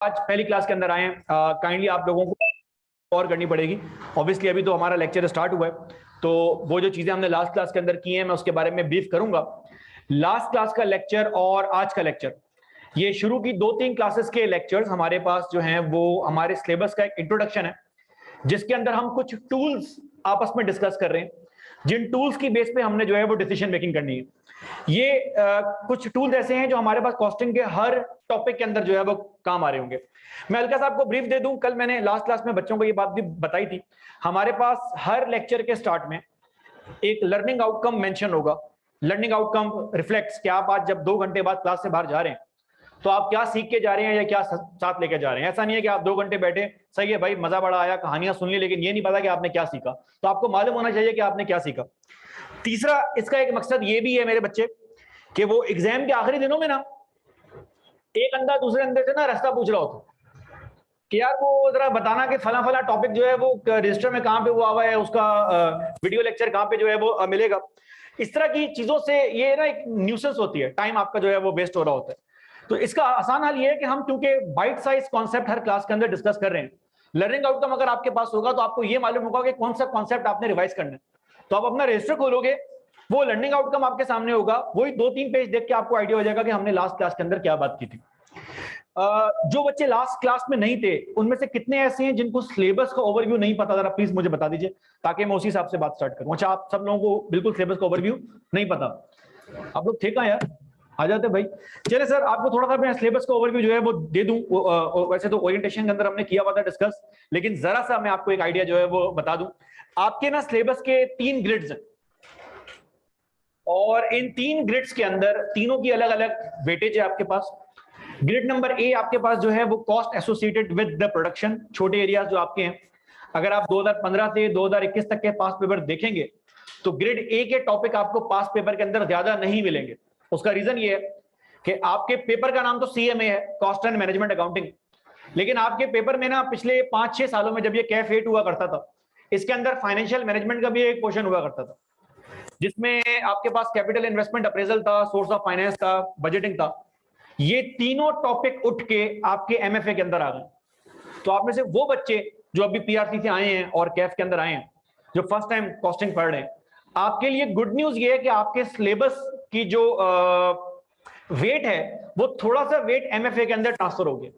आज पहली क्लास के अंदर आए हैं, काइंडली आप लोगों को और करनी पड़ेगी। ऑब्वियसली अभी तो हमारा लेक्चर स्टार्ट हुआ है, तो वो जो चीजें हमने लास्ट क्लास के अंदर की हैं मैं उसके बारे में ब्रीफ करूंगा। लास्ट क्लास का लेक्चर और आज का लेक्चर, ये शुरू की 2-3 क्लासेस के लेक्चर्स हमारे पास जो हैं वो हमारे सिलेबस का एक इंट्रोडक्शन है, जिसके अंदर हम कुछ टूल्स आपस में डिस्कस कर रहे हैं, जिन टूल्स की बेस पे हमने जो है वो डिसीजन मेकिंग करनी है। ये कुछ टूल्स ऐसे हैं जो हमारे पास कॉस्टिंग के हर टॉपिक के अंदर जो है वो काम आ रहे होंगे। मैं हल्का सा आपको ब्रीफ दे दूं, कल मैंने लास्ट क्लास में बच्चों को ये बात भी बताई थी। हमारे पास हर लेक्चर के स्टार्ट में एक लर्निंग आउटकम मेंशन होगा। लर्निंग आउटकम रिफ्लेक्ट्स कि आप आज जब 2 घंटे बाद क्लास से बाहर जा रहे हैं तो आप क्या सीख के जा रहे हैं या क्या साथ लेके जा रहे हैं। ऐसा नहीं है कि आप 2 घंटे बैठे, सही है भाई मजा बड़ा आया, कहानियां सुन ली, लेकिन ये नहीं पता कि आपने क्या सीखा। तो आपको मालूम होना चाहिए कि आपने क्या सीखा। तीसरा इसका एक मकसद ये भी है मेरे बच्चे कि वो एग्जाम के आखिरी दिनों में ना एक अंधा दूसरे अंधे से ना रास्ता पूछ रहा होता कि यार वो जरा बताना कि फला फला टॉपिक जो है वो रजिस्टर में कहाँ पे हुआ है, उसका वीडियो लेक्चर कहाँ पे जो है वो मिलेगा। इस तरह की चीजों से ये ना एक न्यूसेंस होती है, टाइम आपका जो है वो वेस्ट हो रहा होता है। तो इसका आसान हल ये है कि हम क्योंकि बाइट साइज कॉन्सेप्ट हर क्लास के अंदर डिस्कस कर रहे हैं, लर्निंग आउटकम अगर आपके पास होगा तो आपको ये मालूम होगा कि कौन सा कॉन्सेप्ट आपने रिवाइज करना है। तो आप अपना रजिस्टर खोलोगे, वो लर्निंग आउटकम आपके सामने होगा, वही 2-3 पेज देख के आपको आइडिया हो जाएगा कि हमने लास्ट क्लास के अंदर क्या बात की थी। जो बच्चे लास्ट क्लास में नहीं थे उनमें से कितने ऐसे हैं जिनको सिलेबस का ओवरव्यू नहीं पता, जरा प्लीज मुझे बता दीजिए ताकि मैं उसी हिसाब से बात स्टार्ट करूं। अच्छा, आप सब लोगों को बिल्कुल सिलेबस का ओवरव्यू नहीं पता? आप लोग थे कहां यार, आ जाते भाई। चलिए सर, आपको थोड़ा सा मैं सिलेबस का ओवरव्यू जो है वो दे दूं। वैसे तो ओरिएंटेशन के अंदर हमने किया हुआ था डिस्कस, लेकिन जरा सा मैं आपको एक आइडिया जो है वो बता दूं। आपके ना सिलेबस के 3 ग्रिड्स हैं और इन 3 ग्रिड्स के अंदर तीनों की अलग अलग वेटेज है आपके पास। ग्रिड नंबर ए आपके पास जो है वो cost associated with the production, छोटे एरियाज जो आपके हैं। अगर आप 2015 से 2021 तक के पास पेपर देखेंगे तो ग्रिड ए के टॉपिक आपको पास पेपर के अंदर ज्यादा नहीं मिलेंगे। उसका रीजन ये है कि आपके पेपर का नाम तो सीएमए है, कॉस्ट एंड मैनेजमेंट अकाउंटिंग, लेकिन आपके पेपर में ना पिछले 5-6 सालों में जब ये कैफ 8 हुआ करता था, इसके अंदर फाइनेंशियल मैनेजमेंट का भी एक पोर्शन हुआ करता था, जिसमें आपके पास कैपिटल इन्वेस्टमेंट अप्रेजल था, सोर्स ऑफ फाइनेंस था, बजटिंग था। ये तीनों टॉपिक उठ के आपके एमएफए के अंदर आ गए। तो आप में से वो बच्चे जो अभी पीआरसी से आए हैं और कैफ के अंदर आए हैं, जो फर्स्ट टाइम कॉस्टिंग पढ़ रहे हैं, आपके लिए गुड न्यूज ये है कि आपके सिलेबस की जो वेट है वो थोड़ा सा वेट एमएफए के अंदर ट्रांसफर हो गया।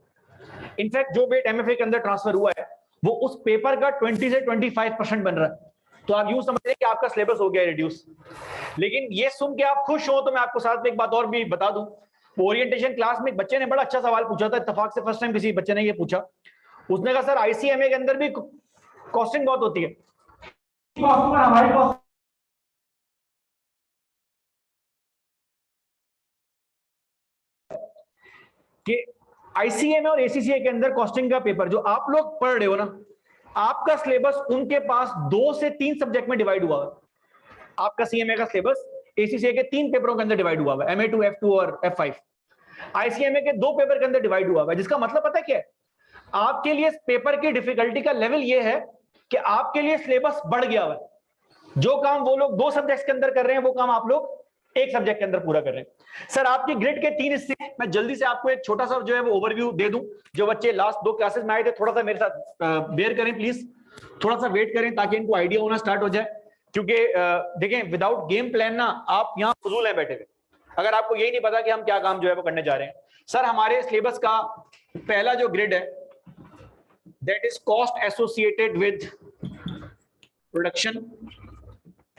इनफैक्ट जो वेट एमएफए के अंदर ट्रांसफर हुआ है वो उस पेपर का 20 से 25% बन रहा है। तो आप यूं समझिए कि आपका सिलेबस हो गया रिड्यूस। लेकिन ये सुन के आप खुश हो तो मैं आपको साथ में एक बात और भी बता दूं। ओरिएंटेशन क्लास में एक बच्चे ने बड़ा अच्छा सवाल पूछा था, इत्तेफाक से फर्स्ट टाइम किसी बच्चे ने ये पूछा। उसने कहा सर आईसीएमए के अंदर भी कॉस्टिंग बहुत होती है। हमारे कि आईसीएमए और एसीसीए के अंदर कॉस्टिंग का पेपर जो आप लोग पढ़ रहे हो ना, आपका सिलेबस उनके पास 2 से 3 सब्जेक्ट में डिवाइड हुआ है। आपका सीएमए का सिलेबस एसीसीए के 3 पेपरों के अंदर डिवाइड हुआ है, MA2, F2 और F5। आईसीएमए के 2 पेपर के अंदर डिवाइड हुआ है, जिसका मतलब पता है क्या है? आपके लिए पेपर की डिफिकल्टी का लेवल ये है कि आपके लिए सिलेबस बढ़ गया है। जो काम वो लोग 2 सब्जेक्ट के अंदर कर रहे हैं वो काम आप लोग 1 सब्जेक्ट के अंदर पूरा कर रहे हैं। सर आपकी ग्रिड के 3 हिस्से, मैं जल्दी से आपको एक छोटा सा जो है वो ओवरव्यू दे दूं। जो बच्चे लास्ट 2 क्लासेस में आए थे थोड़ा सा मेरे साथ बेयर करें प्लीज, थोड़ा सा वेट करें ताकि इनको आइडिया होना स्टार्ट हो जाए। क्योंकि देखें विदाउट गेम प्लान ना आप यहाँ फजूल हैं बैठे हुए, अगर आपको यही नहीं पता कि हम क्या काम जो है वो करने जा रहे हैं। सर हमारे सिलेबस का पहला जो ग्रिड है that is cost associated with production,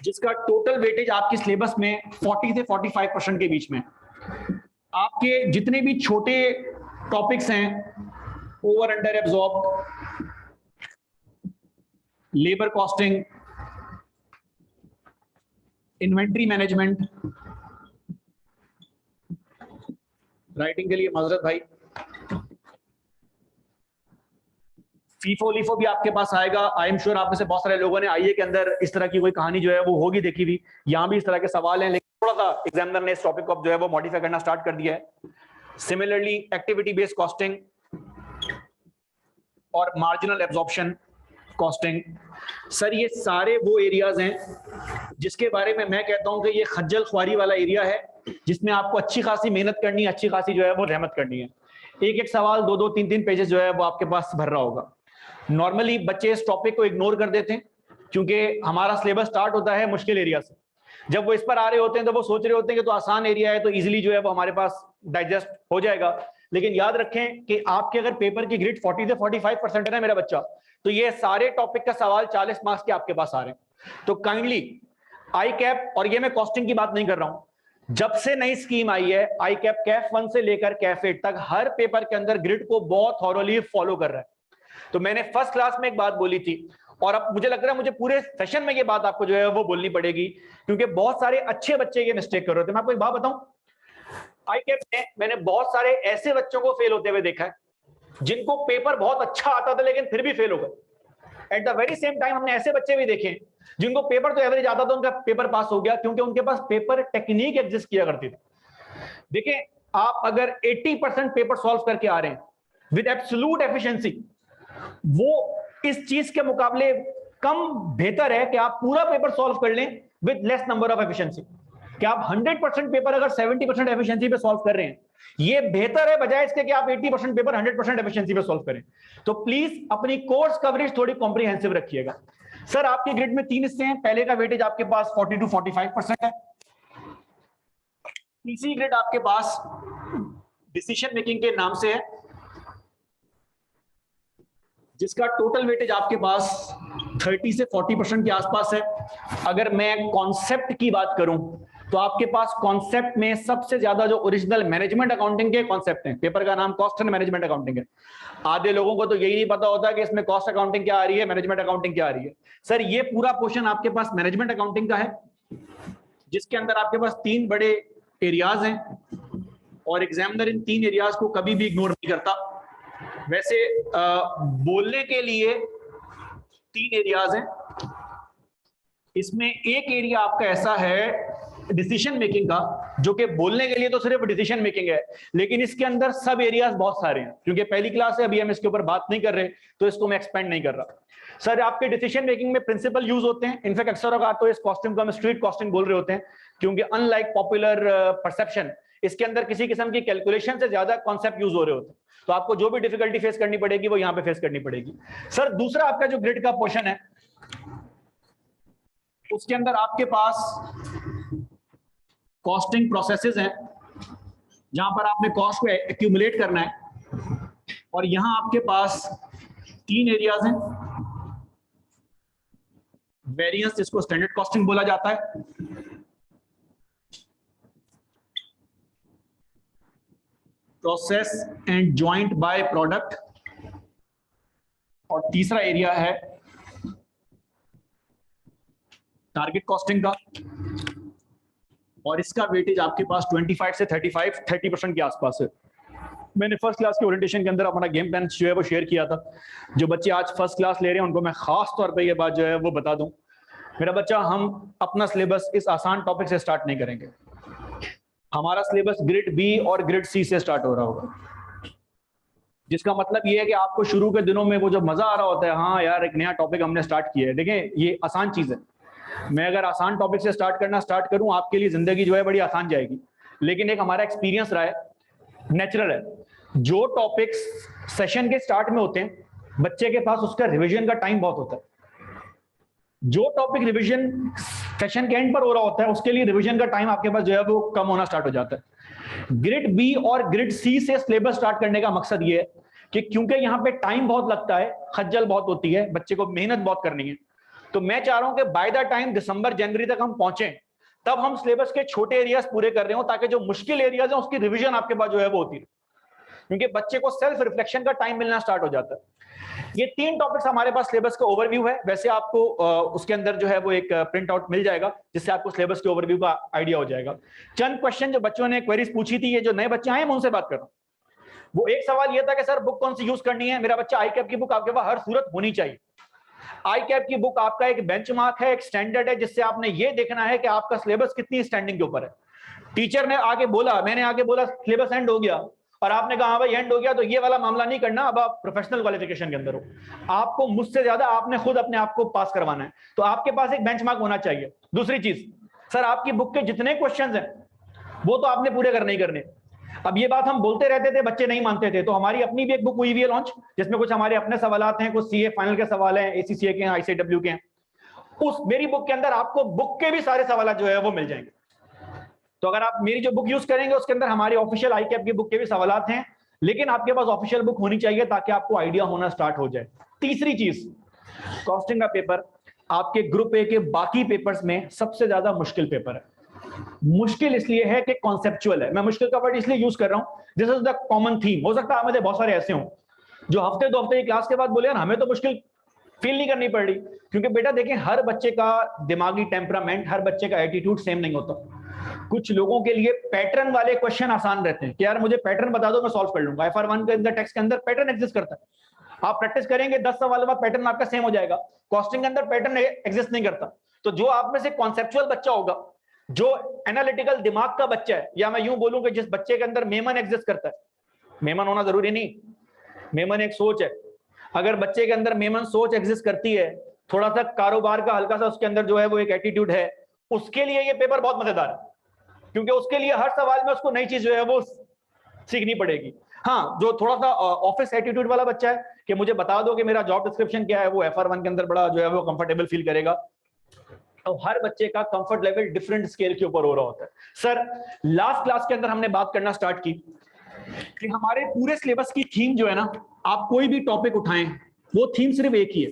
जिसका टोटल वेटेज आपके सिलेबस में 40 से 45% के बीच में। आपके जितने भी छोटे टॉपिक्स हैं, over under absorb, labour costing, inventory management, writing के लिए माजरत भाई, फीफो लीफो भी आपके पास आएगा। आई एम श्योर आप में से बहुत सारे लोगों ने आईए के अंदर इस तरह की कोई कहानी जो है वो होगी देखी हुई। यहाँ भी इस तरह के सवाल हैं, लेकिन थोड़ा सा एग्जामिनर ने इस टॉपिक को जो है वो मॉडिफाई करना स्टार्ट कर दिया है। सिमिलरली एक्टिविटी बेस्ड कॉस्टिंग और मार्जिनल एब्जॉर्प्शन कॉस्टिंग। सर ये सारे वो एरियाज हैं जिसके बारे में मैं कहता हूं कि ये खज्जल ख्वारी वाला एरिया है, जिसमें आपको अच्छी खासी मेहनत करनी है, अच्छी खासी जो है वो रहमत करनी है। एक एक सवाल 2-2 3-3 पेजेस जो है वो आपके पास भर रहा होगा। नॉर्मली बच्चे इस टॉपिक को इग्नोर कर देते हैं क्योंकि हमारा सिलेबस स्टार्ट होता है मुश्किल एरिया से। जब वो इस पर आ रहे होते हैं तो वो सोच रहे होते हैं कि तो आसान एरिया है तो इजीली जो है वो हमारे पास डाइजेस्ट हो जाएगा। लेकिन याद रखें कि आपके अगर पेपर की ग्रेड 40 से 45% है ना मेरा बच्चा, तो ये सारे टॉपिक का सवाल 40 मार्क्स के आपके पास आ रहे हैं। तो काइंडली आई कैप, और ये मैं कॉस्टिंग की बात नहीं कर रहा हूं, जब से नई स्कीम आई है आई कैप कैफ 1 से लेकर कैफ 8 तक हर पेपर के अंदर ग्रिड को बहुत थॉरोली फॉलो कर रहा है। तो मैंने फर्स्ट क्लास में एक बात बोली थी और अब मुझे लग रहा है मुझे पूरे सेशन में ये बात आपको जो है वो बोलनी पड़ेगी क्योंकि बहुत सारे अच्छे बच्चे ये मिस्टेक कर रहे थे। मैं आपको एक बात बताऊं, आई कैप में मैंने बहुत सारे ऐसे बच्चों को फेल होते हुए देखा है जिनको पेपर बहुत अच्छा आता था लेकिन फिर भी फेल हो गए। At the very same time हमने ऐसे बच्चे भी देखे जिनको पेपर तो एवरेज आता था, उनका पेपर पास हो गया क्योंकि उनके पास पेपर टेक्निक एग्जिस्ट किया करती थी। देखिए, आप अगर 80% पेपर सॉल्व करके आ रहे हैं विद एब्सोल्यूट एफिशिएंसी, वो इस चीज के मुकाबले कम बेहतर है कि आप पूरा पेपर सॉल्व कर लें with less number of efficiency. कि आप 100% पेपर अगर 70% एफिशिएंसी पे सॉल्व कर रहे हैं, ये बेहतर है बजाय इसके कि आप 80% पेपर 100% एफिशिएंसी पे सॉल्व करें। तो प्लीज अपनी कोर्स कवरेज थोड़ी कॉम्प्रिहेंसिव रखिएगा। सर, आपके ग्रिड में 3 हिस्से हैं। पहले का वेटेज आपके पास 40 to 45% है। तीसरी ग्रिड आपके पास डिसीजन मेकिंग के नाम से है, जिसका टोटल वेटेज आपके पास 30 से 40% के आसपास है। अगर मैं कॉन्सेप्ट की बात करूं तो आपके पास कॉन्सेप्ट में सबसे ज्यादा जो ओरिजिनल मैनेजमेंट अकाउंटिंग के कॉन्सेप्ट हैं, पेपर का नाम कॉस्ट एंड मैनेजमेंट अकाउंटिंग है। आधे लोगों को तो यही नहीं पता होता कि इसमें कॉस्ट अकाउंटिंग क्या आ रही है, मैनेजमेंट अकाउंटिंग क्या आ रही है। सर, ये पूरा पोर्शन आपके पास मैनेजमेंट अकाउंटिंग का है, जिसके अंदर आपके पास 3 बड़े एरियाज हैं और एग्जामिनर इन 3 एरियाज को कभी भी इग्नोर नहीं करता। वैसे बोलने के लिए 3 एरियाज हैं। इसमें एक एरिया आपका ऐसा है डिसीजन मेकिंग का, जो कि बोलने के लिए तो सिर्फ डिसीजन मेकिंग है, लेकिन इसके अंदर सब एरियाज बहुत सारे हैं। क्योंकि पहली क्लास है, अभी हम इसके ऊपर बात नहीं कर रहे, तो इसको मैं एक्सपेंड नहीं कर रहा। सर, आपके डिसीजन मेकिंग में प्रिंसिपल यूज होते हैं। इनफैक्ट अक्सर औकात तो इस कॉस्टिंग को हम स्ट्रीट कॉस्टिंग बोल रहे होते हैं, क्योंकि अनलाइक पॉपुलर परसेप्शन, इसके अंदर किसी किस्म की कैलकुलेशन से ज्यादा कॉन्सेप्ट यूज हो रहे होते हैं। तो आपको जो भी डिफिकल्टी फेस करनी पड़ेगी वो यहाँ पे फेस करनी पड़ेगी। सर, दूसरा आपका जो ग्रिड का पोर्शन है, उसके अंदर आपके पास कॉस्टिंग प्रोसेसेस हैं, जहां पर आपने कॉस्ट को एक्यूमुलेट करना है। और यहां आपके पास 3 एरियाज हैं। वेरिएंस, जिसको स्टैंडर्ड कॉस्टिंग बोला जाता है, process and joint by product, और तीसरा एरिया है टारगेट कॉस्टिंग का, और इसका वेटेज आपके पास 25 से 30% के आसपास है। मैंने फर्स्ट क्लास के ओरिएंटेशन के अंदर अपना गेम प्लान जो है वो शेयर किया था। जो बच्चे आज फर्स्ट क्लास ले रहे हैं उनको मैं खास तौर पे ये बात जो है वो बता दूं, मेरा बच्चा, हम अपना सिलेबस इस आसान टॉपिक से स्टार्ट नहीं करेंगे। हमारा सिलेबस ग्रिड बी और ग्रिड सी से स्टार्ट हो रहा होगा, जिसका मतलब ये है कि आपको शुरू के दिनों में वो जो मजा आ रहा होता है, हाँ यार एक नया टॉपिक हमने स्टार्ट किया है। देखें, ये आसान चीज है। मैं अगर आसान टॉपिक से स्टार्ट करूं, आपके लिए जिंदगी जो है बड़ी आसान जाएगी। लेकिन एक हमारा एक्सपीरियंस रहा है, नेचुरल है, जो टॉपिक्स सेशन के स्टार्ट में होते हैं, बच्चे के पास उसका रिवीजन का टाइम बहुत होता है। जो टॉपिक रिवीजन सेशन के एंड पर हो रहा होता है, उसके लिए रिवीजन का टाइम आपके पास जो है वो कम होना स्टार्ट हो जाता है। ग्रिड बी और ग्रिड सी से सिलेबस स्टार्ट करने का मकसद ये है कि क्योंकि यहाँ पे टाइम बहुत लगता है, खज्जल बहुत होती है, बच्चे को मेहनत बहुत करनी है, तो मैं चाह रहा हूं कि बाय द टाइम दिसंबर जनवरी तक हम पहुंचे, तब हम सिलेबस के छोटे एरियाज पूरे कर रहे हो, ताकि जो मुश्किल एरियाज है उसकी रिवीजन आपके पास जो है वो होती है, क्योंकि बच्चे को सेल्फ रिफ्लेक्शन का टाइम मिलना स्टार्ट हो जाता है। ये 3 टॉपिक्स हमारे पास सिलेबस का ओवरव्यू है। वैसे आपको उसके अंदर जो है वो एक प्रिंट आउट मिल जाएगा, जिससे आपको सिलेबस के ओवरव्यू का आइडिया हो जाएगा। चंद क्वेश्चन जो बच्चों ने क्वेरीज पूछी थी, ये जो नए बच्चे आए मैं उनसे बात कर रहा हूं। वो एक सवाल ये था कि सर बुक कौन सी यूज करनी है। मेरा बच्चा, आई कैप की बुक आपके पास हर सूरत होनी चाहिए। आई कैप की बुक आपका एक बेंचमार्क है, एक स्टैंडर्ड है, जिससे आपने ये देखना है कि आपका सिलेबस कितनी स्टैंडिंग के ऊपर है। टीचर ने आगे बोला, मैंने आगे बोला सिलेबस एंड हो गया, और आपने कहा हाँ भाई एंड हो गया, तो ये वाला मामला नहीं करना। अब आप प्रोफेशनल क्वालिफिकेशन के अंदर हो, आपको मुझसे ज्यादा आपने खुद अपने आप को पास करवाना है, तो आपके पास एक बेंचमार्क होना चाहिए। दूसरी चीज, सर आपकी बुक के जितने क्वेश्चंस हैं वो तो आपने पूरे करने ही करने। अब ये बात हम बोलते रहते थे, बच्चे नहीं मानते थे, तो हमारी अपनी भी एक बुक हुई है लॉन्च, जिसमें कुछ हमारे अपने सवालात हैं, कुछ सीए फाइनल के सवाल हैं, एसीसीए के हैं, आईसीडब्ल्यू के हैं। उस मेरी बुक के अंदर आपको बुक के भी सारे सवाल जो है वो मिल जाएंगे। तो अगर आप मेरी जो बुक यूज करेंगे उसके अंदर हमारे ऑफिशियल आईकैप की बुक के भी सवालात हैं, लेकिन आपके पास ऑफिशियल बुक होनी चाहिए ताकि आपको आइडिया होना स्टार्ट हो जाए। तीसरी चीज, कॉस्टिंग का पेपर आपके ग्रुप ए के बाकी पेपर्स में सबसे ज्यादा मुश्किल पेपर है। मुश्किल इसलिए है कि कॉन्सेप्चुअल है। मैं मुश्किल का वर्ड इसलिए यूज कर रहा हूं, this is the common theme. हो सकता है मुझे बहुत सारे ऐसे हों जो हफ्ते 2 हफ्ते की क्लास के बाद बोले यार हमें तो मुश्किल फील नहीं करनी पड़ रही, क्योंकि बेटा देखें, हर बच्चे का दिमागी टेम्परामेंट, हर बच्चे का एटीट्यूड सेम नहीं होता। कुछ लोगों के लिए पैटर्न वाले क्वेश्चन आसान रहते हैं कि यार मुझे पैटर्न बता दो, मैं सॉल्व कर लूंगा। FR1 के अंदर टेक्स्ट के अंदर पैटर्न एग्जिस्ट करता है, आप प्रैक्टिस करेंगे 10 सवाल बाद पैटर्न आपका सेम हो जाएगा। कॉस्टिंग के अंदर पैटर्न एग्जिस्ट नहीं करता। तो जो आप में से कॉन्सेप्चुअल बच्चा होगा, जो एनालिटिकल दिमाग का बच्चा है, या मैं यूं बोलूं कि जिस बच्चे के अंदर मेमन एग्जिस्ट करता है, मेमन होना जरूरी नहीं, मेमन एक सोच है। अगर बच्चे के अंदर मेमन सोच एग्जिस्ट करती है, थोड़ा सा कारोबार का हल्का सा उसके अंदर जो है वो एक एटीट्यूड है, उसके लिए ये पेपर बहुत मजेदार है, क्योंकि उसके लिए हर सवाल में उसको नई चीज जो है वो सीखनी पड़ेगी। हाँ, जो थोड़ा सा ऑफिस एटीट्यूड वाला बच्चा है कि मुझे बता दो कि मेरा जॉब डिस्क्रिप्शन क्या है, वो FR1 के अंदर बड़ा जो है वो कंफर्टेबल फील करेगा। तो हर बच्चे का कंफर्ट लेवल डिफरेंट स्केल के ऊपर हो रहा होता है। सर, लास्ट क्लास के अंदर हमने बात करना स्टार्ट की कि हमारे पूरे सिलेबस की थीम जो है ना, आप कोई भी टॉपिक उठाएं, वो थीम सिर्फ एक ही है।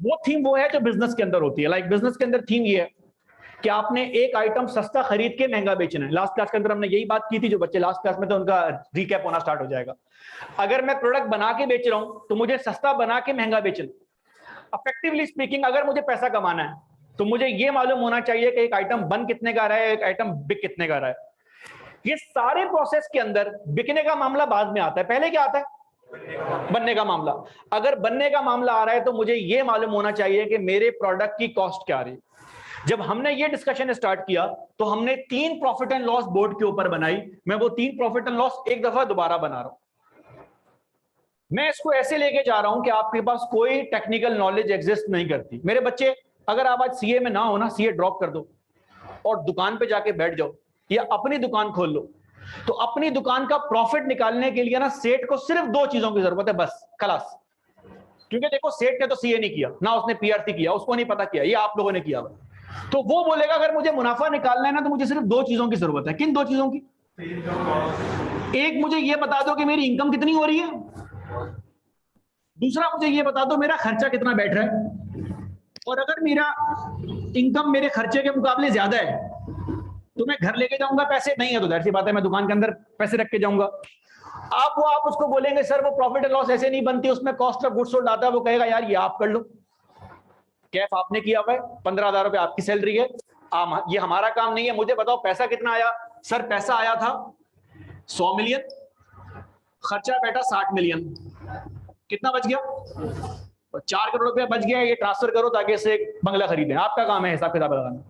वो थीम वो है जो बिजनेस के अंदर होती है। लाइक बिजनेस के अंदर थीम ये है कि आपने एक आइटम सस्ता खरीद के महंगा बेचना है। लास्ट क्लास के अंदर हमने यही बात की थी, जो बच्चे लास्ट क्लास में तो उनका रिकैप होना स्टार्ट हो जाएगा। अगर मैं प्रोडक्ट बना के बेच रहा हूं तो मुझे सस्ता बना के महंगा बेचना। इफेक्टिवली स्पीकिंग, अगर मुझे पैसा कमाना है तो मुझे ये मालूम होना चाहिए कि एक आइटम बन कितने का रहा है, एक आइटम बिक कितने का रहा है। ये सारे प्रोसेस के अंदर बिकने का मामला बाद में आता है, पहले क्या आता है? बनने का मामला। अगर बनने का मामला आ रहा है तो मुझे ये मालूम होना चाहिए कि मेरे प्रोडक्ट की कॉस्ट क्या आ रही है। जब हमने ये डिस्कशन स्टार्ट किया तो हमने 3 प्रॉफिट एंड लॉस बोर्ड के ऊपर बनाई। मैं वो 3 प्रॉफिट एंड लॉस एक दफा दोबारा बना रहा हूं। मैं इसको ऐसे लेके जा रहा हूं कि आपके पास कोई टेक्निकल नॉलेज एग्जिस्ट नहीं करती। मेरे बच्चे, अगर आप आज सीए में ना हो ना, सीए ड्रॉप कर दो और दुकान पे जाके बैठ जाओ या अपनी दुकान खोल लो, तो अपनी दुकान का प्रॉफिट निकालने के लिए ना सेठ को सिर्फ 2 चीजों की जरूरत है, बस, खलास। क्योंकि देखो, सेठ ने तो सीए नहीं किया ना, उसने पीआरसी किया, उसको नहीं पता किया, ये आप लोगों ने किया। तो वो बोलेगा अगर मुझे मुनाफा निकालना है ना तो मुझे सिर्फ 2 चीजों की जरूरत है। किन 2 चीजों की? एक, मुझे ये बता दो कि मेरी इनकम कितनी हो रही है। दूसरा, मुझे ये बता दो मेरा खर्चा कितना बैठ रहा है। और अगर मेरा इनकम मेरे खर्चे के मुकाबले ज्यादा है तो मैं घर लेके जाऊंगा पैसे, नहीं है तो जाहिर सी बात है मैं दुकान के अंदर पैसे रख के जाऊंगा। आप उसको बोलेंगे सर वो प्रॉफिट एंड लॉस ऐसे नहीं बनती, उसमें कॉस्ट ऑफ गुड्स सोल्ड आता है। वो कहेगा यार ये आप कर लो, कैफ आपने किया हुआ है, 15,000 रुपए आपकी सैलरी है, ये हमारा काम नहीं है। मुझे बताओ पैसा कितना आया। सर पैसा आया था 100 मिलियन, खर्चा बैठा 60 मिलियन, कितना बच गया? 4 करोड़ रुपया बच गया। ये ट्रांसफर करो ताकि इसे बंगला खरीदें। आपका काम है हिसाब किताब लगाना।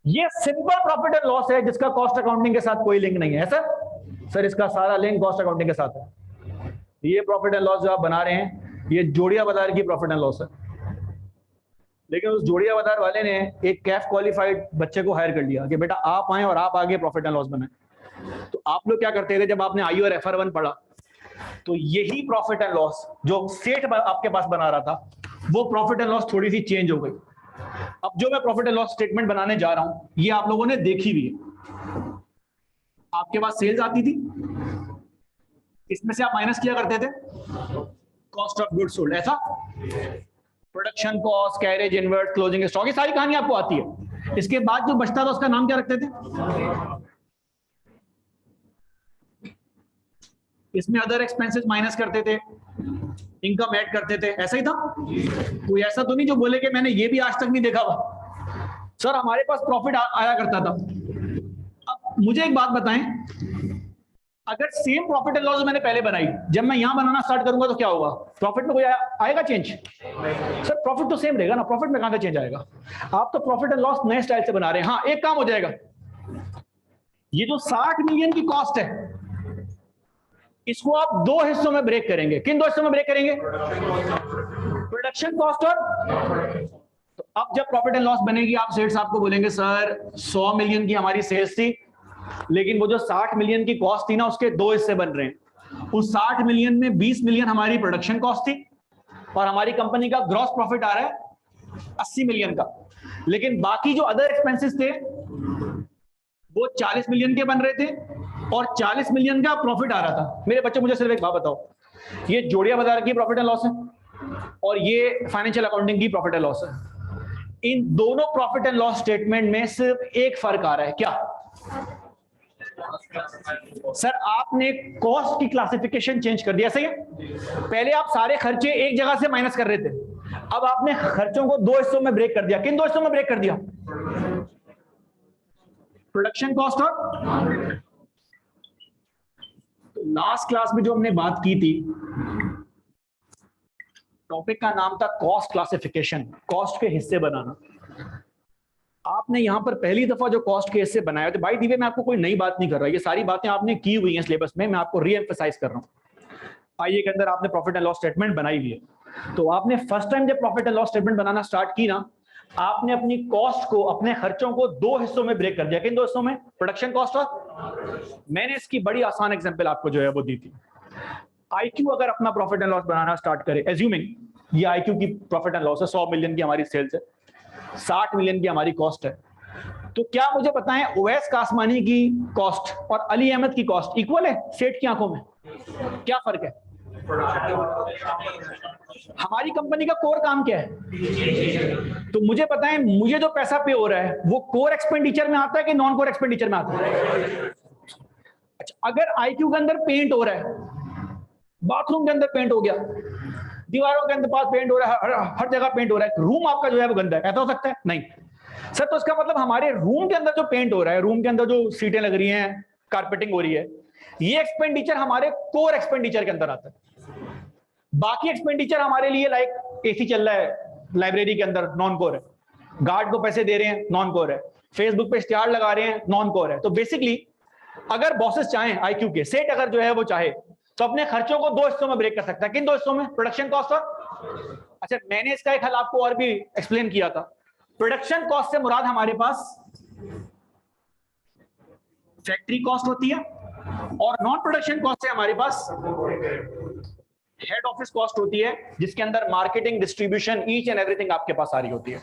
ये सिंपल प्रॉफिट एंड लॉस है जिसका कॉस्ट अकाउंटिंग के साथ कोई लिंक नहीं है। सर इसका सारा लिंक कॉस्ट अकाउंटिंग के साथ है। ये प्रॉफिट एंड लॉस जो आप बना रहे हैं, ये जोड़िया बाजार की प्रॉफिट एंड लॉस है। लेकिन उस जोड़िया बाजार वाले ने एक कैफ क्वालिफाइड बच्चे को हायर कर लिया कि बेटा आप आए और आप आगे प्रॉफिट एंड लॉस बनाए। तो आप लोग क्या करते थे जब आपने आईओ और FR1 पढ़ा, तो यही प्रॉफिट एंड लॉस जो सेठ आपके पास बना रहा था, वो प्रॉफिट एंड लॉस थोड़ी सी चेंज हो गई। अब जो मैं प्रॉफिट एंड लॉस स्टेटमेंट बनाने जा रहा हूं, ये आप लोगों ने देखी भी है। आपके पास सेल्स आती थी, इसमें से आप माइनस किया करते थे कॉस्ट ऑफ गुड्स सोल्ड, ऐसा production cost, carriage inward, closing stock, ये सारी कहानी आपको आती है। इसके बाद जो बचता था उसका नाम क्या रखते थे? इसमें अदर एक्सपेंसेस माइनस करते थे, इनकम ऐड करते थे, ऐसा ही था। कोई ऐसा तो नहीं जो बोले कि मैंने ये भी आज तक नहीं देखा हुआ। सर हमारे पास प्रॉफिट आया करता था। अब मुझे एक बात बताएं, अगर सेम प्रॉफिट एंड लॉस मैंने पहले बनाई, जब मैं यहां बनाना स्टार्ट करूंगा तो क्या होगा? प्रॉफिट में कोई आएगा चेंज? सर प्रॉफिट तो सेम रहेगा ना, प्रॉफिट में कहां से चेंज आएगा? आप तो प्रॉफिट एंड लॉस नए स्टाइल से बना रहे हैं। हाँ, एक काम हो जाएगा, ये जो 60 मिलियन की कॉस्ट है इसको आप 2 हिस्सों में ब्रेक करेंगे। किन 2 हिस्सों में ब्रेक करेंगे? प्रोडक्शन कॉस्ट और तो अब जब प्रॉफिट एंड लॉस बनेगी, आप सेठ साहब को बोलेंगे सर 100 मिलियन की हमारी सेल्स थी, लेकिन वो जो 60 मिलियन की कॉस्ट थी ना, उसके दो हिस्से बन रहे हैं। उस 60 मिलियन में 20 मिलियन हमारी प्रोडक्शन कॉस्ट थी और हमारी कंपनी का ग्रॉस प्रॉफिट आ रहा है 80 मिलियन का। लेकिन बाकी जो अदर एक्सपेंसेस थे वो 40 मिलियन के बन रहे थे और 40 मिलियन का प्रॉफिट आ रहा था। मेरे बच्चे मुझे सिर्फ एक बात बताओ, ये जोड़िया बाजार की प्रॉफिट एंड लॉस है और ये फाइनेंशियल अकाउंटिंग की प्रॉफिट एंड लॉस है। इन दोनों प्रॉफिट एंड लॉस स्टेटमेंट में सिर्फ एक फर्क आ रहा है, क्या? सर आपने कॉस्ट की क्लासिफिकेशन चेंज कर दिया, सही है? पहले आप सारे खर्चे एक जगह से माइनस कर रहे थे, अब आपने खर्चों को दो हिस्सों में ब्रेक कर दिया। किन दो हिस्सों में ब्रेक कर दिया? प्रोडक्शन कॉस्ट और लास्ट क्लास में जो हमने बात की थी, टॉपिक का नाम था कॉस्ट क्लासिफिकेशन, कॉस्ट के हिस्से बनाना। आपने यहां पर पहली दफा जो कॉस्ट के हिस्से बनाए थे, बाय द वे मैं आपको कोई नई बात नहीं कर रहा, ये सारी बातें आपने की हुई हैं सिलेबस में, मैं आपको रीएम्फसाइज कर रहा हूं। आईए के अंदर आपने प्रॉफिट एंड लॉस स्टेटमेंट बनाई हुई है, तो आपने फर्स्ट टाइम जब profit and loss statement banana start की ना, आपने अपनी कॉस्ट को, अपने खर्चों को दो हिस्सों में ब्रेक कर दिया। किन दो हिस्सों में? प्रोडक्शन कॉस्ट और मैंने इसकी बड़ी आसान एग्जांपल आपको जो है वो दी थी। आईक्यू अगर अपना profit and loss banana start करे, एज्यूमिंग ये आईक्यू की प्रॉफिट एंड लॉस है, 100 मिलियन की हमारी सेल्स है, 60 मिलियन की हमारी कॉस्ट है, तो क्या मुझे बताएं ओवैस कासमानी की कॉस्ट और अली अहमद की कॉस्ट इक्वल है सेठ की आंखों में? क्या फर्क है? हमारी कंपनी का कोर काम क्या है? तो मुझे बताएं, मुझे जो पैसा पे हो रहा है वो कोर एक्सपेंडिचर में आता है कि नॉन कोर एक्सपेंडिचर में आता है? अच्छा, अगर आईक्यू के अंदर पेंट हो रहा है, बाथरूम के अंदर पेंट हो गया, दीवारों के अंदर पास पेंट हो रहा है, हर जगह पेंट हो रहा है, रूम आपका जो है वो गंदा है, ऐसा हो सकता है? नहीं सर। तो इसका मतलब हमारे रूम के अंदर जो पेंट हो रहा है, रूम के अंदर जो सीटें लग रही हैं, कारपेटिंग हो रही है, ये एक्सपेंडिचर हमारे कोर एक्सपेंडिचर के अंदर आता है। बाकी एक्सपेंडिचर हमारे लिए लाइक एसी चल रहा है लाइब्रेरी के अंदर, नॉन कोर है, गार्ड को पैसे दे रहे हैं, नॉन कोर है, फेसबुक पे इश्तिहार लगा रहे हैं, नॉन कोर है। तो बेसिकली अगर बॉसेस चाहें, आईक्यू के सेट अगर जो है वो चाहे, तो अपने खर्चों को दो हिस्सों में ब्रेक कर सकता है। किन दो हिस्सों में? प्रोडक्शन कॉस्ट और अच्छा, मैंने इसका एक हल आपको और भी एक्सप्लेन किया था। प्रोडक्शन कॉस्ट से मुराद हमारे पास फैक्ट्री कॉस्ट होती है और नॉन प्रोडक्शन कॉस्ट से हमारे पास हेड ऑफिस कॉस्ट होती है, जिसके अंदर marketing, distribution, each and everything आपके पास आ रही होती है।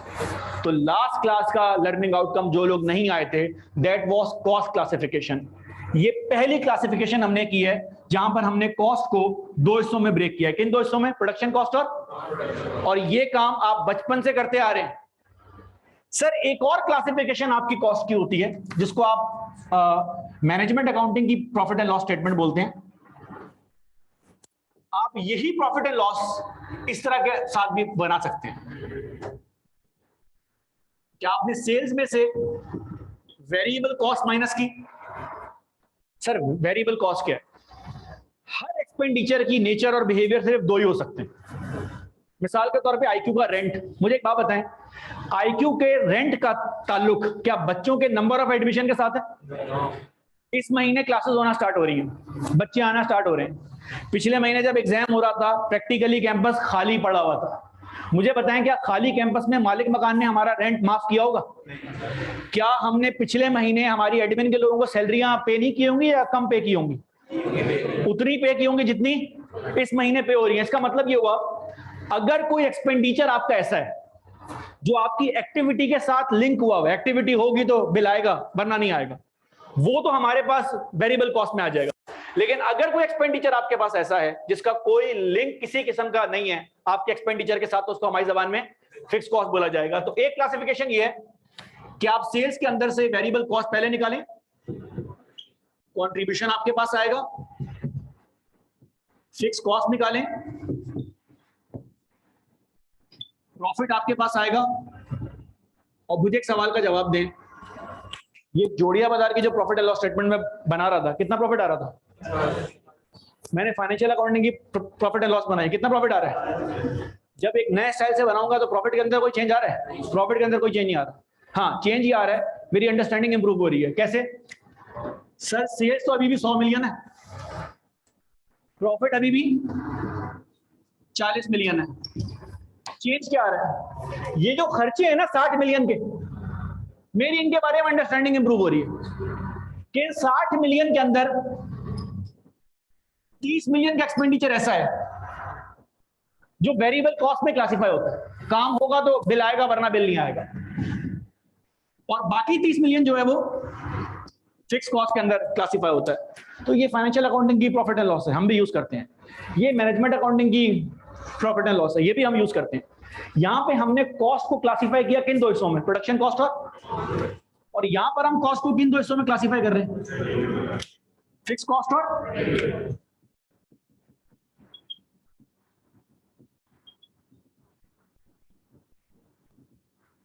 तो लास्ट क्लास का लर्निंग आउटकम जो लोग नहीं आए थे, दैट वाज कॉस्ट क्लासिफिकेशन। ये पहली क्लासिफिकेशन हमने की है जहां पर हमने कॉस्ट को दो हिस्सों में ब्रेक किया है। किन दो हिस्सों में? प्रोडक्शन कॉस्ट और ये काम आप बचपन से करते आ रहे हैं। सर एक और क्लासिफिकेशन आपकी कॉस्ट की होती है जिसको आप मैनेजमेंट अकाउंटिंग की प्रॉफिट एंड लॉस स्टेटमेंट बोलते हैं। आप यही प्रॉफिट एंड लॉस इस तरह के साथ भी बना सकते हैं क्या आपने सेल्स में से वेरिएबल कॉस्ट माइनस की। सर वेरिएबल कॉस्ट क्या है? हर एक्सपेंडिचर की नेचर और बिहेवियर सिर्फ दो ही हो सकते हैं। मिसाल के तौर पे आईक्यू का रेंट, मुझे एक बात बताएं, आईक्यू के रेंट का ताल्लुक क्या बच्चों के नंबर ऑफ एडमिशन के साथ है? इस महीने क्लासेस होना स्टार्ट हो रही हैं, बच्चे आना स्टार्ट हो रहे हैं। पिछले महीने जब एग्जाम हो रहा था, प्रैक्टिकली कैंपस खाली पड़ा हुआ था। मुझे बताएं, क्या खाली कैंपस में मालिक मकान ने हमारा रेंट माफ किया होगा? क्या हमने पिछले महीने हमारी एडमिन के लोगों को सैलरियां पे नहीं की होंगी या कम पे की होंगी? उतनी पे की होंगी जितनी इस महीने पे हो रही है। इसका मतलब ये हुआ, अगर कोई एक्सपेंडिचर आपका ऐसा है जो आपकी एक्टिविटी के साथ लिंक हुआ हुआ, एक्टिविटी होगी तो बिल आएगा वरना नहीं आएगा, वो तो हमारे पास वेरिएबल कॉस्ट में आ जाएगा। लेकिन अगर कोई एक्सपेंडिचर आपके पास ऐसा है जिसका कोई लिंक किसी किस्म का नहीं है आपके एक्सपेंडिचर के साथ, तो उसको हमारी जबान में फिक्स कॉस्ट बोला जाएगा। तो एक क्लासिफिकेशन ये है कि आप सेल्स के अंदर से वेरिएबल कॉस्ट पहले निकालें, कंट्रीब्यूशन आपके पास आएगा, फिक्स कॉस्ट निकालें, प्रॉफिट आपके पास आएगा। और मुझे एक सवाल का जवाब दें, ये जोड़िया बाजार की जो प्रॉफिट एंड लॉस स्टेटमेंट में बना रहा था, कितना प्रॉफिट आ रहा था? मैंने फाइनेंशियल अकाउंटिंग की प्रॉफिट एंड लॉस बनाई, कितना प्रॉफिट आ रहा है? जब एक नए स्टाइल से बनाऊंगा तो प्रॉफिट के अंदर कोई चेंज आ रहा है? प्रॉफिट के अंदर कोई चेंज नहीं आ रहा। हाँ चेंज ही आ रहा है, मेरी अंडरस्टैंडिंग इंप्रूव हो रही है। कैसे? सर सेल्स तो अभी भी 100 मिलियन है, प्रॉफिट अभी भी 40 मिलियन है। चेंज क्या आ रहा है? ये जो खर्चे हैं ना 60 मिलियन के, मेरी इनके बारे में अंडरस्टैंडिंग इंप्रूव हो रही है कि 60 मिलियन के अंदर 30 मिलियन का एक्सपेंडिचर ऐसा है जो वेरिएबल कॉस्ट में क्लासिफाई होता है। काम होगा तो बिल आएगा, वरना बिल नहीं आएगा। और बाकी 30 मिलियन जो है वो फिक्स कॉस्ट के अंदर क्लासिफाई होता है। तो ये फाइनेंशियल अकाउंटिंग की प्रॉफिट एंड लॉस है, हम भी यूज करते हैं। ये मैनेजमेंट अकाउंटिंग की प्रॉफिट एंड लॉस है, ये भी हम यूज करते हैं। यहां पे हमने कॉस्ट को क्लासिफाई किया किन दो हिस्सों में, प्रोडक्शन कॉस्ट और यहां पर हम कॉस्ट को किन दो हिस्सों में क्लासिफाई कर रहे हैं, फिक्स कॉस्ट और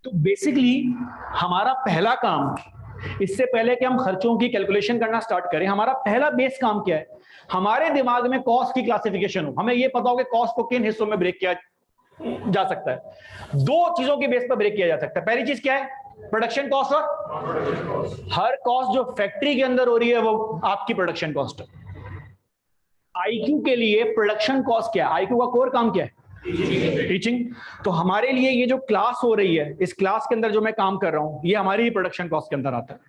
तो बेसिकली हमारा पहला काम, इससे पहले कि हम खर्चों की कैलकुलेशन करना स्टार्ट करें, हमारा पहला बेस काम क्या है, हमारे दिमाग में कॉस्ट की क्लासिफिकेशन हो। हमें यह पता हो कि कॉस्ट को किन हिस्सों में ब्रेक किया जा सकता है। दो चीजों के बेस पर ब्रेक किया जा सकता है। पहली चीज क्या है, प्रोडक्शन कॉस्ट और हर कॉस्ट जो फैक्ट्री के अंदर हो रही है वो आपकी प्रोडक्शन कॉस्ट है। आईक्यू के लिए प्रोडक्शन कॉस्ट क्या है, आईक्यू का कोर काम क्या है, टीचिंग। तो हमारे लिए ये जो क्लास हो रही है, इस क्लास के अंदर जो मैं काम कर रहा हूं, ये हमारी प्रोडक्शन कॉस्ट के अंदर आता है।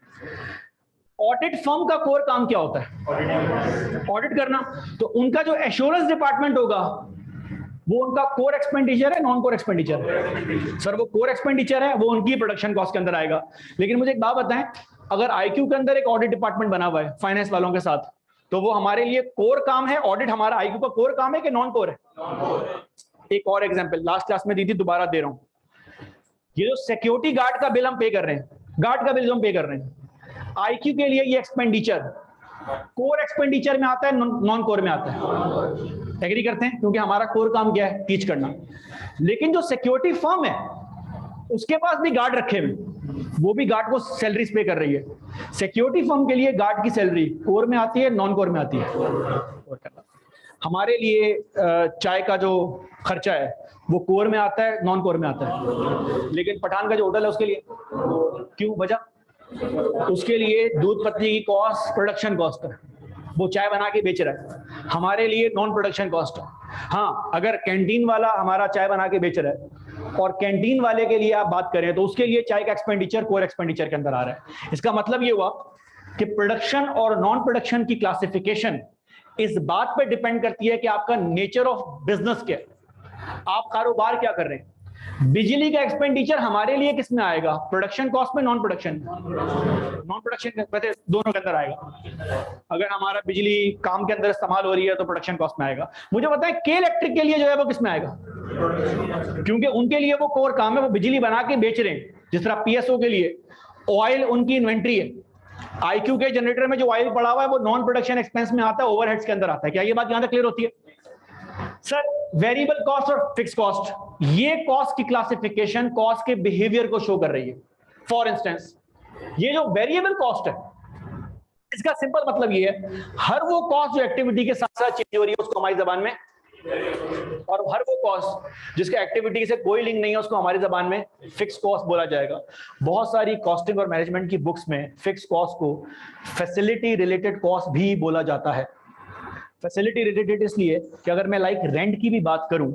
ऑडिट फर्म का कोर काम क्या होता है, ऑडिट करना। तो उनका जो एश्योरेंस डिपार्टमेंट होगा वो उनका कोर एक्सपेंडिचर है, नॉन कोर एक्सपेंडिचर है। सर वो कोर एक्सपेंडिचर है, वो उनकी प्रोडक्शन कॉस्ट के अंदर आएगा। लेकिन मुझे एक बात बताएं, अगर आईक्यू के अंदर एक ऑडिट डिपार्टमेंट बना हुआ है फाइनेंस वालों के साथ, तो वो हमारे लिए कोर काम है, ऑडिट हमारा आईक्यू का कोर काम है कि नॉन कोर है। एक और एग्जांपल लास्ट क्लास में दी थी, दोबारा दे रहा हूं। ये जो सिक्योरिटी गार्ड का बिल हम पे कर रहे हैं, गार्ड का बिल जो हम पे कर रहे हैं, आईक्यू के लिए ये एक्सपेंडिचर कोर एक्सपेंडिचर में आता है, नॉन कोर में आता है। एग्री करते हैं, क्योंकि हमारा कोर काम क्या है, टीच करना। लेकिन जो सिक्योरिटी फर्म है उसके पास भी गार्ड रखे हुए, वो भी गार्ड को सैलरी पे कर रही है। सिक्योरिटी फर्म के लिए गार्ड की सैलरी कोर में आती है, नॉन कोर में आती है। हमारे लिए चाय का जो खर्चा है वो कोर में आता है, नॉन कोर में आता है। लेकिन पठान का जो होटल है उसके लिए क्यों वजह, उसके लिए दूध पत्ती की कॉस्ट प्रोडक्शन कॉस्ट है, वो चाय बना के बेच रहा है, हमारे लिए नॉन प्रोडक्शन कॉस्ट है। हाँ, अगर कैंटीन वाला हमारा चाय बना के बेच रहा है और कैंटीन वाले के लिए आप बात करें तो उसके लिए चाय का एक्सपेंडिचर कोर एक्सपेंडिचर के अंदर आ रहा है। इसका मतलब ये हुआ कि प्रोडक्शन और नॉन प्रोडक्शन की क्लासिफिकेशन इस बात पे डिपेंड करती है कि आपका नेचर ऑफ बिजनेस क्या है, आप कारोबार क्या कर रहे हैं। बिजली का एक्सपेंडिचर हमारे लिए किस में आएगा, प्रोडक्शन कॉस्ट में, नॉन प्रोडक्शन वैसे दोनों के अंदर आएगा। अगर हमारा बिजली काम के अंदर इस्तेमाल हो रही है तो प्रोडक्शन कॉस्ट में आएगा। मुझे पता है के इलेक्ट्रिक के लिए जो है वो किस में आएगा, क्योंकि उनके लिए वो कोर काम है, वो बिजली बना के बेच रहे हैं। जिस तरह पीएसओ के लिए ऑयल उनकी इन्वेंट्री है, आईक्यू के जनरेटर में जो ऑयल पड़ा हुआ है वो नॉन प्रोडक्शन एक्सपेंस में आता है, ओवरहेड्स के अंदर आता है। क्या ये बात यहां तक क्लियर होती है? सर वेरिएबल कॉस्ट और फिक्स कॉस्ट, ये कॉस्ट की क्लासिफिकेशन कॉस्ट के बिहेवियर को शो कर रही है। फॉर इंस्टेंस ये जो वेरिएबल कॉस्ट है, इसका सिंपल मतलब ये है, हर वो कॉस्ट जो एक्टिविटी के साथ साथ चेंज हो रही है उसको हमारी जबान में, और हर वो कॉस्ट जिसका एक्टिविटी से कोई लिंक नहीं है उसको हमारी जबान में फिक्स कॉस्ट बोला जाएगा। बहुत सारी कॉस्टिंग और मैनेजमेंट की बुक्स में फिक्स कॉस्ट को फैसिलिटी रिलेटेड कॉस्ट भी बोला जाता है। फैसिलिटी रिलेटेड इसलिए कि अगर मैं लाइक रेंट की भी बात करूं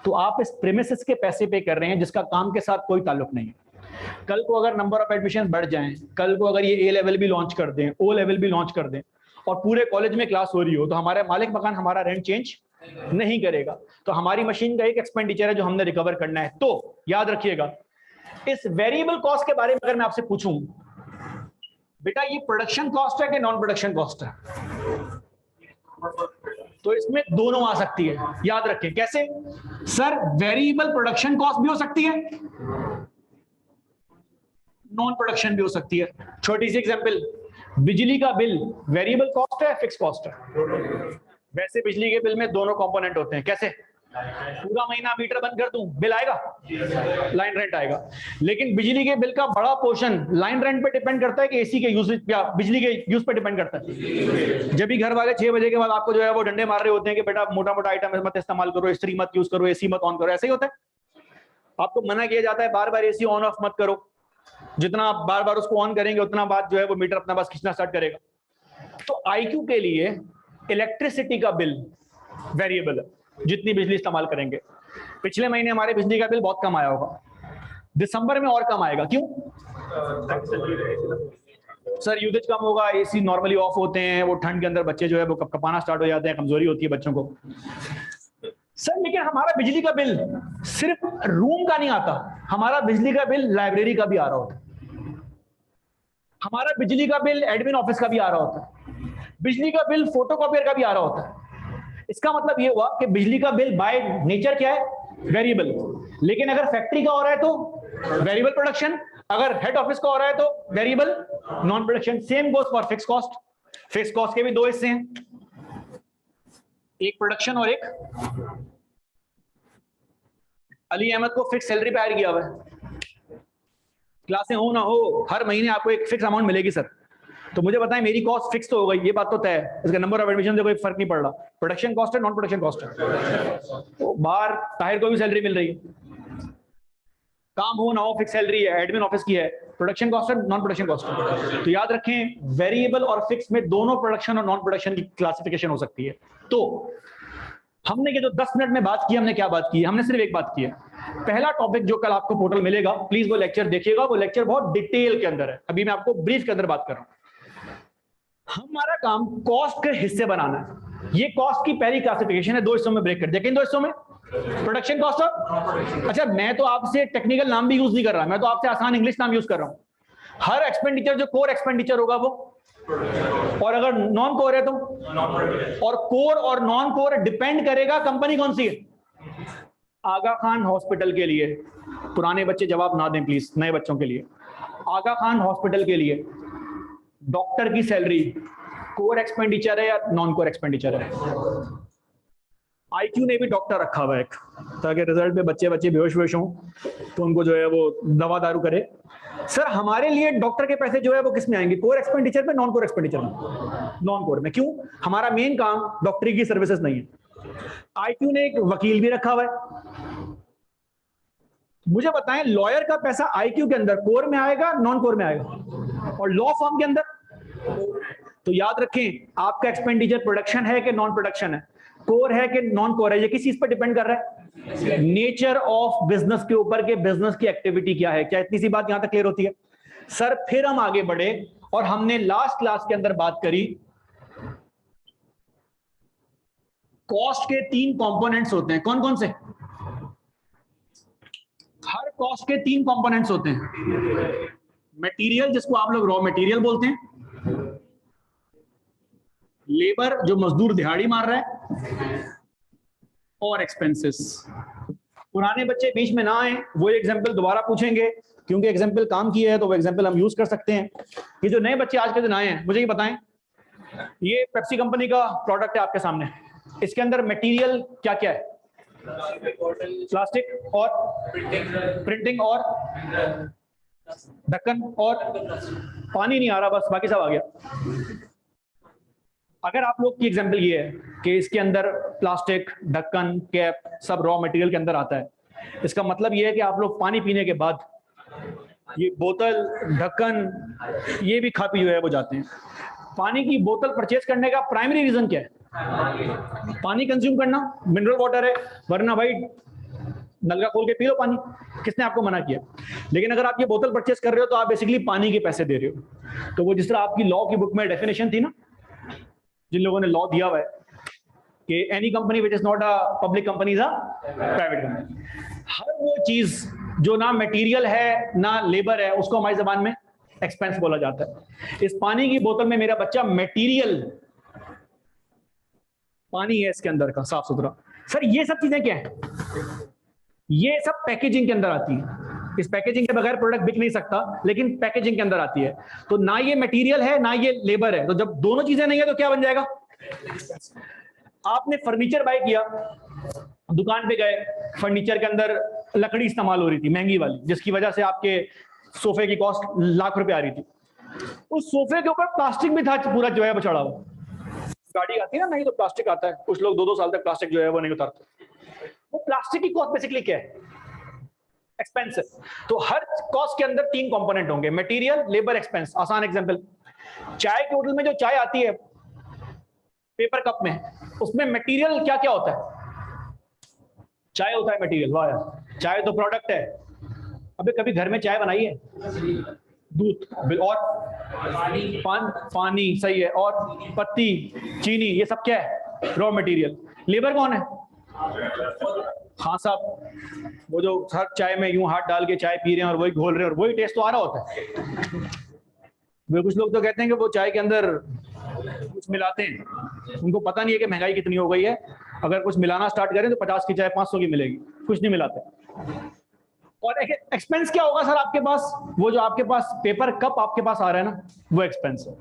तो आप इस प्रीमिसेस के पैसे पे कर रहे हैं जिसका काम के साथ कोई ताल्लुक नहीं है। कल को अगर नंबर ऑफ एडमिशन बढ़ जाएं, कल को अगर ये ए लेवल भी लॉन्च कर दें, ओ लेवल भी लॉन्च कर दें और पूरे कॉलेज में क्लास हो रही हो, तो हमारे मालिक मकान हमारा रेंट चेंज नहीं करेगा। तो हमारी मशीन का एक एक्सपेंडिचर है जो हमने रिकवर करना है। तो याद रखिएगा, इस वेरिएबल कॉस्ट के बारे में अगर मैं आपसे पूछूं, बेटा ये प्रोडक्शन कॉस्ट है कि नॉन प्रोडक्शन कॉस्ट है, तो इसमें दोनों आ सकती है। याद रखें कैसे, सर वेरिएबल प्रोडक्शन कॉस्ट भी हो सकती है, नॉन प्रोडक्शन भी हो सकती है। छोटी सी एग्जांपल, बिजली का बिल वेरिएबल कॉस्ट है, फिक्स कॉस्ट है? वैसे बिजली के बिल में दोनों कंपोनेंट होते हैं। कैसे, पूरा महीना मीटर बंद कर दूं बिल आएगा, लाइन रेंट आएगा। लेकिन बिजली के बिल का बड़ा पोर्शन लाइन रेंट पे डिपेंड करता है कि एसी के यूज या बिजली के यूज पे डिपेंड करता है। जब भी घर वाले 6 बजे के बाद आपको जो है वो डंडे मार रहे होते हैं कि बेटा मोटा मोटा आइटम मत इस्तेमाल करो, इस्त्री मत यूज करो, एसी मत ऑन करो, ऐसे ही होता है। आपको मना किया जाता है बार बार एसी ऑन ऑफ मत करो, जितना आप बार बार उसको ऑन करेंगे उतना बाद जो है वो मीटर अपना बस खींचना स्टार्ट करेगा। तो आईक्यू के लिए इलेक्ट्रिसिटी का बिल वेरिएबल है, जितनी बिजली इस्तेमाल करेंगे। पिछले महीने हमारे बिजली का बिल बहुत कम आया होगा, दिसंबर में और कम आएगा। क्यों? सर यूजेज कम होगा, एसी नॉर्मली ऑफ होते हैं, वो ठंड के अंदर बच्चे जो है वो कपकपाना स्टार्ट हो जाते हैं, कमजोरी होती है बच्चों को। सर लेकिन हमारा बिजली का बिल सिर्फ रूम का नहीं आता, हमारा बिजली का बिल लाइब्रेरी का भी आ रहा होता है, हमारा बिजली का बिल एडमिन ऑफिस का भी आ रहा होता है, बिजली का बिल फोटोकॉपियर का भी आ रहा होता है। इसका मतलब ये हुआ कि बिजली का बिल बाय नेचर क्या है, वेरिएबल। लेकिन अगर फैक्ट्री का हो रहा है तो वेरिएबल प्रोडक्शन, अगर हेड ऑफिस का हो रहा है तो variable non production. Same goes for fix cost. Fix cost के भी दो हिस्से हैं, एक प्रोडक्शन और एक, अली अहमद को फिक्स सैलरी पे हायर किया हुआ है, क्लासें हो ना हो हर महीने आपको एक फिक्स अमाउंट मिलेगी सर। तो मुझे बताएं मेरी कॉस्ट फिक्स तो हो गई, ये बात तो तय है, इसका नंबर ऑफ एडमिशन से कोई फर्क नहीं पड़ रहा। प्रोडक्शन कॉस्ट है, नॉन प्रोडक्शन कॉस्ट है, तो बाहर ताहिर को भी सैलरी मिल रही है, काम हो ना हो फिक्स सैलरी है, एडमिन ऑफिस की है, प्रोडक्शन कॉस्ट है, नॉन प्रोडक्शन कॉस्ट है। तो याद रखें वेरिएबल और फिक्स में दोनों प्रोडक्शन और नॉन प्रोडक्शन की क्लासिफिकेशन हो सकती है। तो हमने ये जो 10 मिनट में बात की, हमने क्या बात की, हमने सिर्फ एक बात की है। पहला टॉपिक जो कल आपको पोर्टल मिलेगा, प्लीज वो लेक्चर देखिएगा, वो लेक्चर बहुत डिटेल के अंदर है, अभी मैं आपको ब्रीफ के अंदर बात कर रहा हूं। हमारा काम कॉस्ट के हिस्से बनाना है। ये कॉस्ट की पहली क्लासिफिकेशन है, दो हिस्सों में ब्रेक कर दिया। किन दो हिस्सों में? प्रोडक्शन कॉस्ट और, अच्छा मैं तो आपसे टेक्निकल नाम भी यूज नहीं कर रहा, मैं तो आपसे आसान इंग्लिश नाम यूज कर रहा हूं। हर एक्सपेंडिचर जो कोर एक्सपेंडिचर होगा वो, और अगर नॉन कोर है तो, और कोर और नॉन कोर डिपेंड करेगा कंपनी कौन सी है। आगा खान हॉस्पिटल के लिए, पुराने बच्चे जवाब ना दें प्लीज, नए बच्चों के लिए, आगा खान हॉस्पिटल के लिए डॉक्टर की सैलरी कोर एक्सपेंडिचर है या नॉन कोर एक्सपेंडिचर है? आईक्यू ने भी डॉक्टर रखा हुआ है एक, ताकि रिजल्ट में बच्चे बेहोश वेश हों तो उनको जो है वो दवा दारू करे। सर हमारे लिए डॉक्टर के पैसे जो है वो किस में आएंगे, कोर एक्सपेंडिचर में, नॉन कोर एक्सपेंडिचर में? नॉन कोर में। क्यों? हमारा मेन काम डॉक्टरी की सर्विसेज नहीं है। आईक्यू ने एक वकील भी रखा हुआ है। मुझे बताएं लॉयर का पैसा आईक्यू के अंदर कोर में आएगा, नॉन कोर में आएगा? और लॉ फर्म के अंदर? तो याद रखें आपका एक्सपेंडिचर प्रोडक्शन है कि नॉन प्रोडक्शन है, कोर है कि नॉन कोर है, ये किस चीज पर डिपेंड कर रहा है? नेचर ऑफ बिजनेस के ऊपर, के बिजनेस की एक्टिविटी क्या है। क्या इतनी सी बात यहां तक क्लियर होती है? सर फिर हम आगे बढ़े और हमने लास्ट क्लास के अंदर बात करी कॉस्ट के 3 कंपोनेंट्स होते हैं। कौन कौन से? हर कॉस्ट के 3 कंपोनेंट्स होते हैं। मटेरियल जिसको आप लोग रॉ मटेरियल बोलते हैं, लेबर जो मजदूर दिहाड़ी मार रहा है, और एक्सपेंसेस। पुराने बच्चे बीच में ना आए, वो एग्जांपल दोबारा पूछेंगे क्योंकि एग्जांपल काम किया है तो वो एग्जांपल हम यूज कर सकते हैं। ये जो नए बच्चे आज के दिन आए हैं, मुझे ये बताएं, ये पेप्सी कंपनी का प्रोडक्ट है आपके सामने, इसके अंदर मटेरियल क्या क्या है? प्लास्टिक और प्रिंटिंग और ढक्कन और पानी नहीं आ रहा, बस बाकी सब आ गया। अगर आप लोग की एग्जांपल ये है कि इसके अंदर प्लास्टिक, ढक्कन, कैप सब रॉ मटेरियल के अंदर आता है, इसका मतलब ये है कि आप लोग पानी पीने के बाद ये बोतल, ढक्कन, ये भी खा पी जो है वो जाते हैं। पानी की बोतल परचेज करने का प्राइमरी रीजन क्या है? पानी कंज्यूम करना, मिनरल वाटर है, वरना भाई नल का खोल के पी लो पानी, किसने आपको मना किया? लेकिन अगर आप ये बोतल परचेज कर रहे हो तो आप बेसिकली पानी के पैसे दे रहे हो। तो वो जिस तरह आपकी लॉ की बुक में डेफिनेशन थी ना, जिन लोगों ने लॉ दिया हुआ है कि any company which is not a public company is a private company, हर वो चीज जो ना मटेरियल है ना लेबर है, उसको हमारी जबान में एक्सपेंस बोला जाता है। इस पानी की बोतल में मेरा बच्चा मटेरियल पानी है इसके अंदर का साफ सुथरा। सर ये सब चीजें क्या है? ये सब पैकेजिंग के अंदर आती है। इस पैकेजिंग के बगैर प्रोडक्ट बिक नहीं सकता, लेकिन पैकेजिंग के अंदर आती है। तो ना ये मटेरियल है ना ये लेबर है, तो जब दोनों चीजें नहीं है तो क्या बन जाएगा? आपने फर्नीचर बाय किया, दुकान पे गए, फर्नीचर के अंदर लकड़ी इस्तेमाल हो रही थी महंगी वाली, जिसकी वजह से आपके सोफे की कॉस्ट लाख रुपए आ रही थी। उस सोफे के ऊपर प्लास्टिक भी था पूरा जो है वो चढ़ा हुआ। गाड़ी आती है ना, नहीं तो प्लास्टिक आता है, कुछ लोग 2-2 साल तक प्लास्टिक जो है वो नहीं उतारते। वो प्लास्टिक की कॉस्ट बेसिकली क्या है? एक्सपेंस है। तो हर कॉस्ट के अंदर 3 कंपोनेंट होंगे, मटेरियल, लेबर, एक्सपेंस। आसान एग्जांपल, चाय के होटल में जो चाय आती है पेपर कप में, उसमें मटेरियल क्या क्या होता है? चाय होता है मटेरियल। वाह यार, चाय तो प्रोडक्ट है। अबे कभी घर में चाय बनाई है? दूध और पानी सही है, और पत्ती, चीनी, ये सब क्या है? Raw material. लेबर कौन है? हाँ साहब, वो जो हर चाय में यूं हाथ डाल के चाय पी रहे हैं और वही घोल रहे हैं और वही टेस्ट तो आ रहा होता है। वे कुछ लोग तो कहते हैं कि वो चाय के अंदर कुछ मिलाते हैं, उनको पता नहीं है कि महंगाई कितनी हो गई है, अगर कुछ मिलाना स्टार्ट करें तो 50 की चाय 500 की मिलेगी, कुछ नहीं मिलाते। और एक्सपेंस क्या होगा सर आपके पास? वो जो आपके पास पेपर कप आपके पास आ रहा है ना, वो एक्सपेंस है।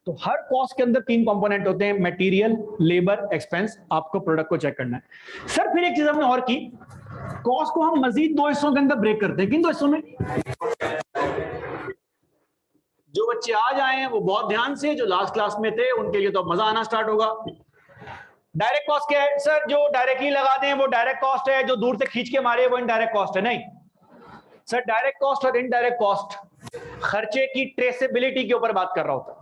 तो हर कॉस्ट के अंदर 3 कंपोनेंट होते हैं, मटेरियल, लेबर, एक्सपेंस। आपको प्रोडक्ट को चेक करना है। सर फिर एक चीज हमने और की, कॉस्ट को हम मजीद 2 हिस्सों के अंदर ब्रेक करते हैं। किन 2 हिस्सों में? जो बच्चे आज आए हैं वो बहुत ध्यान से, जो लास्ट क्लास में थे उनके लिए तो मजा आना स्टार्ट होगा। डायरेक्ट कॉस्ट क्या है सर? जो डायरेक्टली लगा दें वो डायरेक्ट कॉस्ट है, जो दूर से खींच के मारे वो इनडायरेक्ट कॉस्ट है। नहीं सर, डायरेक्ट कॉस्ट और इनडायरेक्ट कॉस्ट खर्चे की ट्रेसेबिलिटी के ऊपर बात कर रहा होता।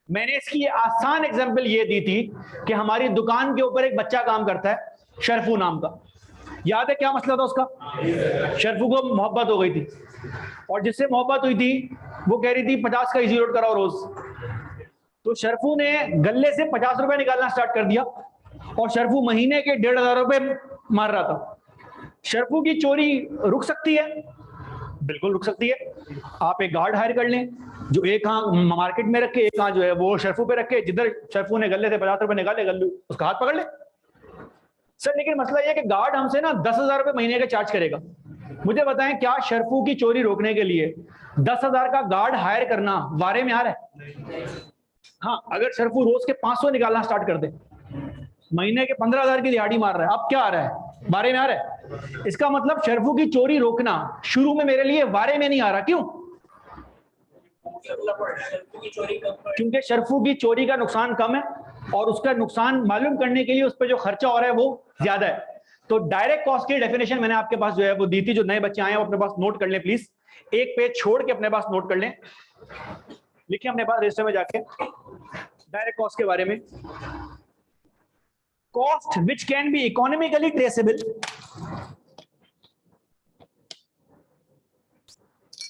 मैंने इसकी आसान एग्जांपल ये दी थी कि हमारी दुकान के ऊपर एक बच्चा काम करता है, शरफू नाम का। याद है क्या मसला था उसका? शरफू को मोहब्बत हो गई थी, और जिससे मोहब्बत हुई थी वो कह रही थी 50 का इजी लोड कराओ रोज। तो शरफू ने गले से 50 रुपए निकालना स्टार्ट कर दिया, और शरफू महीने के 1500 रुपए मार रहा था। शरफू की चोरी रुक सकती है? बिल्कुल रुक सकती है। आप एक गार्ड हायर कर लें जो एक हाथ मार्केट में रखे, एक हाथ जो है वो शरफू पे रखे, जिधर शरफू ने गले से 50 रुपए निकाले, गल्लू उसका हाथ पकड़ ले। सर लेकिन मसला यह कि गार्ड हमसे ना 10,000 रुपए महीने का चार्ज करेगा। मुझे बताएं, क्या शरफू की चोरी रोकने के लिए 10,000 का गार्ड हायर करना वारे में आ रहा है? हाँ, अगर शरफू रोज के 500 निकालना स्टार्ट कर दे, महीने के 15,000 की दिहाड़ी मार रहा है, अब क्या आ रहा है? वारे में आ रहा है। इसका मतलब शरफू की चोरी रोकना शुरू में मेरे लिए वारे में नहीं आ रहा। क्यों? क्योंकि शरफू की चोरी का नुकसान कम है, और उसका नुकसान मालूम करने के लिए उस पर जो खर्चा हो रहा है वो ज्यादा है। तो डायरेक्ट कॉस्ट की डेफिनेशन मैंने आपके पास जो है वो दी थी। जो नए बच्चे आए हैं वो अपने पास नोट कर लें प्लीज, एक पेज छोड़ के अपने पास नोट कर लें। लिखिए अपने पास रजिस्टर में जाके डायरेक्ट कॉस्ट के बारे में। Cost which can be economically traceable,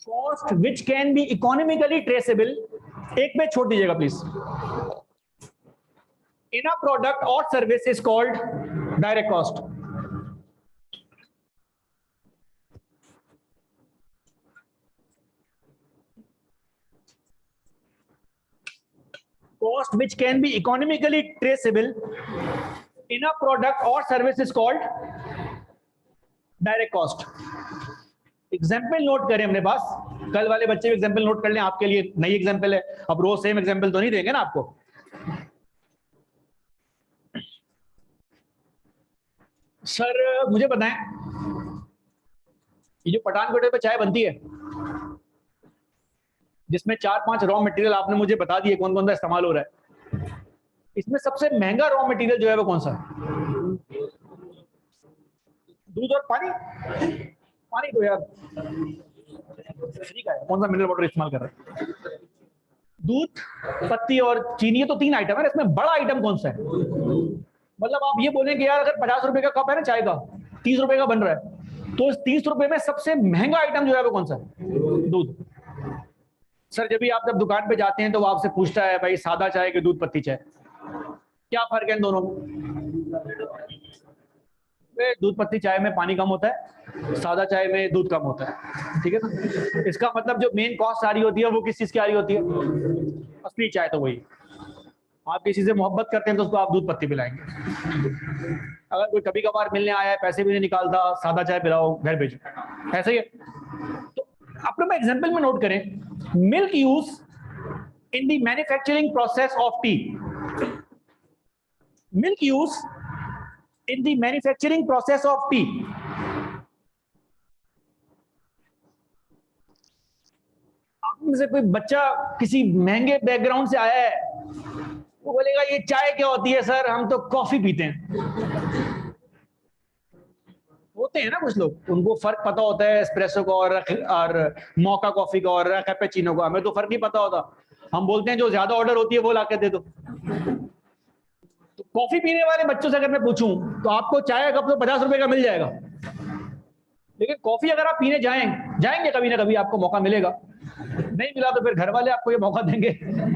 cost which can be economically traceable, एक पेज छोड़ दीजिएगा प्लीज, इन अ प्रोडक्ट और service is called direct cost. Cost which can be economically traceable in a product or service is called direct cost. Example note करें अपने पास, कल वाले बच्चे भी एग्जाम्पल नोट कर लें, आपके लिए नई एग्जाम्पल है। अब रोज सेम एग्जाम्पल तो नहीं देंगे ना आपको। सर मुझे बताएं, ये जो पठानकोट पे चाय बनती है जिसमें 4-5 रॉ मटेरियल आपने मुझे बता दिए कौन कौन सा इस्तेमाल हो रहा है, इसमें सबसे महंगा रॉ मटेरियल जो है वो कौन सा है? दूध और पानी? पानी तो यार ठीक है, कौन सा मिनरल वाटर इस्तेमाल कर रहा है? दूध, पत्ती और चीनी, ये तो 3 आइटम है। इसमें बड़ा आइटम कौन सा है? मतलब आप ये बोलें कि यार अगर 50 रुपए का कप है ना चाय का, 30 रुपए का बन रहा है, तो इस 30 रुपए में सबसे महंगा आइटम जो है वो कौन सा है? दूध। सर जब दुकान पे जाते हैं तो वो आपसे पूछता है भाई सादा चाय कि दूध पत्ती चाय, क्या फर्क है इन दोनों में? दूध पत्ती चाय में पानी कम होता है, सादा चाय में दूध कम होता है। ठीक है ना? इसका मतलब जो मेन कॉस्ट आ रही होती है वो किस चीज की आ रही होती है? असली चाय तो वही। आप किसी से मोहब्बत करते हैं तो उसको आप दूध पत्ती पिलाएंगे। अगर कोई कभी कभार मिलने आया है, पैसे भी नहीं निकालता, सादा चाय पिलाओ, घर भेजो, ऐसा ही है। तो अपने एग्जाम्पल में नोट करें, milk use in the manufacturing process of T, milk use in the manufacturing process of tea. आप में से कोई बच्चा किसी महंगे बैकग्राउंड से आया है, वो बोलेगा ये चाय क्या होती है सर, हम तो कॉफी पीते हैं। होते हैं ना कुछ लोग, उनको फर्क पता होता है एस्प्रेसो का और मौका कॉफी का और कैपेचिनो का। हमें तो फर्क नहीं पता होता, हम बोलते हैं जो ज्यादा ऑर्डर होती है वो लाके दे दो। तो कॉफी पीने वाले बच्चों से अगर मैं पूछूं तो आपको चाय का कप तो 50 रुपए का मिल जाएगा, लेकिन कॉफी अगर आप पीने जाएंगे कभी ना कभी आपको मौका मिलेगा नहीं मिला तो फिर घर वाले आपको ये मौका देंगे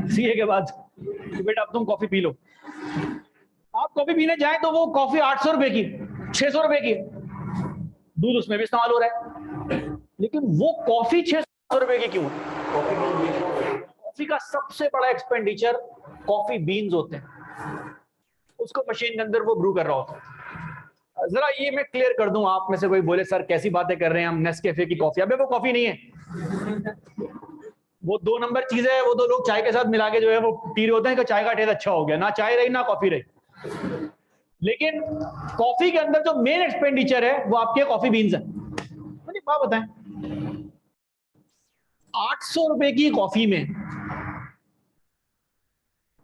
सीए के बाद कि बेटा अब तुम कॉफी पी लो। आप कॉफी पीने जाए तो वो कॉफी 800 रुपए की, 600 रुपए की, दूध उसमें भी इस्तेमाल हो रहा है, लेकिन वो कॉफी 600 रुपए की क्यों? कॉफी का सबसे बड़ा एक्सपेंडिचर कॉफी बीन्स होते हैं, उसको मशीन के अंदर वो ब्रू कर रहा होता है। जरा ये मैं क्लियर कर दूं, आप में से कोई बोले सर कैसी बातें कर रहे हैं हम, नेस्कैफे की कॉफी। अबे वो कॉफी नहीं है, वो 2 नंबर चीज है। वो 2 लोग चाय के साथ मिला के जो है वो पी रहे होते हैं कि चाय का टेस्ट अच्छा हो गया, ना चाय रही ना कॉफी रही। लेकिन कॉफी के अंदर जो मेन एक्सपेंडिचर है वो आपके कॉफी बीन्स है। मुझे बात बताएं, 800 रुपए की कॉफी में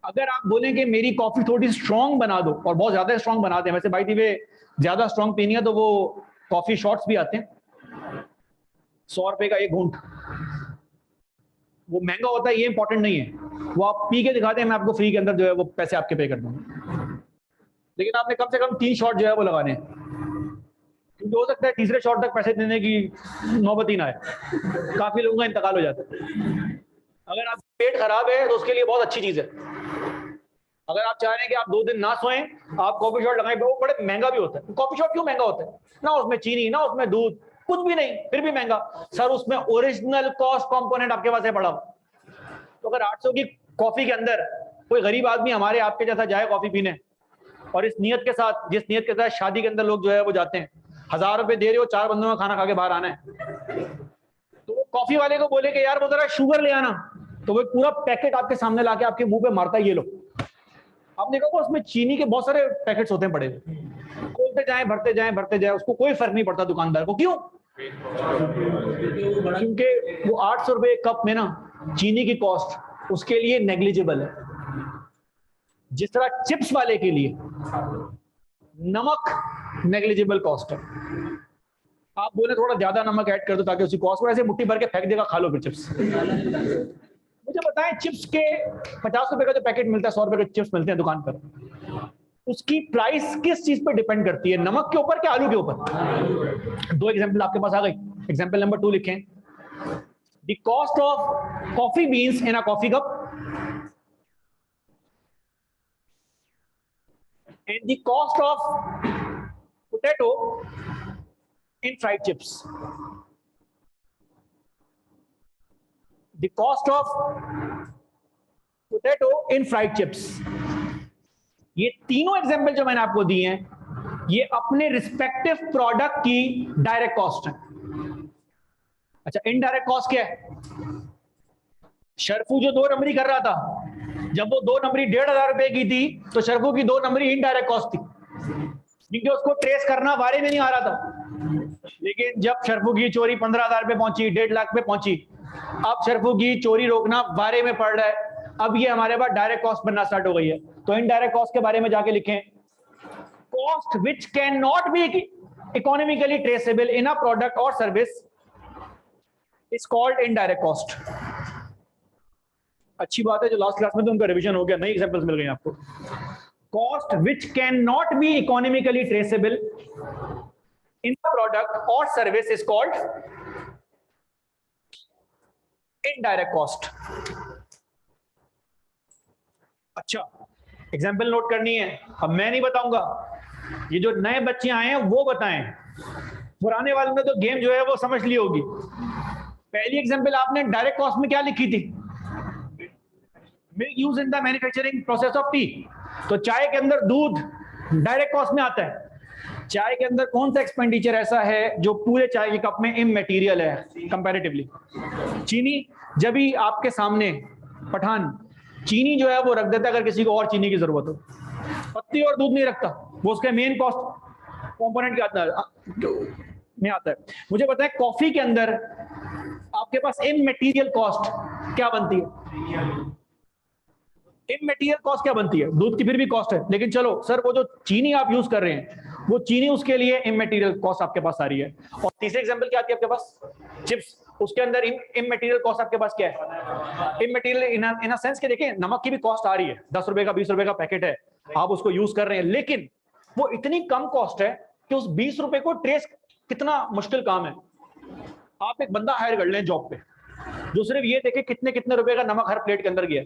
अगर आप बोलें कि मेरी कॉफी थोड़ी स्ट्रांग बना दो, और बहुत ज्यादा स्ट्रांग बना दें, वैसे बाय द वे ज्यादा स्ट्रांग पीनी है तो वो कॉफी शॉट्स भी आते हैं, 100 रुपए का एक घूंट। वो महंगा होता है, ये इंपॉर्टेंट नहीं है, वो आप पी के दिखाते हैं, मैं आपको फ्री के अंदर जो है वो पैसे आपके पे कर दूंगा। लेकिन आपने कम से कम 3 शॉट जो है वो लगाने, क्योंकि हो सकता है तीसरे शॉट तक पैसे देने की नौबत ही ना आए, काफी लोगों का इंतकाल हो जाता है। अगर आप पेट खराब है तो उसके लिए बहुत अच्छी चीज है। अगर आप चाह रहे हैं कि आप 2 दिन ना सोएं, आप कॉफी शॉट लगाएं, वो बड़े महंगा भी होता है। कॉफी शॉट क्यों महंगा होता है? ना उसमें चीनी, ना उसमें दूध, कुछ भी नहीं, फिर भी महंगा। सर उसमें ओरिजिनल कॉस्ट कंपोनेंट आपके पास है पड़ा। तो अगर 800 की कॉफी के अंदर कोई गरीब आदमी हमारे आपके जैसा जाए कॉफी पीने, और इस नियत के साथ, जिस नियत के साथ शादी के अंदर लोग जो है वो जाते हैं, 1000 रुपए दे रहे हो, 4 बंदों का खाना खा के बाहर आना है, तो वो कॉफी वाले को बोले कि यार वो जरा शुगर ले आना, तो वो पूरा पैकेट आपके सामने लाके आपके मुंह पे मारता है, ये लो। आप देखोगे उसमें चीनी के बहुत सारे पैकेट्स होते हैं पड़े हुए, खोलते जाए भरते जाए भरते जाए, उसको कोई फर्क नहीं पड़ता दुकानदार को। क्यों? क्योंकि वो 800 रुपए कप में ना चीनी की कॉस्ट उसके लिए नेग्लिजिबल है। जिस तरह चिप्स वाले के लिए नमक नेग्लिजिबल कॉस्ट है। आप बोले थोड़ा ज्यादा नमक ऐड कर दो ताकि उसकी कॉस्ट को, ऐसे मुट्ठी भर के फेंक देगा, खा लो फिर चिप्स। मुझे बताएं, चिप्स के 50 रुपए का जो पैकेट मिलता है, 100 रुपए के चिप्स मिलते हैं दुकान पर, उसकी प्राइस किस चीज पे डिपेंड करती है? नमक के ऊपर कि आलू के ऊपर? 2 एग्जांपल आपके पास आ गई। एग्जांपल नंबर 2 लिखें, the cost of coffee beans in a coffee cup and the cost of potato in fried chips. The cost of potato in fried chips। ये तीनों एग्जांपल जो मैंने आपको दिए हैं, ये अपने रिस्पेक्टिव प्रोडक्ट की डायरेक्ट कॉस्ट है। अच्छा, इनडायरेक्ट कॉस्ट क्या है? शर्फू जो 2 नंबरी कर रहा था, जब वो 2 नंबरी 1500 रुपए की थी, तो शर्फू की 2 नंबरी इनडायरेक्ट कॉस्ट थी, क्योंकि उसको ट्रेस करना बारे में नहीं आ रहा था। लेकिन जब शर्फू की चोरी 15,000 पे पहुंची, 1.5 लाख पे पहुंची, अब शर्फू की चोरी रोकना बारे में पड़ रहा है, अब ये हमारे पास डायरेक्ट कॉस्ट बनना स्टार्ट हो गई है। तो इनडायरेक्ट कॉस्ट के बारे में जाके लिखें, cost which can not be economically traceable in a product और service is called indirect cost. अच्छी बात है जो लास्ट क्लास में तो उनका रिवीजन हो गया, नई एग्जांपल्स मिल गई आपको। Cost which can not be economically traceable in a product और service is called indirect cost. अच्छा, एग्जाम्पल नोट करनी है, अब मैं नहीं बताऊंगा, ये जो नए बच्चे आए हैं वो बताएं। पुराने वालों ने तो गेम जो है वो समझ ली होगी। पहली एग्जाम्पल आपने डायरेक्ट कॉस्ट में क्या लिखी थी? Milk use in the manufacturing process of T. तो चाय के अंदर दूध डायरेक्ट कॉस्ट में आता है। चाय के अंदर कौन सा एक्सपेंडिचर ऐसा है जो पूरे चाय के कप में इमैटीरियल है कंपैरेटिवली? चीनी। जब भी आपके सामने पठान चीनी जो है वो रख देता है अगर किसी को और चीनी की जरूरत हो, पत्ती और दूध नहीं रखता, वो उसके मेन कॉस्ट कंपोनेंट में आता है। मुझे बताएं, कॉफी के अंदर आपके पास इमैटीरियल कॉस्ट क्या बनती है? इमैटीरियल कॉस्ट क्या बनती है? दूध की फिर भी कॉस्ट है, लेकिन चलो सर वो जो चीनी आप यूज कर रहे हैं वो चीनी, उसके लिए इमैटीरियल कॉस्ट आपके पास आ रही है। और तीसरे एग्जांपल क्या आती है आपके पास? चिप्स। उसके अंदर इमैटीरियल कॉस्ट आपके पास क्या है? इमैटीरियल इन अ सेंस के देखिए, नमक की भी कॉस्ट आ रही है, 10 रुपए का 20 रुपए का पैकेट है, आप उसको यूज कर रहे हैं, लेकिन वो इतनी कम कॉस्ट है कि उस 20 रुपए को ट्रेस कितना मुश्किल काम है। आप एक बंदा हायर कर लें जॉब पे, जो सिर्फ ये देखे कितने कितने रुपए का नमक हर प्लेट के अंदर गया,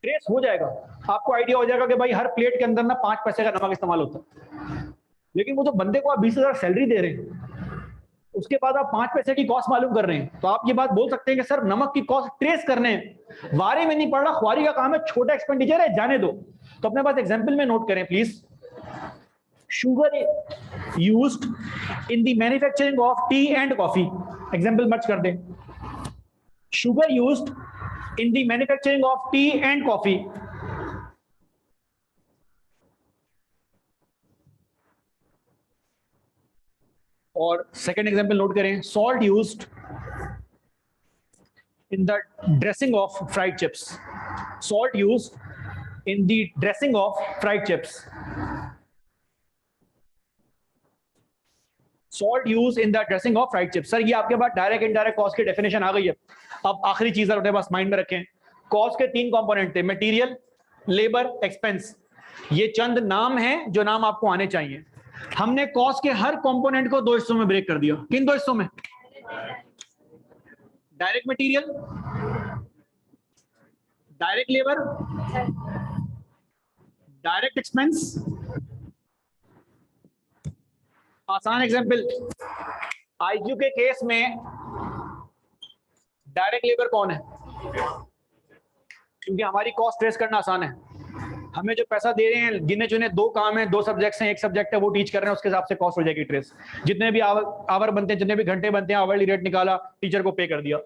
ट्रेस हो जाएगा, आपको आइडिया हो जाएगा कि भाई हर प्लेट के अंदर ना 5 पैसे का नमक इस्तेमाल होता है। लेकिन वो तो बंदे को आप 20,000 सैलरी दे रहे हैं, उसके बाद आप 5 पैसे की कॉस्ट मालूम कर रहे हैं, तो आप ये बात बोल सकते हैं कि सर नमक की कॉस्ट ट्रेस करने हैं, वारे में नहीं पड़ रहा, ख्वारी का काम है, छोटा एक्सपेंडिचर है, जाने दो। तो अपने पास एग्जाम्पल में नोट करें please. Sugar used in the manufacturing of tea and coffee, example merge कर दें। Sugar used in the manufacturing of tea and coffee, और सेकेंड एग्जाम्पल नोट करें, salt used in the dressing of fried chips, salt used in the dressing of fried chips, salt use in the dressing of fried chips. Sir ये आपके पास direct indirect cost की definition आ गई है। अब आखिरी चीज अपने पास माइंड में रखें, कॉस्ट के 3 कंपोनेंट थे, मटेरियल, लेबर, एक्सपेंस। ये चंद नाम हैं जो नाम आपको आने चाहिए। हमने कॉस्ट के हर कंपोनेंट को 2 हिस्सों में ब्रेक कर दिया। किन 2 हिस्सों में? Direct material, direct labour, direct expense. आसान एग्जांपल, आईक्यू के केस में डायरेक्ट लेबर कौन है? क्योंकि हमारी कॉस्ट ट्रेस करना आसान है, हमें जो पैसा दे रहे हैं, गिने चुने 2 काम है, 2 सब्जेक्ट्स हैं, 1 सब्जेक्ट है वो टीच कर रहे हैं, उसके हिसाब से कॉस्ट हो जाएगी ट्रेस। जितने भी आवर बनते हैं, जितने भी घंटे बनते हैं, आवरली रेट निकाला, टीचर को पे कर दिया।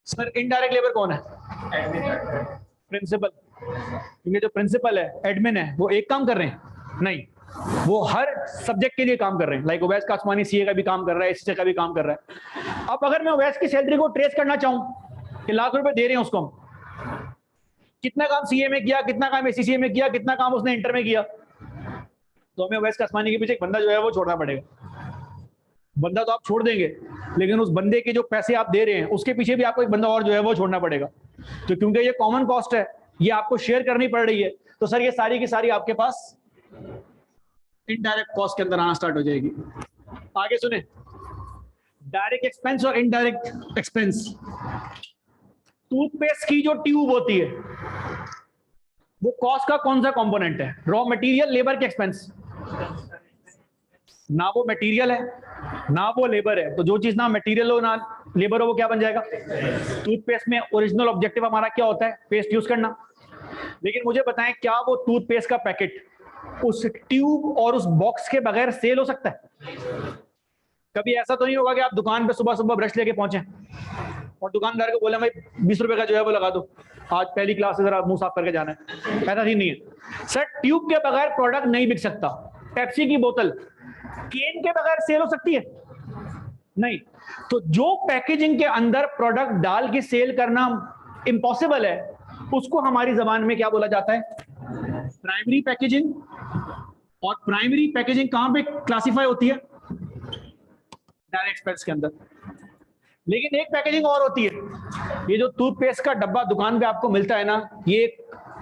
सर इनडायरेक्ट लेबर कौन है? प्रिंसिपल। क्योंकि जो प्रिंसिपल है, एडमिन है, वो एक काम कर रहे हैं? नहीं, वो हर सब्जेक्ट के लिए काम कर रहे हैं। लाइक ओवैस कासमानी सीए का भी काम कर रहा है, एससी का भी काम कर रहा है। अब अगर मैं ओवैस की सैलरी को ट्रेस करना चाहूं कि लाख रुपए दे रहे हैं उसको, हम कितना काम सीए में किया, कितना काम एससीसीए में किया, कितना काम उसने इंटर में किया, तो हमें ओवैस कासमानी के पीछे एक बंदा जो है वो छोड़ना पड़ेगा। बंदा तो आप छोड़ देंगे, लेकिन उस बंदे के जो पैसे आप दे रहे हैं उसके पीछे भी आपको एक बंदा और जो है वो छोड़ना पड़ेगा। तो क्योंकि ये कॉमन कॉस्ट है, ये आपको शेयर करनी पड़ रही है, तो सर ये सारी की सारी आपके पास इनडायरेक्ट कॉस्ट के अंदर आना स्टार्ट हो जाएगी। आगे सुने, डायरेक्ट एक्सपेंस और इनडायरेक्ट एक्सपेंस। टूथपेस्ट की जो ट्यूब होती है वो कॉस्ट का कौन सा कंपोनेंट है? रॉ मटेरियल, लेबर के एक्सपेंस? ना वो मटेरियल है ना वो लेबर है, तो जो चीज ना मटेरियल हो ना लेबर हो वो क्या बन जाएगा? टूथपेस्ट में ओरिजिनल ऑब्जेक्टिव हमारा क्या होता है? पेस्ट यूज करना। लेकिन मुझे बताएं, क्या वो टूथपेस्ट का पैकेट उस ट्यूब और उस बॉक्स के बगैर सेल हो सकता है? कभी ऐसा तो नहीं होगा कि आप दुकान पे सुबह सुबह ब्रश लेके पहुंचे और दुकानदार को बोले भाई 20 रुपए का जो है वो लगा दो, आज पहली क्लास से जरा मुंह साफ करके जाना है। ऐसा ही नहीं है सर, ट्यूब के बगैर प्रोडक्ट नहीं बिक सकता। पेप्सी की बोतल केन के बगैर सेल हो सकती है? नहीं। तो जो पैकेजिंग के अंदर प्रोडक्ट डाल के सेल करना इम्पॉसिबल है, उसको हमारी जबान में क्या बोला जाता है? Primary packaging. और प्राइमरी पैकेजिंग कहां पे क्लासिफाई होती है? डायरेक्ट एक्सपेंस के अंदर। लेकिन एक पैकेजिंग और होती है, ये जो टूथपेस्ट का डब्बा दुकान पे आपको मिलता है ना, ये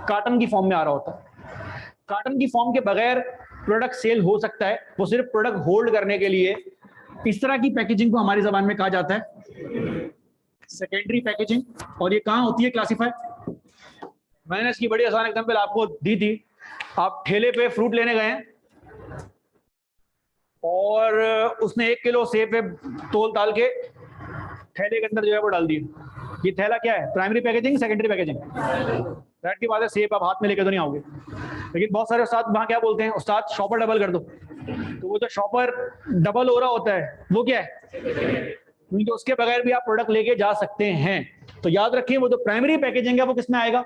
कार्टन की फॉर्म में आ रहा होता है। कार्टन की फॉर्म के बगैर प्रोडक्ट सेल हो सकता है, वो सिर्फ प्रोडक्ट होल्ड करने के लिए। इस तरह की पैकेजिंग को हमारी जबान में कहा जाता है सेकेंडरी पैकेजिंग। और ये कहां होती है क्लासिफाई? मैंने इसकी बड़ी आसान एग्जांपल आपको दी थी। आप ठेले पे फ्रूट लेने गए हैं और उसने 1 किलो सेब पे तोल ताल के थैले के अंदर जो है वो डाल दिया। ये थैला क्या है? Primary packaging, secondary packaging? That की बात है, सेब आप हाथ में लेके तो नहीं आओगे। लेकिन बहुत सारे उस्ताद वहां क्या बोलते हैं? उस्ताद शॉपर डबल कर दो। तो वो जो शॉपर डबल हो रहा होता है वो क्या है? क्योंकि उसके बगैर भी आप प्रोडक्ट लेके जा सकते हैं। तो याद रखिए, वो जो प्राइमरी पैकेजिंग है वो किसमें आएगा?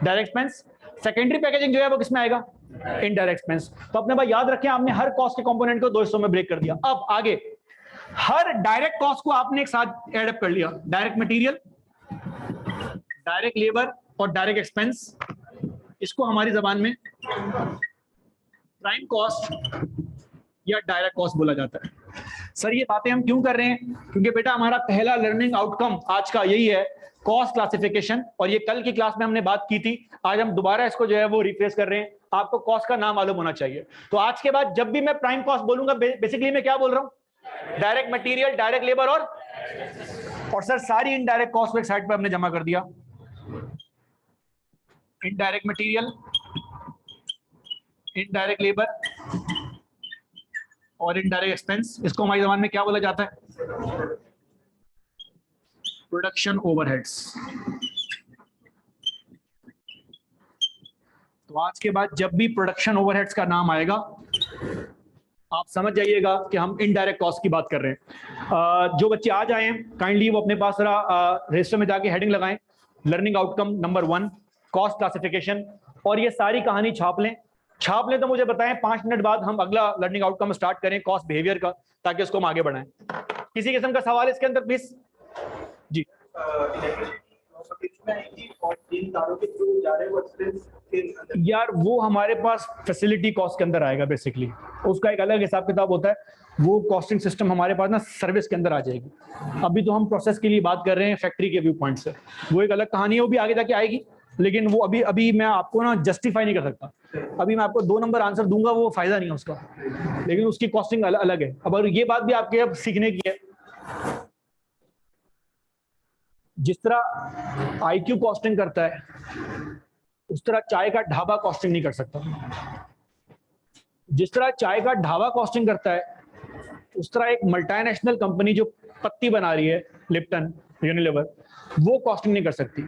Direct expense. सेकेंडरी पैकेजिंग जो है वो किसमें आएगा? Indirect expense. तो अपने भाई याद रखें, आपने हर कॉस्ट के कंपोनेंट को 2 हिस्सों में ब्रेक कर दिया। अब आगे हर डायरेक्ट कॉस्ट को आपने एक साथ एड अप कर लिया। डायरेक्ट मटेरियल, डायरेक्ट लेबर और डायरेक्ट एक्सपेंस। इसको हमारी जबान में प्राइम कॉस्ट या डायरेक्ट कॉस्ट बोला जाता है। सर ये बातें हम क्यों कर रहे हैं? क्योंकि बेटा हमारा पहला लर्निंग आउटकम आज का यही है, कॉस्ट क्लासिफिकेशन। और ये कल की क्लास में हमने बात की थी, आज हम दोबारा इसको जो है वो रिफ्रेश कर रहे हैं। आपको कॉस्ट का नाम मालूम होना चाहिए। तो आज के बाद जब भी मैं प्राइम कॉस्ट बोलूंगा, बेसिकली मैं क्या बोल रहा हूं? डायरेक्ट मटेरियल, डायरेक्ट लेबर और सर सारी इनडायरेक्ट कॉस्ट एक साइड पे हमने जमा कर दिया। इनडायरेक्ट मटेरियल, इनडायरेक्ट लेबर और इनडायरेक्ट एक्सपेंस, इसको हमारी जबान में क्या बोला जाता है? Production overheads. तो आज के बाद जब भी प्रोडक्शन ओवरहेड्स का नाम आएगा आप समझ जाइएगा कि हम इनडायरेक्ट कॉस्ट की बात कर रहे हैं। जो बच्चे आज आए हैं काइंडली वो अपने पास रजिस्टर में जाके हेडिंग लगाएं, learning outcome number 1 cost classification, और ये सारी कहानी छाप लें। छाप लें तो मुझे बताएं 5 मिनट बाद हम अगला लर्निंग आउटकम स्टार्ट करें कॉस्ट बिहेवियर का, ताकि उसको हम आगे बढ़ाएं। किसी किस्म का सवाल इसके अंदर प्लीज? जी यार वो हमारे पास फैसिलिटी कॉस्ट के अंदर आएगा बेसिकली, उसका एक अलग हिसाब किताब होता है। वो कॉस्टिंग सिस्टम हमारे पास ना सर्विस के अंदर आ जाएगी। अभी तो हम प्रोसेस के लिए बात कर रहे हैं फैक्ट्री के व्यू पॉइंट से, वो एक अलग कहानी है, वो भी आगे जाके आएगी, लेकिन वो अभी मैं आपको ना जस्टिफाई नहीं कर सकता। अभी मैं आपको 2 नंबर आंसर दूंगा, वो फायदा नहीं है उसका, लेकिन उसकी कॉस्टिंग अलग है। अब ये बात भी आपके अब सीखने की है, जिस तरह आईक्यू कॉस्टिंग करता है उस तरह चाय का ढाबा कॉस्टिंग नहीं कर सकता। जिस तरह चाय का ढाबा कॉस्टिंग करता है उस तरह एक मल्टीनेशनल कंपनी जो पत्ती बना रही है, लिप्टन, यूनिलीवर, वो कॉस्टिंग नहीं कर सकती।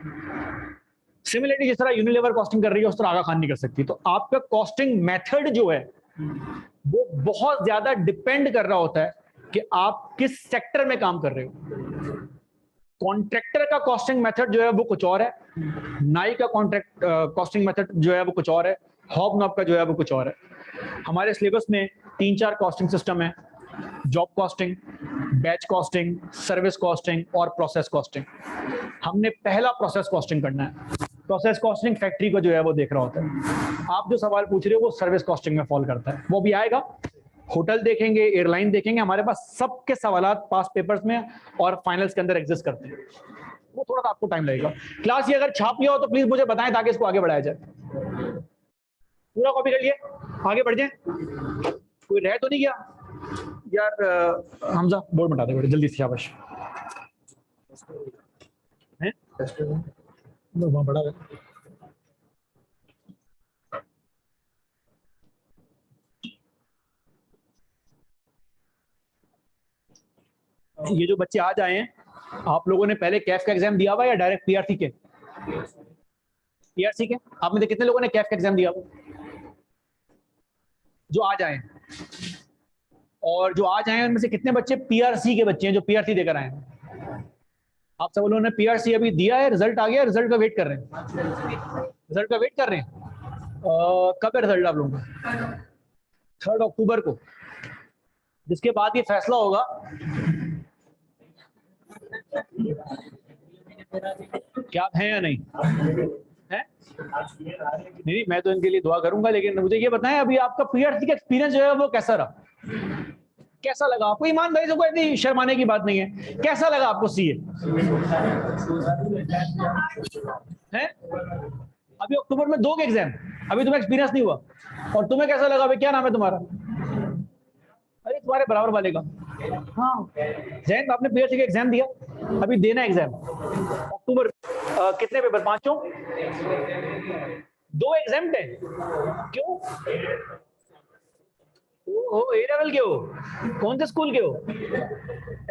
सिमिलरली जिस तरह यूनिलीवर कॉस्टिंग कर रही है उस तरह आगा खान नहीं कर सकती। तो आपका कॉस्टिंग मेथड जो है वो बहुत ज्यादा डिपेंड कर रहा होता है कि आप किस सेक्टर में काम कर रहे हो। कॉन्ट्रैक्टर का कॉस्टिंग मेथड जो है वो कुछ और है, नाई का कॉन्ट्रैक्ट कॉस्टिंग मेथड जो है वो कुछ और है, हॉबनॉब का जो है वो कुछ और है। हमारे सिलेबस में 3-4 कॉस्टिंग सिस्टम है, job costing, batch costing, service costing और प्रोसेस कॉस्टिंग। हमने पहला प्रोसेस कॉस्टिंग करना है। प्रोसेस कॉस्टिंग फैक्ट्री को जो है वो देख रहा होता है। आप जो सवाल पूछ रहे हो वो सर्विस कॉस्टिंग में फॉल करता है, वो भी आएगा। होटल देखेंगे, एयरलाइन देखेंगे, हमारे पास सबके सवालात पास पेपर्स में और फाइनल्स के अंदर एग्जिस्ट करते हैं। वो थोड़ा सा आपको टाइम लगेगा। क्लास ये अगर छाप लिया हो तो प्लीज मुझे बताएं ताकि इसको आगे बढ़ाया जाए। पूरा कॉपी कर लिए, आगे बढ़ जाए। कोई रह तो नहीं गया यार? हमजा बोर्ड बता दे बड़े जल्दी से, शाबाश। हैं वहां बड़ा है। ये जो बच्चे आज आए हैं, आप लोगों ने पहले कैफ का एग्जाम दिया हुआ या डायरेक्ट पीआरसी के? पीआरसी के। आप में से कितने लोगों ने कैफ का एग्जाम दिया हुआ जो आज आए? और जो आज आए हैं उनमें से कितने बच्चे पीआरसी के बच्चे हैं जो पीआरसी देकर आए हैं? आप सब लोगों ने पीआरसी अभी दिया है, रिजल्ट आ गया, रिजल्ट का वेट कर रहे हैं? रिजल्ट का वेट कर रहे हैं? कब है रिजल्ट आप लोगों का? 3 अक्टूबर को, जिसके बाद ये फैसला होगा क्या आप हैं या नहीं है? नहीं, मैं तो इनके लिए दुआ करूंगा, लेकिन मुझे ये बताएं अभी आपका पीआरसी का एक्सपीरियंस जो है वो कैसा रहा? कैसा लगा आपको? ईमानदारी से, कोई इतनी शर्माने की बात नहीं है। कैसा लगा आपको सीए? है अभी अक्टूबर में दोगे एग्जाम, अभी तुम्हें एक्सपीरियंस नहीं हुआ। और तुम्हें कैसा लगा? भाई क्या नाम है तुम्हारा? अरे तुम्हारे बराबर वाले का। हाँ जैन, आपने पीएचडी का एग्जाम दिया, अभी देना एग्जाम अक्टूबर। कितने पेपर? 5? 2 एग्जाम है। क्यों? ओ ए लेवल के हो? कौन से स्कूल के हो?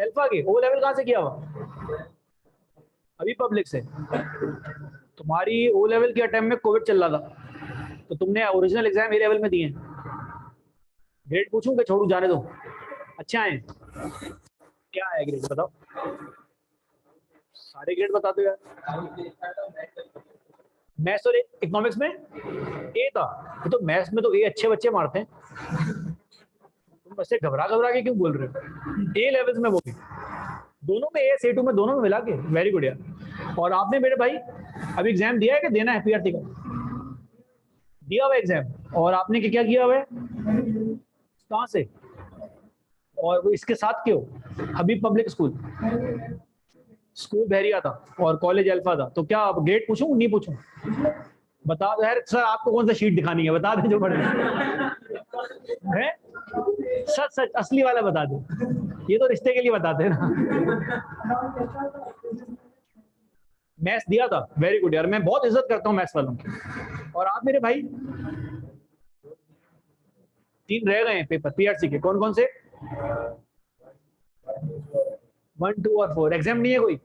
अल्फा के। ओ लेवल कहाँ से किया हुआ? अभी पब्लिक से। तुम्हारी ओ लेवल के अटेम्प्ट में कोविड चल रहा था, तो तुमने ओरिजिनल एग्जाम ए लेवल में दिए। ग्रेड पूछूं कि छोड़ू, जाने दो? अच्छे आए? क्या है ग्रेड बताओ? सारे ग्रेड बता दो यार। मैथ्स और इकोनॉमिक्स में ए था, तो मैथ्स में तो ए अच्छे बच्चे मारते हैं। तुम ऐसे घबरा के क्यों बोल रहे हो? ए लेवल्स में वो भी, दोनों में ए से 2 में, दोनों में मिला के। वेरी गुड यार। और आपने मेरे भाई अभी एग्जाम दिया है कि देना है? पीआरटी का दिया हुआ एग्जाम, और आपने क्या किया हुआ है? कहाँ से? और वो इसके साथ क्यों? हबीब पब्लिक स्कूल, स्कूल बहरिया था और कॉलेज अल्फा था। तो क्या ग्रेड पूछूं नहीं पूछूं? बता दो यार। सर आपको कौन सा शीट दिखानी है? बता दें जो पढ़े है। सच सच असली वाला बता दो। ये तो रिश्ते के लिए बताते हैं ना। मैथ्स दिया था, वेरी गुड यार, मैं बहुत इज्जत करता हूँ मैथ्स वालों की। और आप मेरे भाई 3 रह गए हैं पेपर पीआरसी के, कौन कौन से? 1, 2 और 4। एग्जाम नहीं है कोई?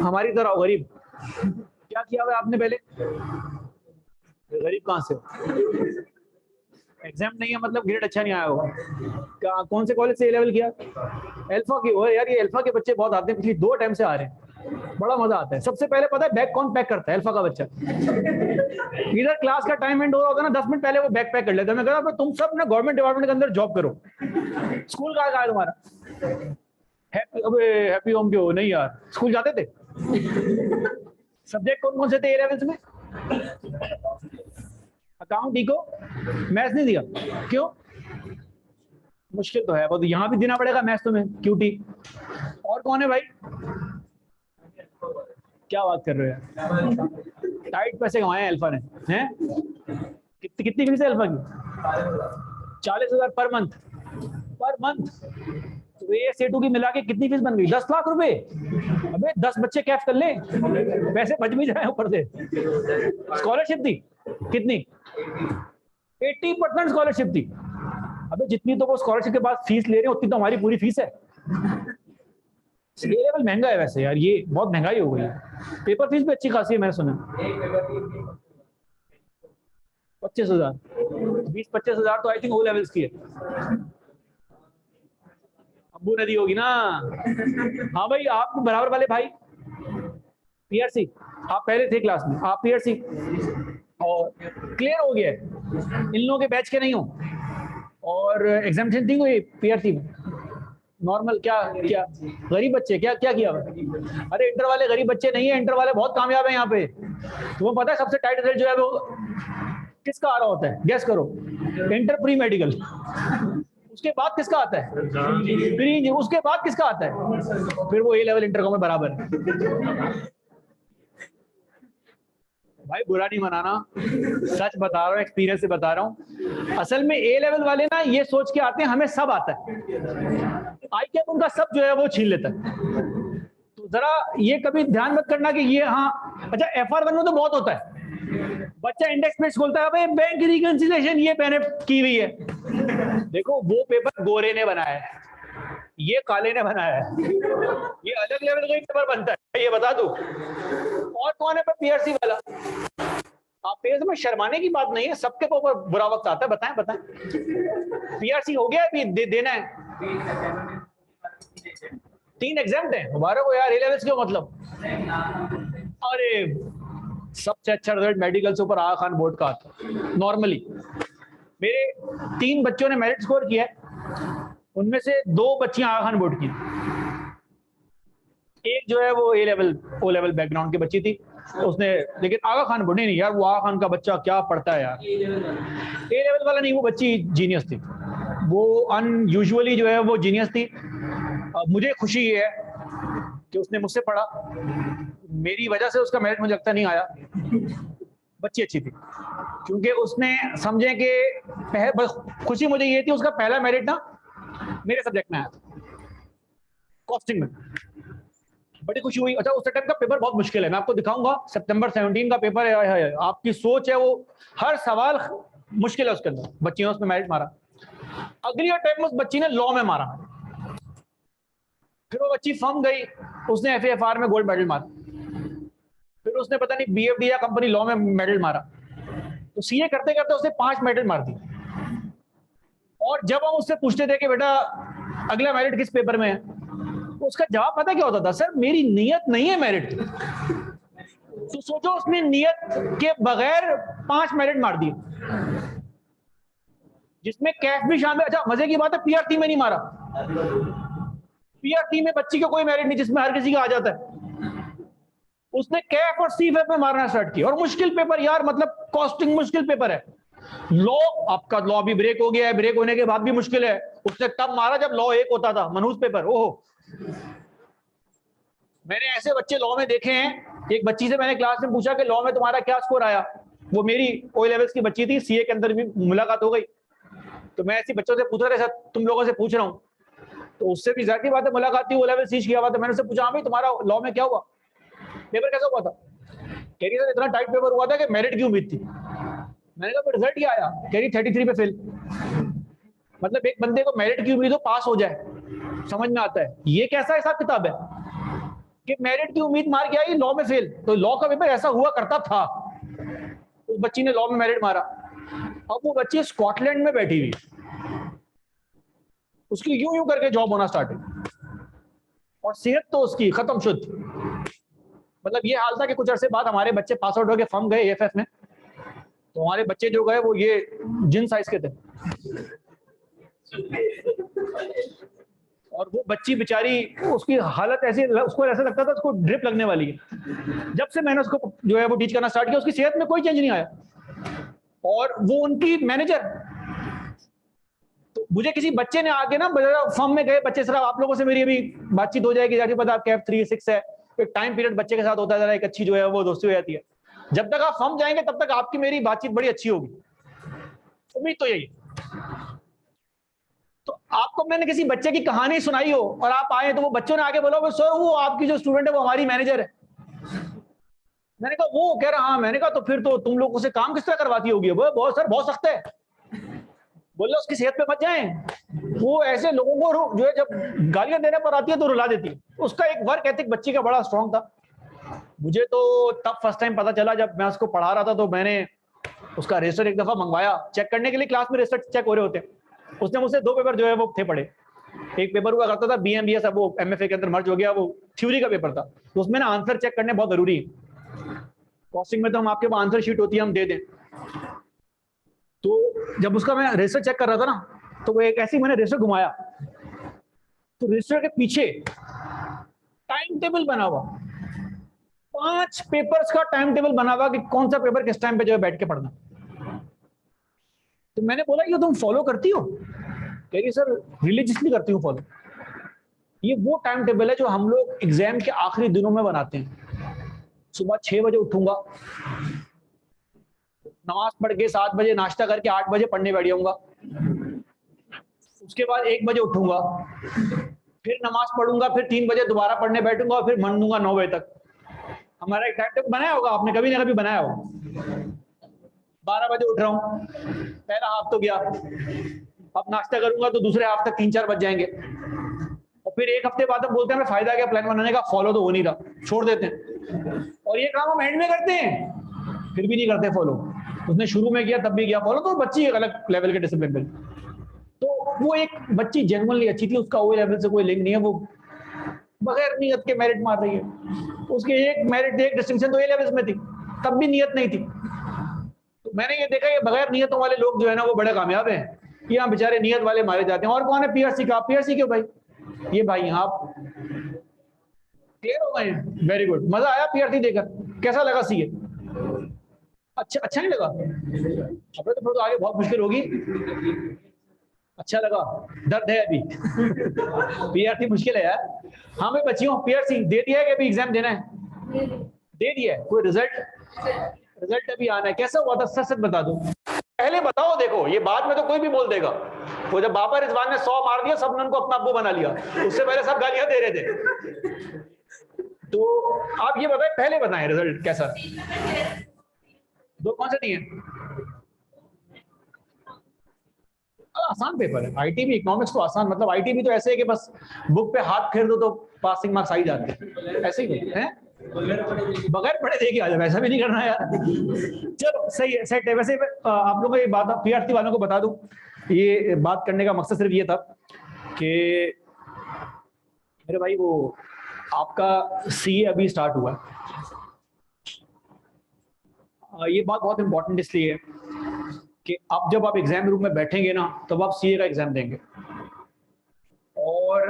हमारी तरह गरीब। क्या किया हुआ आपने पहले? गरीब कहाँ से? एग्जाम नहीं है मतलब ग्रेड अच्छा नहीं आया होगा। क्या, कौन से कॉलेज से ए लेवल किया? अल्फा की। ओ यार, ये अल्फा के बच्चे बहुत आते हैं, पिछली 2 टाइम से आ रहे हैं, बड़ा मजा आता है। सबसे पहले पता है बैग कौन पैक करता है? अल्फा का बच्चा। इधर क्लास का टाइम एंड हो रहा होता है ना, 10 मिनट पहले वो बैग पैक कर लेता है। मैं कह रहा हूं तुम सब ना गवर्नमेंट डिपार्टमेंट के अंदर जॉब करो। स्कूल कहाँ है तुम्हारा? हैप्पी होम क्यों नहीं यार, स्कूल जाते थे? सब्जेक्ट कौन कौन से थे ए लेवल्स में? अकाउंट, इको, मैथ्स नहीं दिया? क्यों? मुश्किल तो है वो, तो यहाँ भी देना पड़ेगा मैथ्स तुम्हें, क्यूटी। और कौन है भाई? क्या बात कर रहे हो? टाइट पैसे कमाए हैं अल्फा ने, हैं? कितनी फीस है अल्फा की? 40,000 पर मंथ। पर मंथ तो ये सेटू की मिला के कितनी फीस बन गई? 10 लाख रुपए। अबे 10 बच्चे कैफ कर ले, पैसे बच भी जाए ऊपर से। स्कॉलरशिप थी कितनी? 80% स्कॉलरशिप थी। अबे जितनी तो वो स्कॉलरशिप के बाद फीस ले रहे हैं उतनी तो हमारी पूरी फीस है। ये लेवल महंगा है वैसे यार, ये बहुत महंगाई हो गई है। पेपर फीस भी अच्छी खासी है मैंने सुना। 25,000, 20-25,000 तो आई थिंक ओ लेवल्स की है। अब्बू नदी होगी ना। हाँ भाई, आप बराबर वाले भाई पीआरसी, आप पहले थे क्लास में, आप पीआरसी और क्लियर हो गया है। इन लोगों के बैच के नहीं हो और एग्जामिनेशन थी कोई पीआरसी में? नॉर्मल? क्या क्या गरीब बच्चे? क्या क्या किया? अरे इंटर वाले गरीब बच्चे नहीं है, इंटर वाले बहुत कामयाब है यहाँ पे। तुम्हें पता है सबसे टाइट रिजल्ट जो है वो किसका आ रहा होता है? गैस करो। Inter pre medical. उसके बाद किसका आता है? प्री। उसके बाद किसका आता है? फिर वो ए लेवल इंटर को में बराबर है। भाई बुरा नहीं मनाना, सच बता रहा हूँ, एक्सपीरियंस से बता रहा हूँ। असल में ए लेवल वाले ना ये सोच के आते हैं हमें सब आता है, आई क्या उनका सब जो है वो छीन लेता है। तो जरा ये कभी ध्यान मत करना कि ये, हाँ अच्छा FR1 में तो बहुत होता है, बच्चा इंडेक्स पेज खोलता है, भाई बैंक रिकंसिलिएशन ये मैंने की हुई है। देखो वो पेपर गोरे ने बनाया है, ये काले ने बनाया है, ये अलग लेवल का पेपर बनता है, ये बता दूं। और कौन है पीआरसी वाला? आप पेज में शर्माने की बात नहीं है, सबके ऊपर बुरा वक्त आता है। बताएं बताएं, पीआरसी हो गया अभी देना है? 3 एग्जाम है, मुबारक हो यार। ए लेवल्स क्यों मतलब? अरे सबसे अच्छा रिजल्ट मेडिकल से ऊपर आगा खान बोर्ड का आता नॉर्मली। मेरे 3 बच्चों ने मेरिट स्कोर किया है, उनमें से 2 बच्चियां आगा खान बोर्ड की, एक जो है वो ए लेवल ओ लेवल बैकग्राउंड की बच्ची थी उसने, लेकिन आगा खान बोर्ड नहीं यार, वो आगा खान का बच्चा क्या पढ़ता है यार। ए लेवल वाला नहीं, वो बच्ची जीनियस थी, वो अनयूजुअली जो है वो जीनियस थी। मुझे खुशी है कि उसने मुझसे पढ़ा, मेरी वजह से उसका मेरिट मुझे लगता नहीं आया। बच्ची अच्छी थी क्योंकि उसने समझे कि खुशी मुझे ये थी उसका पहला मेरिट ना मेरे सब्जेक्ट में आया, कॉस्टिंग में, बड़ी खुशी हुई। अच्छा उस टाइम का पेपर बहुत मुश्किल है, मैं आपको दिखाऊंगा, सितंबर 17 का पेपर है। आपकी सोच है वो, हर सवाल मुश्किल है उसके अंदर। बच्ची ने उसमें मेरिट मारा, अगली टाइम उस बच्ची ने लॉ में मारा, फिर वो बच्ची फर्म गई, उसने FAFR में गोल्ड मेडल मारा, फिर उसने पता नहीं BFD या कंपनी लॉ में मेडल मारा, तो CA करते करते उसने 5 मेडल मार दिए। और जब हम उससे पूछते थे कि बेटा अगला मेरिट किस पेपर में है, तो उसका जवाब पता क्या होता था? सर मेरी नियत नहीं है मेरिट। तो सोचो उसने नियत के बगैर 5 मेरिट मार दिए, जिसमें कैश भी शामिल। अच्छा मजे की बात है, पीआरटी में नहीं मारा। पीआरटी में बच्ची का कोई मेरिट नहीं जिसमें हर किसी का आ जाता है, उसने कैफ और सीफेफ में मारना स्टार्ट किया। और मुश्किल पेपर यार, मतलब कॉस्टिंग मुश्किल पेपर है। लॉ, आपका लॉ भी ब्रेक हो गया है, ब्रेक होने के बाद भी मुश्किल है। उसने तब मारा जब लॉ 1 होता था, मनहूस पेपर। ओहो, मैंने ऐसे बच्चे लॉ में देखे हैं। एक बच्ची से मैंने क्लास में पूछा कि लॉ में तुम्हारा क्या स्कोर आया, वो मेरी ओ लेवल्स की बच्ची थी, CA के अंदर भी मुलाकात हो गई। तो मैं ऐसी बच्चों से पूछ रहा था, तुम लोगों से पूछ रहा हूँ, तो उससे भी जाती बात है, मुलाकात थी, वो लेवल सीज किया हुआ था। मैंने उससे पूछा, हाँ भाई तुम्हारा लॉ में क्या हुआ, पेपर कैसा हुआ था? कह रही सर इतना टाइट पेपर हुआ था कि मेरिट की उम्मीद थी। मैंने कहा रिजल्ट क्या आया? कह रही 33 पे फेल। मतलब एक बंदे को मेरिट की उम्मीद हो, पास हो जाए, समझ में आता है ये कैसा हिसाब किताब है कि मेरिट की उम्मीद मार के आई, लॉ में फेल। तो लॉ का पेपर ऐसा हुआ करता था। उस बच्ची ने लॉ में मेरिट मारा। अब वो बच्ची स्कॉटलैंड में बैठी हुई, उसकी यूं यूं करके जॉब होना स्टार्ट हुई, और सेहत तो उसकी खत्म शुद्ध। मतलब ये हाल था कि कुछ अरसे बाद हमारे बच्चे पास आउट होकर फर्म गए एएफएफ में, तो हमारे बच्चे जो गए वो ये जिन साइज के थे, और वो बच्ची बेचारी, उसकी हालत ऐसी, उसको ऐसा लगता था उसको ड्रिप लगने वाली है। जब से मैंने उसको जो है वो टीच करना स्टार्ट किया, उसकी सेहत में कोई चेंज नहीं आया। और वो उनकी मैनेजर। तो मुझे किसी बच्चे ने आके ना, फर्म में गए बच्चे, सर आप लोगों से मेरी अभी बातचीत हो जाएगी, जाके पता आपके F3 6 है, एक टाइम पीरियड बच्चे के साथ होता है, जरा एक अच्छी जो है वो दोस्ती हो जाती है। जब तक आप फर्म जाएंगे तब तक आपकी मेरी बातचीत बड़ी अच्छी होगी, उम्मीद तो यही। तो आपको मैंने किसी बच्चे की कहानी सुनाई हो और आप आए, तो वो बच्चों ने आगे बोला सर वो आपकी जो स्टूडेंट है वो हमारी मैनेजर है। मैंने कहा वो कह रहा हाँ। मैंने कहा तो फिर तो तुम लोगों से काम किस तरह करवाती होगी? वो बहुत सर बहुत सख्त है। बोले उसकी सेहत पे मत जाएं, वो ऐसे लोगों को जो है जब गालियां देने पर आती है तो रुला देती है। उसका एक वर्क एथिक बच्ची का बड़ा स्ट्रांग था। मुझे तो तब फर्स्ट टाइम पता चला जब मैं उसको पढ़ा रहा था, तो मैंने उसका रजिस्टर एक दफा मंगवाया चेक करने के लिए। क्लास में रजिस्टर चेक हो रहे होते हैं। उसने मुझसे 2 पेपर जो है वो थे पढ़े। एक पेपर हुआ करता था BMBS, अब वो MFA के अंदर मर्ज हो गया, वो थ्योरी का पेपर था। तो उसमें ना आंसर चेक करने बहुत जरूरी है। कॉस्टिंग में तो हम आपके पास आंसर शीट होती है, हम दे दें। तो जब उसका मैं रजिस्टर चेक कर रहा था ना, तो वो एक ऐसी मैंने रजिस्टर घुमाया, तो रजिस्टर के पीछे टाइम टेबल बना हुआ, 5 पेपर्स का टाइम टेबल बना हुआ कि कौन सा पेपर किस टाइम पे जो है बैठ के पढ़ना। तो मैंने बोला ये तुम फॉलो करती हो? कह रही सर रिलीजियसली करती हूँ फॉलो। ये वो टाइम टेबल है जो हम लोग एग्जाम के आखिरी दिनों में बनाते हैं। सुबह 6 बजे उठूंगा, नमाज पढ़ के 7 बजे नाश्ता करके 8 बजे पढ़ने बैठ जाऊंगा। उसके बाद 1 बजे उठूंगा, फिर नमाज पढ़ूंगा, फिर 3 बजे दोबारा पढ़ने बैठूंगा, और फिर मन दूंगा 9 बजे तक। हमारा एक टाइम टेबल बनाया होगा आपने, कभी ना कभी बनाया होगा। 12 बजे उठ रहा हूँ, पहला हाफ तो गया, अब नाश्ता करूंगा तो दूसरे हाफ तक 3-4 बज जाएंगे, और फिर एक हफ्ते बाद हम बोलते हैं हमें फायदा क्या प्लान बनाने का, फॉलो तो हो नहीं रहा, छोड़ देते हैं। और ये काम हम एंड में करते हैं, फिर भी नहीं करते फॉलो। उसने शुरू में किया तब भी किया फॉलो, तो बच्ची एक अलग लेवल के डिसिप्लिन में। तो वो एक बच्ची जेन्युइनली अच्छी थी, उसका वो लेवल से कोई लिंक नहीं है, वो बगैर नियत के मेरिट मार रही है। उसकी एक मेरिट, एक डिस्टिंक्शन तो ए लेवल्स में थी, तब भी नियत नहीं थी। तो मैंने ये देखा, ये बगैर नियतों वाले लोग जो है ना वो बड़े कामयाब हैं। यहाँ बेचारे नियत वाले मारे जाते हैं। और कौन है? पीआरसी का। पीआरसी क्यों भाई? ये भाई आप क्लियर हो गए हैं? Very good. मजा आया पीआरसी देकर? कैसा लगा सीए? अच्छा नहीं लगा? अब तो फिर तो आगे बहुत मुश्किल होगी। अच्छा लगा? दर्द है अभी? पीआरसी मुश्किल है यार। हाँ भाई बच्चियों, पीआरसी दे दिया है कि अभी एग्जाम देना है? दे दिया है। कोई रिजल्ट? रिजल्ट अभी आना है। कैसा हुआ था सच सच बता दो, पहले बताओ। देखो ये बाद में तो कोई भी बोल देगा। वो जब बाबा रिजवान ने 100 मार दिया, सब ने उनको अपना अब्बू बना लिया, उससे पहले सब गालियां दे रहे थे। तो आप ये बताएं, पहले बताएं रिजल्ट कैसा? 2 कौन से दिए? आसान पेपर है। आईटीबी इकोनॉमिक्स तो आसान, मतलब आईटीबी तो ऐसे है कि बस बुक पे हाथ फेर दो तो पासिंग मार्क्स आ ही जाते हैं, ऐसे ही है। बगैर पढ़े देखे आ जाए, ऐसा भी नहीं करना यार। चलो सही है, सेट है। वैसे आप लोगों को ये बात पीआरटी वालों को बता दूं, ये बात करने का मकसद सिर्फ ये था कि मेरे भाई वो आपका सीए अभी स्टार्ट हुआ है। ये बात बहुत इंपॉर्टेंट इसलिए है कि अब जब आप एग्जाम रूम में बैठेंगे ना, तब आप सीए का एग्जाम देंगे, और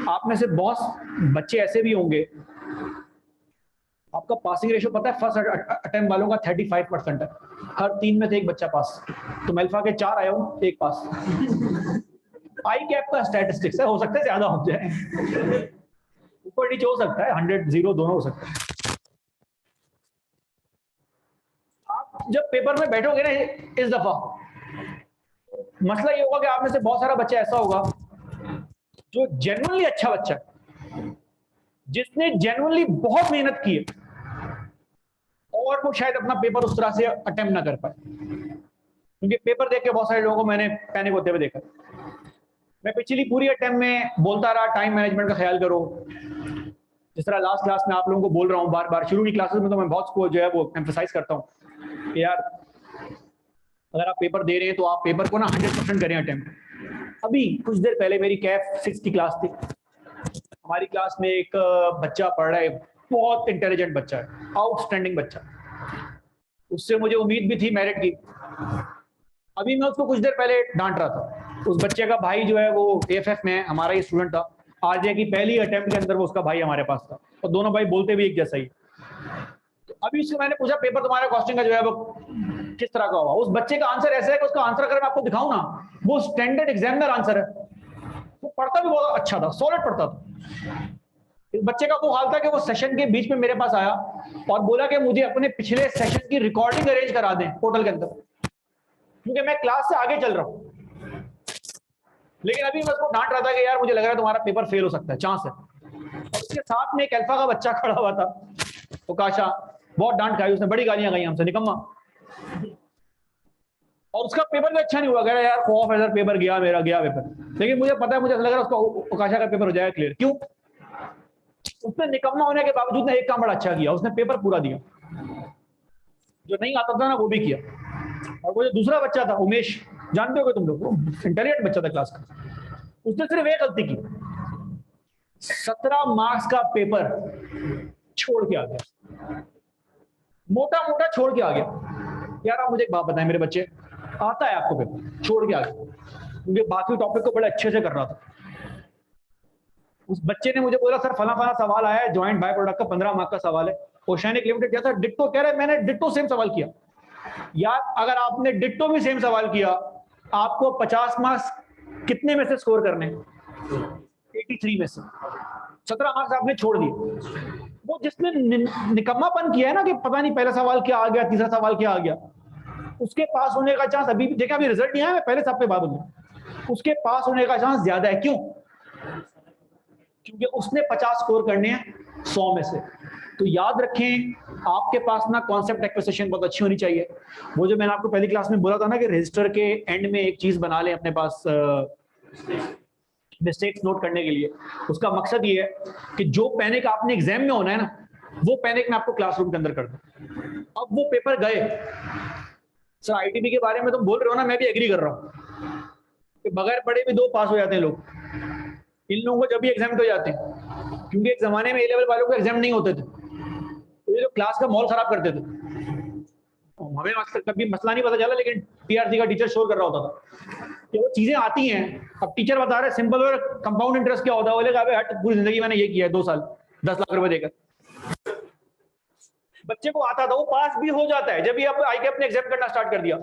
आप में से बहुत बच्चे ऐसे भी होंगे, आपका पासिंग रेशियो पता है फर्स्ट अटेम्प्ट वालों का 35% है। हर 3 में से 1 बच्चा पास। तो मैं अल्फा के 4 आया हूं, 1 पास। आई कैप का स्टैटिस्टिक्स है, हो सकता है ज्यादा हो जाए, ऊपर नीचे हो सकता है, 100 0 दोनों हो सकता है। आप जब पेपर में बैठोगे ना इस दफा, मसला ये होगा कि आप में से बहुत सारा बच्चा ऐसा होगा जो जेन्युइनली अच्छा बच्चा है, जिसने जेन्युइनली बहुत मेहनत की है और वो शायद अपना पेपर उस तरह से अटेम्प्ट ना कर पाए, क्योंकि पेपर देख के बहुत सारे लोगों को मैंने पैनिक होते हुए देखा। मैं पिछली पूरी अटेम्प्ट में बोलता रहा टाइम मैनेजमेंट का ख्याल करो, जिस तरह लास्ट क्लास में आप लोगों को बोल रहा हूँ बार बार, शुरू की क्लासेस में तो मैं बहुत को जो है वो एम्फसाइज करता हूँ कि यार अगर आप पेपर दे रहे हैं तो आप पेपर को ना 100% करें अटेम्प्ट। अभी कुछ देर पहले मेरी कैफ 6 की क्लास थी, हमारी क्लास में एक बच्चा पढ़ रहा है, बहुत इंटेलिजेंट बच्चा है, आउटस्टैंडिंग बच्चा, उससे मुझे उम्मीद भी थी मेरिट की। अभी मैं उसको कुछ देर पहले डांट रहा था, उस बच्चे का भाई जो है वो एएफएफ में है, हमारा ही स्टूडेंट था, आज की पहली अटेम्प्ट के अंदर वो उसका भाई हमारे पास था और दोनों भाई बोलते भी एक जैसा ही। तो अभी उससे मैंने पूछा पेपर तुम्हारा कॉस्टिंग का जो है वो किस तरह का हुआ। उस बच्चे का आंसर ऐसा है कि उसका आंसर अगर मैं आपको दिखाऊं ना, वो स्टैंडर्ड एग्जामिनर आंसर है, वो पढ़ता भी बहुत अच्छा था, सॉलिड पढ़ता था। इस बच्चे का वो हाल था कि वो सेशन के बीच में मेरे पास आया और बोला कि मुझे अपने पिछले सेशन की रिकॉर्डिंग अरेंज करा दें पोर्टल के अंदर, क्योंकि मैं क्लास से आगे चल रहा हूं। लेकिन अभी मैं उसको डांट रहा था कि यार मुझे लग रहा है तुम्हारा पेपर फेल हो सकता है, चांस है। और उसके साथ में एक अल्फा का बच्चा खड़ा हुआ था, तो काशा, बहुत डांट खाई उसने, बड़ी गालियां गई हमसे, निकम्मा। और उसका पेपर भी अच्छा नहीं हुआ, कह रहा यार खौफ है सर, पेपर गया मेरा, गया पेपर। लेकिन मुझे पता है, मुझे लग रहा है उसका काशा का पेपर हो जाएगा क्लियर। क्यों? उसने निकम्मा होने के बावजूद ने एक काम बड़ा अच्छा किया, उसने पेपर पूरा दिया, जो नहीं आता था ना वो भी किया। और वो जो दूसरा बच्चा था उमेश, जानते हो तुम लोग, इंटेलिजेंट बच्चा था क्लास का, उसने सिर्फ एक गलती की, 17 मार्क्स का पेपर छोड़ के आ गया, मोटा मोटा छोड़ के आ गया। यार आप मुझे एक बात बताएं मेरे बच्चे, आता है आपको पेपर, छोड़ के आ गया, क्योंकि बाकी टॉपिक को बड़े अच्छे से कर रहा था। उस बच्चे ने मुझे बोला सर फला फला सवाल आया है, ज्वाइंट बाय प्रोडक्ट का 15 मार्क्स का सवाल है, ओशैनिक लिमिटेड क्या था, डिट्टो कह रहा है, मैंने डिट्टो सेम सवाल किया। यार अगर आपने डिट्टो भी सेम सवाल किया, आपको 50 मार्क्स कितने में से स्कोर करने? 83 में से 17 मार्क्स आपने छोड़ दिए। वो जिसने निकम्मापन किया है ना कि पता नहीं पहला सवाल क्या आ गया, तीसरा सवाल क्या आ गया, उसके पास होने का चांस अभी भी, देखा अभी रिजल्ट नहीं आया, मैं पहले सब पे बात बोलूं, उसके पास होने का चांस ज्यादा है। क्यों? क्योंकि उसने 50 स्कोर करने हैं 100 में से। तो याद रखें, आपके पास ना कॉन्सेप्ट एक्विजिशन बहुत अच्छी होनी चाहिए। वो जो मैंने आपको पहली क्लास में बोला था ना कि रजिस्टर के एंड में एक चीज बना लें अपने पास मिस्टेक्स नोट करने के लिए, उसका मकसद ये है कि जो पैनिक आपने एग्जाम में होना है ना, वो पैनिक मैं आपको क्लासरूम के अंदर कर दूं। अब वो पेपर गए, सर आईटीबी के बारे में तुम बोल रहे हो ना, मैं भी एग्री कर रहा हूं कि बगैर पढ़े भी 2 पास हो जाते हैं लोग, इन लोगों को जब भी एग्जाम हो जाते हैं, क्योंकि एक जमाने में ए लेवल वालों को एग्जाम नहीं होते थे, तो ये जो क्लास का माहौल खराब करते थे, हमें कभी मसला नहीं पता चला, लेकिन पीआरसी का टीचर शोर कर रहा होता था कि वो चीजें आती हैं। अब टीचर बता रहे सिंपल और कंपाउंड इंटरेस्ट क्या होता है, बोलेगा अबे हट, पूरी जिंदगी मैंने ये किया है 2 साल 10 लाख रुपए देकर। बच्चे को आता था, वो पास भी हो जाता है जब ये आके अपने एग्जाम करना स्टार्ट कर दिया।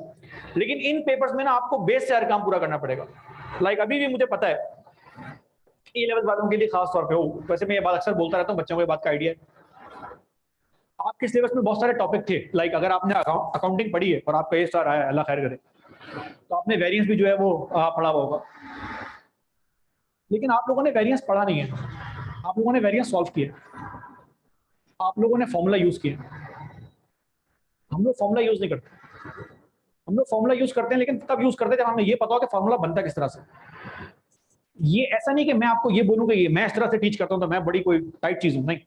लेकिन इन पेपर्स में ना आपको बेस से हर काम पूरा करना पड़ेगा। लाइक अभी भी मुझे पता है ए लेवल वालों के लिए खास तौर पे हो, वैसे मैं ये बात अक्सर बोलता रहता हूँ, बच्चों को ये बात का आइडिया है। आपके सिलेबस में बहुत सारे टॉपिक थे, लाइक अगर आपने अकाउंटिंग पढ़ी है और आपका ए स्टार आया, अल्लाह खैर करे, तो आपने वेरिएंस भी जो है वो पढ़ा होगा। लेकिन आप लोगों ने वेरिएंस पढ़ा नहीं है, आप लोगों ने वेरिएंस सॉल्व किया, आप लोगों ने फॉर्मूला यूज किया। हम लोग फॉर्मूला यूज नहीं करते, हम लोग फॉर्मूला यूज करते हैं लेकिन तब यूज करते जब हमें ये पता हो कि फॉर्मूला बनता किस तरह से। ये ऐसा नहीं कि मैं आपको ये बोलूं कि ये मैं इस तरह से टीच करता हूं तो मैं बड़ी कोई टाइट चीज हूं, नहीं।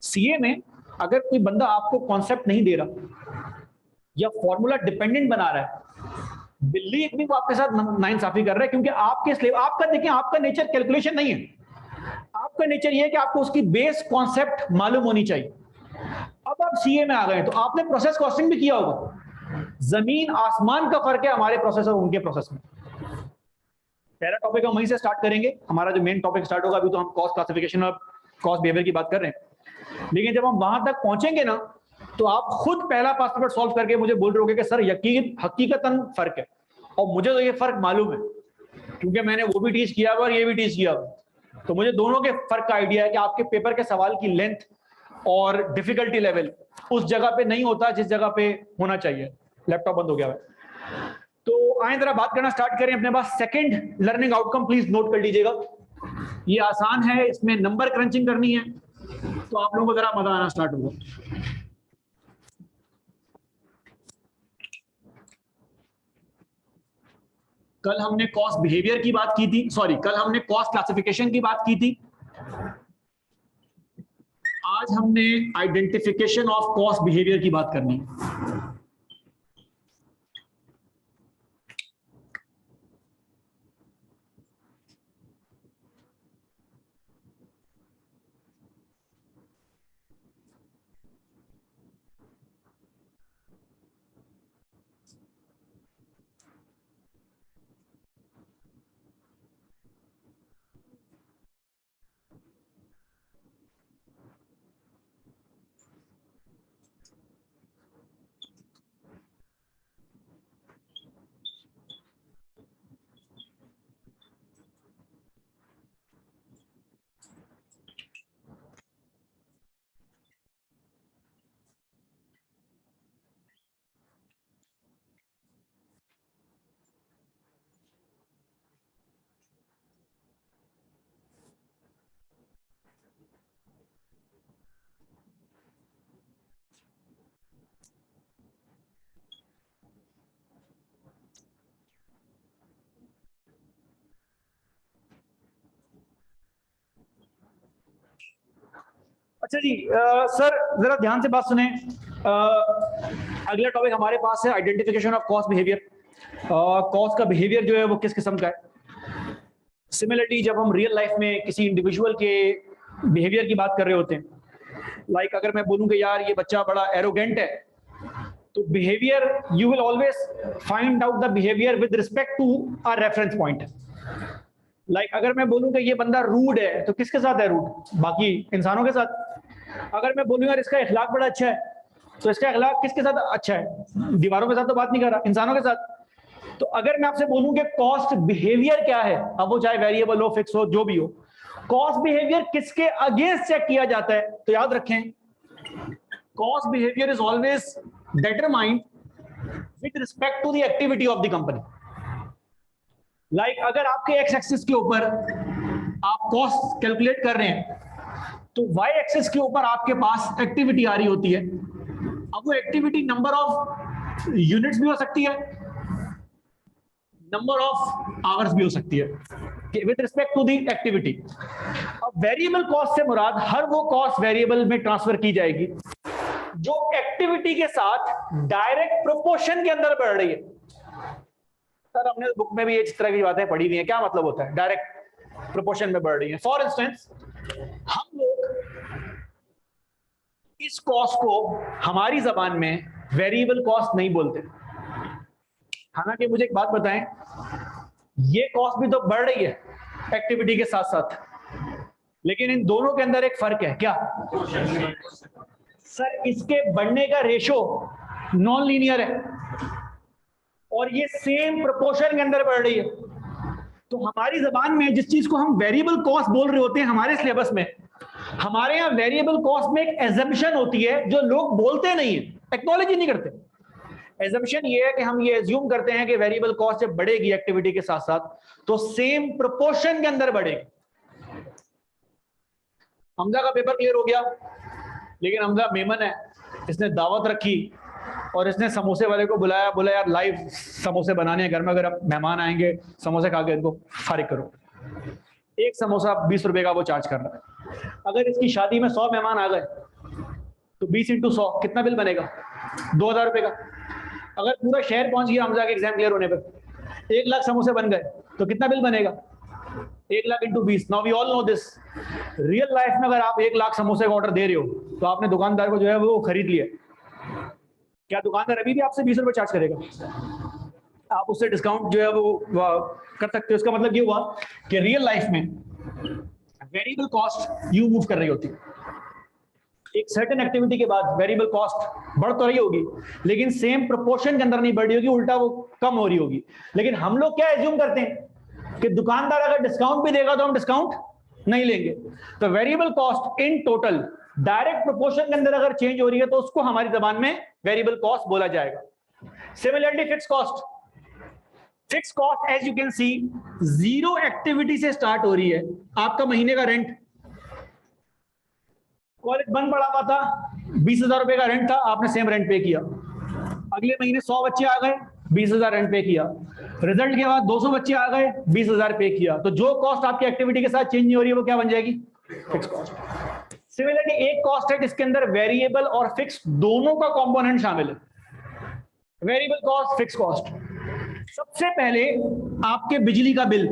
सीए में अगर कोई बंदा आपको कॉन्सेप्ट नहीं दे रहा या फॉर्मूला डिपेंडेंट बना रहा है, बिलीव मी वो आपके साथ नाइंसाफी कर रहा है, क्योंकि आपका देखिए, आपका नेचर कैलकुलेशन नहीं है, आपका नेचर ये है कि आपको उसकी बेस कॉन्सेप्ट मालूम होनी चाहिए। अब आप सीए में आ गए तो आपने प्रोसेस कॉस्टिंग भी किया होगा, जमीन आसमान का फर्क है हमारे प्रोसेस और उनके प्रोसेस में। पहला टॉपिक हम वहीं से स्टार्ट करेंगे, हमारा जो मेन टॉपिक स्टार्ट होगा, अभी तो हम कॉस्ट क्लासिफिकेशन और कॉस्ट बिहेवियर की बात कर रहे हैं, लेकिन जब हम वहां तक पहुंचेंगे ना, तो आप खुद पहला पास पेपर सॉल्व करके मुझे बोल रहे होगे कि सर हकीकतन फर्क है, और मुझे तो ये फर्क मालूम है क्योंकि मैंने वो भी टीच किया और ये भी टीच किया, तो मुझे दोनों के फर्क का आइडिया है कि आपके पेपर के सवाल की लेंथ और डिफिकल्टी लेवल उस जगह पे नहीं होता जिस जगह पे होना चाहिए। लैपटॉप बंद हो गया है। तो आए जरा बात करना स्टार्ट करें अपने पास second learning outcome, please note कर लीजिएगा। ये आसान है, इसमें नंबर क्रंचिंग करनी है, तो आप लोगों को जरा मजा आना स्टार्ट होगा। कल हमने कॉस्ट बिहेवियर की बात की थी, सॉरी कल हमने कॉस्ट क्लासिफिकेशन की बात की थी। आज हमने आइडेंटिफिकेशन ऑफ कॉस्ट बिहेवियर की बात करनी है। अच्छा जी, सर जरा ध्यान से बात सुने। अगला टॉपिक हमारे पास है identification of cost behaviour. Cost का बिहेवियर जो है वो किस किस्म का है। सिमिलरली जब हम रियल लाइफ में किसी इंडिविजुअल के बिहेवियर की बात कर रहे होते हैं, लाइक अगर मैं बोलूं कि यार ये बच्चा बड़ा एरोगेंट है, तो behaviour you will always find out the behaviour with respect to a reference point. Like अगर मैं बोलूं कि ये बंदा रूड है, तो किसके साथ है रूड? बाकी इंसानों के साथ। अगर मैं बोलूं यार इसका इखलाक बड़ा अच्छा है, तो इसका इखलाक किसके साथ अच्छा है? दीवारों के साथ तो बात नहीं कर रहा, इंसानों के साथ। तो अगर मैं आपसे बोलूं कि कॉस्ट बिहेवियर क्या है, अब वो चाहे वेरिएबल हो, फिक्स हो, जो भी हो, कॉस्ट बिहेवियर किसके अगेंस्ट चेक किया जाता है? तो याद रखें, cost behaviour is always determined with respect to the activity of the company. Like अगर आपके एक्स एक्सिस के ऊपर आप कॉस्ट कैलकुलेट कर रहे हैं, तो वाई एक्सिस के ऊपर आपके पास एक्टिविटी आ रही होती है। अब वो एक्टिविटी नंबर ऑफ यूनिट्स भी हो सकती है, नंबर ऑफ आवर्स भी हो सकती है with respect to the activity. अब वेरिएबल कॉस्ट से मुराद हर वो कॉस्ट वेरिएबल में ट्रांसफर की जाएगी जो एक्टिविटी के साथ डायरेक्ट प्रोपोर्शन के अंदर बढ़ रही है। सर हमने बुक में भी इस तरह की बातें पढ़ी हुई हैं, क्या मतलब होता है डायरेक्ट प्रोपोर्शन में बढ़ रही है? फॉर इंस्टेंस, हम लोग इस कॉस्ट को हमारी जबान में वेरिएबल कॉस्ट नहीं बोलते। हालांकि मुझे एक बात बताएं, ये कॉस्ट भी तो बढ़ रही है एक्टिविटी के साथ साथ, लेकिन इन दोनों के अंदर एक फर्क है। क्या सर? इसके बढ़ने का रेशो नॉन लीनियर है और ये सेम प्रोपोर्शन के अंदर बढ़ रही है। तो हमारी जबान में जिस चीज को हम वेरिएबल कॉस्ट बोल रहे होते हैं, हमारे सिलेबस में, हमारे यहाँ वेरिएबल कॉस्ट में एक एजम्पशन होती है जो लोग बोलते नहीं है, टेक्नोलॉजी नहीं करते। एजम्पशन ये है कि हम ये एज्यूम करते हैं कि वेरिएबल कॉस्ट जब बढ़ेगी एक्टिविटी के साथ साथ, तो सेम प्रोपोर्शन के अंदर बढ़ेगी। हमजा का पेपर क्लियर हो गया, लेकिन हमजा मेमन है, इसने दावत रखी और इसने समोसे वाले को बुलाया, बोला यार लाइव समोसे बनाने हैं, गर्मा गर्म मेहमान आएंगे, समोसे खा के इनको फारिग करो। एक समोसा 20 रुपए का वो चार्ज कर रहा है। अगर इसकी शादी में 100 मेहमान आ गए तो 20 × 100 कितना बिल बनेगा? 2000 रुपए का। अगर पूरा शहर पहुंच गया हमजा के एग्जाम क्लियर होने पर, 1 लाख समोसे बन गए, तो कितना बिल बनेगा? 1 lakh × 20। Now we all know this, real life में अगर आप 1 लाख समोसे का ऑर्डर दे रहे हो, तो आपने दुकानदार को जो है वो खरीद लिया, क्या दुकानदार अभी भी आपसे 20 रुपए चार्ज करेगा? आप उससे डिस्काउंट जो है वो कर सकते हो। इसका मतलब ये हुआ कि रियल लाइफ में वेरिएबल कॉस्ट यू मूव कर रही होती है। एक सर्टेन एक्टिविटी के बाद वेरिएबल कॉस्ट बढ़ तो रही होगी, लेकिन सेम प्रोपोर्शन के अंदर नहीं बढ़ रही होगी, उल्टा वो कम हो रही होगी। लेकिन हम लोग क्या एज्यूम करते हैं कि दुकानदार अगर डिस्काउंट भी देगा तो हम डिस्काउंट नहीं लेंगे। तो variable cost in total direct proportion के अंदर अगर चेंज हो रही है, तो उसको हमारी जबान में वेरिएबल कॉस्ट बोला जाएगा। Similarly fix cost, fix cost as you can see zero activity से स्टार्ट हो रही है। आपका महीने का रेंट, कॉलेज बंद पड़ा हुआ था, 20,000 रुपए का रेंट था, आपने सेम रेंट पे किया। अगले महीने 100 बच्चे आ गए, 20,000 रेंट पे किया। रिजल्ट के बाद 200 बच्चे आ गए, 20,000 पे किया। तो जो कॉस्ट आपकी एक्टिविटी के साथ चेंज नहीं हो रही है वो क्या बन जाएगी? Fix cost. सिमिलरली एक कॉस्ट है जिसके अंदर वेरिएबल और फिक्स दोनों का कंपोनेंट शामिल है, वेरिएबल कॉस्ट, फिक्स कॉस्ट। सबसे पहले आपके बिजली का बिल,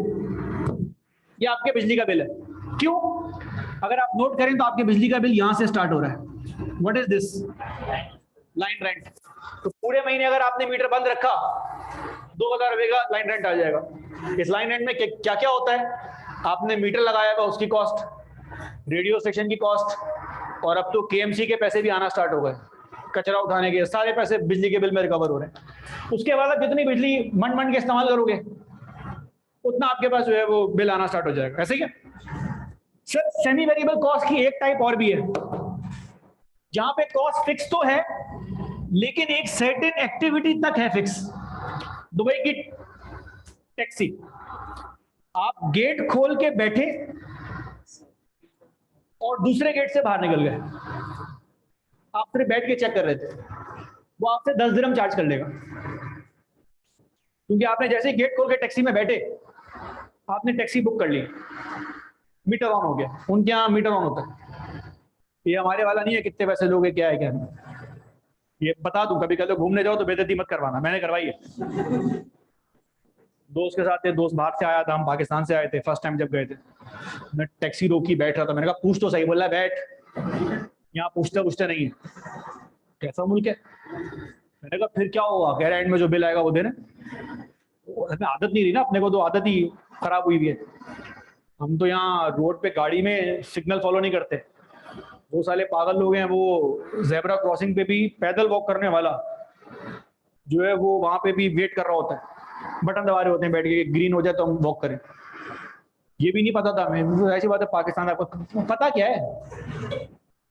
ये आपके बिजली का बिल है। क्यों? अगर आप नोट करें तो आपके बिजली का बिल यहां से स्टार्ट हो रहा है। What is this? Line rent. तो पूरे महीने अगर आपने मीटर बंद रखा, 2,000 रुपए का लाइन रेंट आ जाएगा। इस लाइन रेंट में क्या क्या होता है? आपने मीटर लगाया हुआ उसकी कॉस्ट, रेडियो स्टेशन की कॉस्ट, और अब तो केएमसी के पैसे भी आना स्टार्ट हो गए, कचरा उठाने के सारे पैसे बिजली के बिल में रिकवर हो रहे हैं। उसके बाद आप जितनी बिजली मंड के इस्तेमाल करोगे उतना आपके पास जो है वो बिल आना स्टार्ट हो जाएगा। ऐसे क्या सर? सेमी वेरिएबल कॉस्ट की एक टाइप और भी है, जहां पे कॉस्ट फिक्स तो है लेकिन एक सर्टेन एक्टिविटी तक है फिक्स। दुबई की टैक्सी, आप गेट खोल के बैठे और दूसरे गेट से बाहर निकल गए, आप सिर्फ बैठ के चेक कर रहे थे, वो आपसे 10 दिरहम चार्ज कर लेगा, क्योंकि आपने जैसे ही गेट खोल के टैक्सी में बैठे, आपने टैक्सी बुक कर ली, मीटर ऑन हो गया। उनके यहाँ मीटर ऑन होता है, ये हमारे वाला नहीं है कितने पैसे लोगे क्या है क्या नहीं। ये बता दूं, कभी कल घूमने जाओ तो बेइज्जती मत करवाना, मैंने करवाई है। दोस्त के साथ थे, दोस्त बाहर से आया था, हम पाकिस्तान से आए थे, फर्स्ट टाइम जब गए थे, मैं टैक्सी रोकी, बैठ रहा था, मैंने कहा पूछ तो सही, बोला बैठ, यहाँ पूछते नहीं है, कैसा मुल्क है? मैंने कहा फिर क्या हुआ? कह रहा एंड में जो बिल आएगा वो देना। आदत नहीं रही ना अपने को, तो आदत ही खराब हुई भी है। हम तो यहाँ रोड पे गाड़ी में सिग्नल फॉलो नहीं करते, वो साले पागल लोग हैं, वो जेब्रा क्रॉसिंग पे भी पैदल वॉक करने वाला जो है वो वहां पे भी वेट कर रहा होता है, बटन दबा रहे होते हैं बैठ के, ग्रीन हो जाए तो हम वॉक करें। ये भी नहीं पता था मैं, ऐसी बात है पाकिस्तान आपको पता क्या है?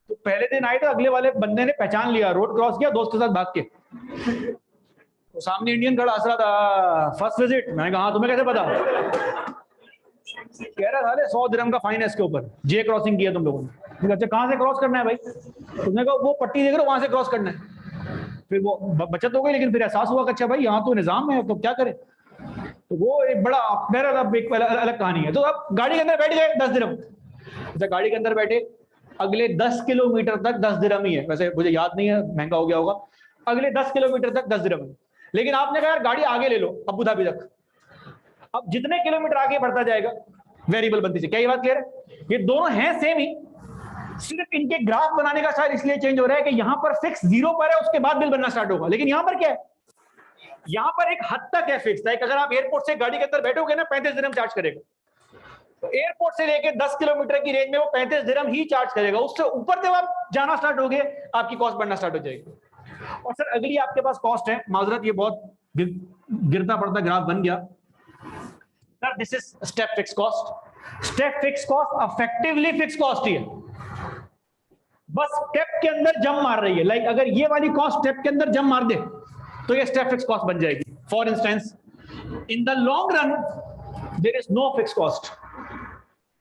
तो पहले दिन आए थे, अगले वाले बंदे ने पहचान लिया, रोड क्रॉस किया दोस्त के साथ भाग के, तो सामने इंडियन खड़ा हंस रहा था, फर्स्ट विजिट। मैंने कहा तुम्हें कैसे पता? कह रहा था 100 दिरहम का फाइन है इसके ऊपर, जे क्रॉसिंग किया तुम लोगों ने। अच्छा कहाँ से क्रॉस करना है भाई? तुमने कहा वो पट्टी देख रहे हो वहां से क्रॉस करना है। फिर वो बचत हो गई, लेकिन फिर एहसास हुआ कि अच्छा भाई यहाँ तो निजाम है, तो क्या करे। तो वो एक बड़ा मेरा एक अलग कहानी है। तो अब गाड़ी के अंदर बैठ गए, 10 दिरहम। अच्छा गाड़ी के अंदर बैठे, अगले 10 किलोमीटर तक 10 दिरहम ही है, वैसे मुझे याद नहीं है, महंगा हो गया होगा, अगले 10 किलोमीटर तक 10 दिरहम है। लेकिन आपने कहा यार गाड़ी आगे ले लो अबू धाबी तक। अब जितने किलोमीटर आगे बढ़ता जाएगा वेरिएबल बनती है। क्या ये बात क्लियर है? ये दोनों हैं सेम ही, सिर्फ इनके ग्राफ बनाने का शायद इसलिए चेंज हो रहा है कि यहां पर फिक्स 0 पर है, उसके बाद बिल बनना स्टार्ट होगा। लेकिन यहां पर क्या है? यहां पर एक हद तक है फिक्स। लाइक अगर आप एयरपोर्ट से गाड़ी के अंदर बैठोगे ना, 35 दिरहम चार्ज करेगा। तो एयरपोर्ट से लेके 10 किलोमीटर की रेंज में वो 35 दिरहम ही चार्ज करेगा। उससे ऊपर जब आप जाना स्टार्ट होगे, आपकी कॉस्ट बढ़ना स्टार्ट हो जाएगी। और सर अगली आपके पास कॉस्ट है, माजरत ये बहुत गिरता पड़ता ग्राफ बन गया sir, this is step fix cost. Step fix cost effectively fix cost ही है, बस स्टेप के अंदर जम मार रही है। लाइक अगर ये वाली कॉस्ट स्टेप के अंदर जम मार दे तो ये स्टेप फिक्स कॉस्ट बन जाएगी। For instance in the long run there is no fix cost,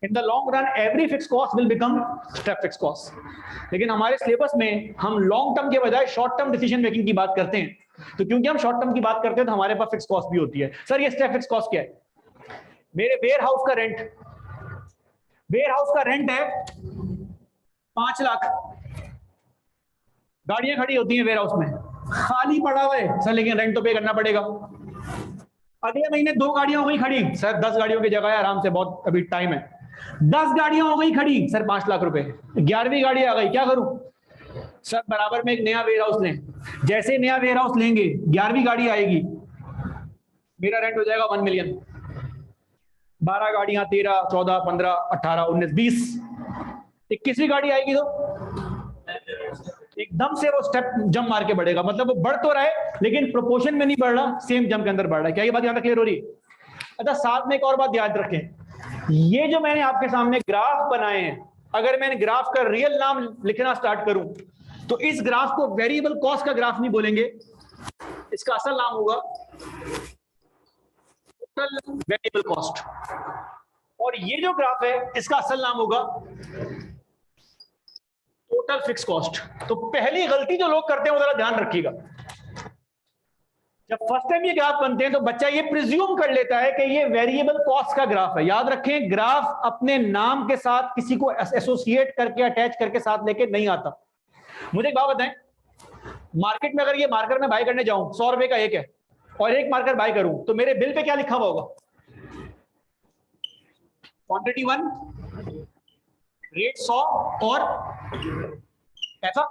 in the long run every fix cost will become step fix cost. लेकिन हमारे सिलेबस में हम लॉन्ग टर्म के बजाय शॉर्ट टर्म डिसीजन मेकिंग की बात करते हैं, तो क्योंकि हम शॉर्ट टर्म की बात करते हैं तो हमारे पास फिक्स कॉस्ट भी होती है। सर ये स्टेप फिक्स कॉस्ट क्या है? मेरे वेयर हाउस का रेंट, वेयर हाउस का रेंट है 5 लाख, गाड़ियां खड़ी होती हैं वेयर हाउस में, खाली पड़ा हुआ है सर, लेकिन रेंट तो पे करना पड़ेगा। अगले महीने 2 गाड़ियां हो गई खड़ी, सर 10 गाड़ियों की जगह है, आराम से बहुत अभी टाइम है, 10 गाड़ियां हो गई खड़ी, सर 5 लाख रुपए। 11वीं गाड़ी आ गई, क्या करूं? सर बराबर में एक नया वेयर हाउस लें। जैसे नया वेयर हाउस लेंगे 11वीं गाड़ी आएगी, मेरा रेंट हो जाएगा 1 मिलियन। 12 गाड़ियां 13, 14, 15, 18, 19, 20, 21वीं गाड़ी आएगी तो एकदम से वो स्टेप जंप मार के बढ़ेगा। मतलब वो बढ़ तो रहा है लेकिन प्रोपोर्शन में नहीं बढ़ रहा, सेम जंप के अंदर बढ़ रहा है। क्या ये बात यहां तक क्लियर हो रही है? अच्छा साथ में एक और बात याद रखें, ये जो मैंने आपके सामने ग्राफ बनाए हैं, अगर मैंने ग्राफ का रियल नाम लिखना स्टार्ट करूं तो इस ग्राफ को वेरिएबल कॉस्ट का ग्राफ नहीं बोलेंगे, इसका असल नाम होगा टोटल वेरिएबल कॉस्ट। और ये जो ग्राफ है इसका असल नाम होगा टोटल फिक्स कॉस्ट। तो पहली गलती जो लोग करते हैं वो जरा ध्यान रखिएगा, जब फर्स्ट टाइम ये ग्राफ बनते हैं तो बच्चा ये प्रिज्यूम कर लेता है कि ये वेरिएबल कॉस्ट का ग्राफ है। याद रखें, ग्राफ अपने नाम के साथ किसी को एसोसिएट करके अटैच करके साथ लेके नहीं आता। मुझे एक बात बताएं, मार्केट में अगर ये मार्कर मैं बाय करने जाऊं 100 रुपए का एक है और एक मार्कर बाय करूं तो मेरे बिल पे क्या लिखा हुआ होगा? क्वांटिटी 1, रेट 100 और ऐसा।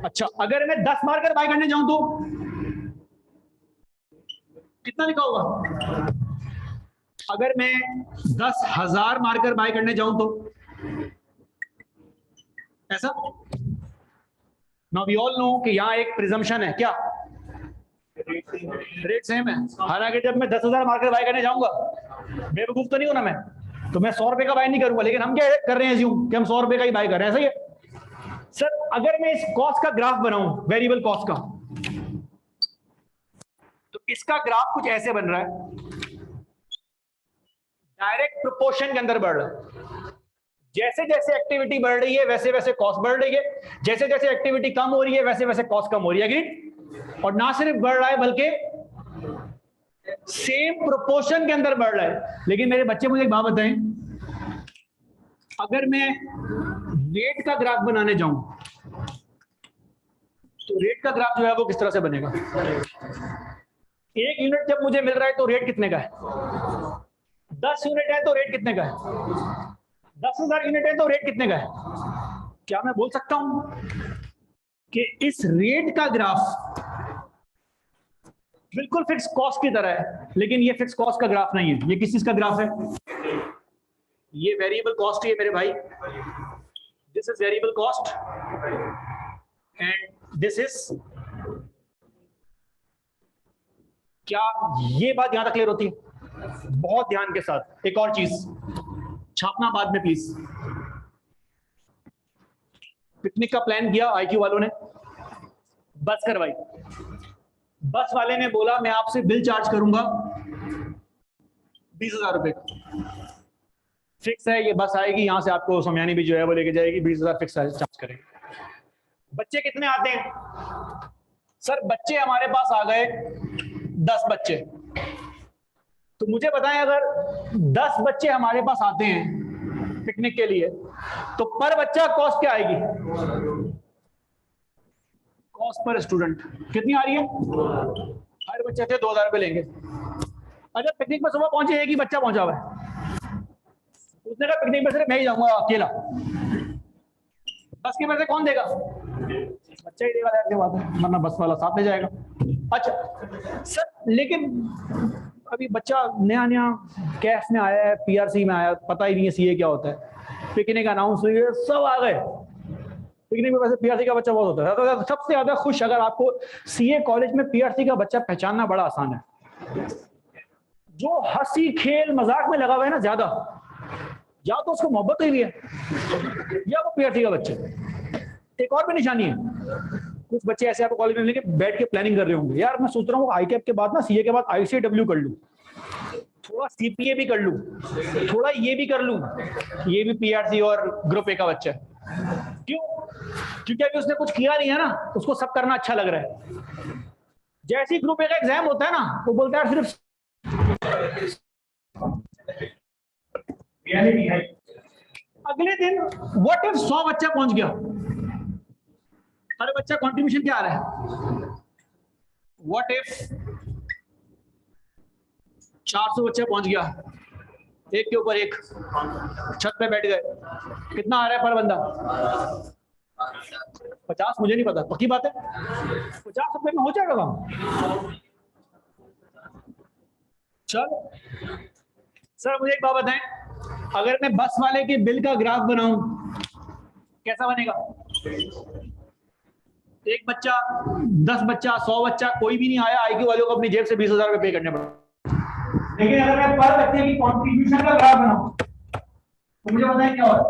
अच्छा, अगर मैं 10 मार्कर बाय करने जाऊं तो कितना लिखा होगा? अगर मैं 10,000 मार्कर बाय करने जाऊं तो ऐसा। नाउ वी ऑल नो कि यहां एक प्रिजम्पशन है, क्या? रेट सेम है। हालांकि जब मैं 10,000 मार्कर बाय करने जाऊंगा, बेवकूफ तो नहीं हूं ना मैं, तो मैं 100 रुपए का बाय नहीं करूंगा, लेकिन हम क्या कर रहे हैं एज्यूम कि हम 100 रुपए का ही बाय कर रहे हैं। सही है सर। अगर मैं इस कॉस्ट का ग्राफ बनाऊं, वेरिएबल कॉस्ट का, तो इसका ग्राफ कुछ ऐसे बन रहा है, डायरेक्ट प्रोपोर्शन के अंदर बढ़ रहा है। जैसे जैसे एक्टिविटी बढ़ रही है वैसे वैसे कॉस्ट बढ़ रही है, जैसे जैसे एक्टिविटी कम हो रही है वैसे वैसे कॉस्ट कम हो रही है। एग्रीड? और ना सिर्फ बढ़ रहा है बल्कि सेम प्रोपोर्शन के अंदर बढ़ रहा है। लेकिन मेरे बच्चे मुझे एक बात बताएं, अगर मैं रेट का ग्राफ बनाने जाऊं तो रेट का ग्राफ जो है वो किस तरह से बनेगा? एक यूनिट जब मुझे मिल रहा है तो रेट कितने का है? 10 यूनिट है तो रेट कितने का है? 10,000 यूनिट है तो रेट कितने का है? क्या मैं बोल सकता हूं कि इस रेट का ग्राफ बिल्कुल फिक्स कॉस्ट की तरह है, लेकिन ये फिक्स कॉस्ट का ग्राफ नहीं है। ये किस चीज का ग्राफ है? ये वेरिएबल कॉस्ट है मेरे भाई। This is variable cost and this is, क्या ये बात यहां तक क्लियर होती है? बहुत ध्यान के साथ। एक और चीज छापना बाद में प्लीज। पिकनिक का प्लान किया आईक्यू वालों ने, बस करवाई। बस वाले ने बोला मैं आपसे बिल चार्ज करूंगा 20,000 रुपए का। फिक्स है, ये बस आएगी यहां से आपको समयानी भी जो है वो लेके जाएगी, 20,000 फिक्स चार्ज करेंगे। बच्चे कितने आते हैं? सर बच्चे हमारे पास आ गए 10 बच्चे। तो मुझे बताएं, अगर 10 बच्चे हमारे पास आते हैं पिकनिक के लिए तो पर बच्चा कॉस्ट क्या आएगी? कॉस्ट पर स्टूडेंट कितनी आ रही है? हर बच्चे से 2,000 रुपए लेंगे। अच्छा, पिकनिक में सुबह पहुंचे, एक ही बच्चा पहुंचा हुआ है, उसने कहा पिकनिक में सिर्फ मैं ही जाऊंगा अकेला, बस के पैसे कौन देगा? बच्चा ही देगा, वरना बस वाला साथ ले जाएगा। अच्छा सर, लेकिन अभी बच्चा नया नया कैफ में आया है, पीआरसी में आया, पता ही नहीं है सीए क्या होता है, पिकनिक अनाउंस हुई है, सब आ गए पिकनिक में। वैसे पीआरसी का बच्चा बहुत होता है, सबसे ज्यादा खुश अगर आपको सीए कॉलेज में पीआरसी का बच्चा पहचानना बड़ा आसान है। जो हंसी खेल मजाक में लगा हुआ है ना ज्यादा, या तो उसको मोहब्बत हुई है या वो पीआरसी का बच्चा। एक और भी निशानी है, कुछ बच्चे ऐसे आपको कॉलेज में मिलेंगे, बैठ के प्लानिंग कर रहे होंगे, यार मैं सोच रहा हूँ आईकैप के बाद ना, सीए के बाद आईसीडब्ल्यू कर लूं, थोड़ा सीपीए भी कर लूं, थोड़ा ये भी कर लूं। ये भी पीआरसी और ग्रुप ए का बच्चा है। क्यों? क्योंकि अभी उसने कुछ किया नहीं है ना, उसको सब करना अच्छा लग रहा है। जैसे ही ग्रुप ए का एग्जाम होता है ना, वो बोलता है सिर्फ रियलिटी है। अगले दिन व्हाट इफ 100 बच्चा पहुंच गया, हर बच्चा कंट्रीब्यूशन क्या आ रहा है? व्हाट इफ 400 बच्चा पहुंच गया, एक के ऊपर एक छत पे बैठ गए, कितना आ रहा है पर बंदा? 50? मुझे नहीं पता, पक्की बात है 50 रुपए में हो जाएगा काम। चलो सर, मुझे एक बात बताएं, अगर मैं बस वाले के बिल का ग्राफ बनाऊं कैसा बनेगा? एक बच्चा, 10 बच्चा, 100 बच्चा, कोई भी नहीं आया, आईक्यू वालों को अपनी जेब से 20,000 रुपए पे करने पड़े। लेकिन अगर मैं पर बच्चे की कंट्रीब्यूशन का ग्राफ बनाऊं तो मुझे बताएं क्या होगा?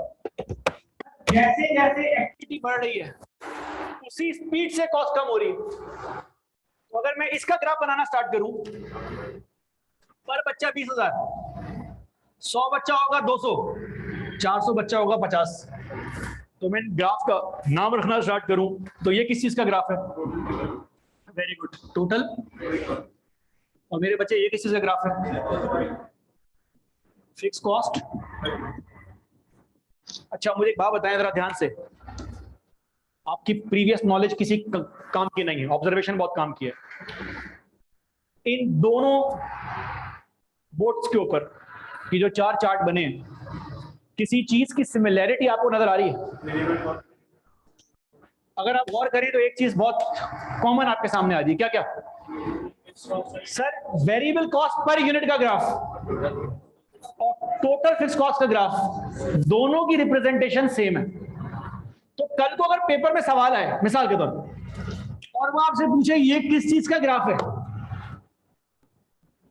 जैसे जैसे एक्टिविटी बढ़ रही है उसी स्पीड से कॉस्ट कम हो रही है। तो अगर मैं इसका ग्राफ बनाना स्टार्ट करूं पर बच्चा 20,000, 100 बच्चा होगा 200, 400 बच्चा होगा 50। तो मैं ग्राफ का नाम रखना स्टार्ट करूं तो ये किस चीज का ग्राफ है? Very good, total. और मेरे बच्चे ये किस चीज का ग्राफ है? Fix cost. अच्छा मुझे एक बात बताएं जरा ध्यान से, आपकी प्रीवियस नॉलेज किसी काम की नहीं है, ऑब्जर्वेशन बहुत काम की है। इन दोनों बोर्ड्स के ऊपर ये जो 4 चार्ट बने हैं, किसी चीज की सिमिलैरिटी आपको नजर आ रही है? अगर आप गौर करें तो एक चीज बहुत कॉमन आपके सामने आ रही है, क्या क्या? Sir variable cost per unit का ग्राफ और टोटल फिक्स कॉस्ट का ग्राफ, दोनों की रिप्रेजेंटेशन सेम है। तो कल को अगर पेपर में सवाल आए मिसाल के तौर पर और वो आपसे पूछे ये किस चीज का ग्राफ है,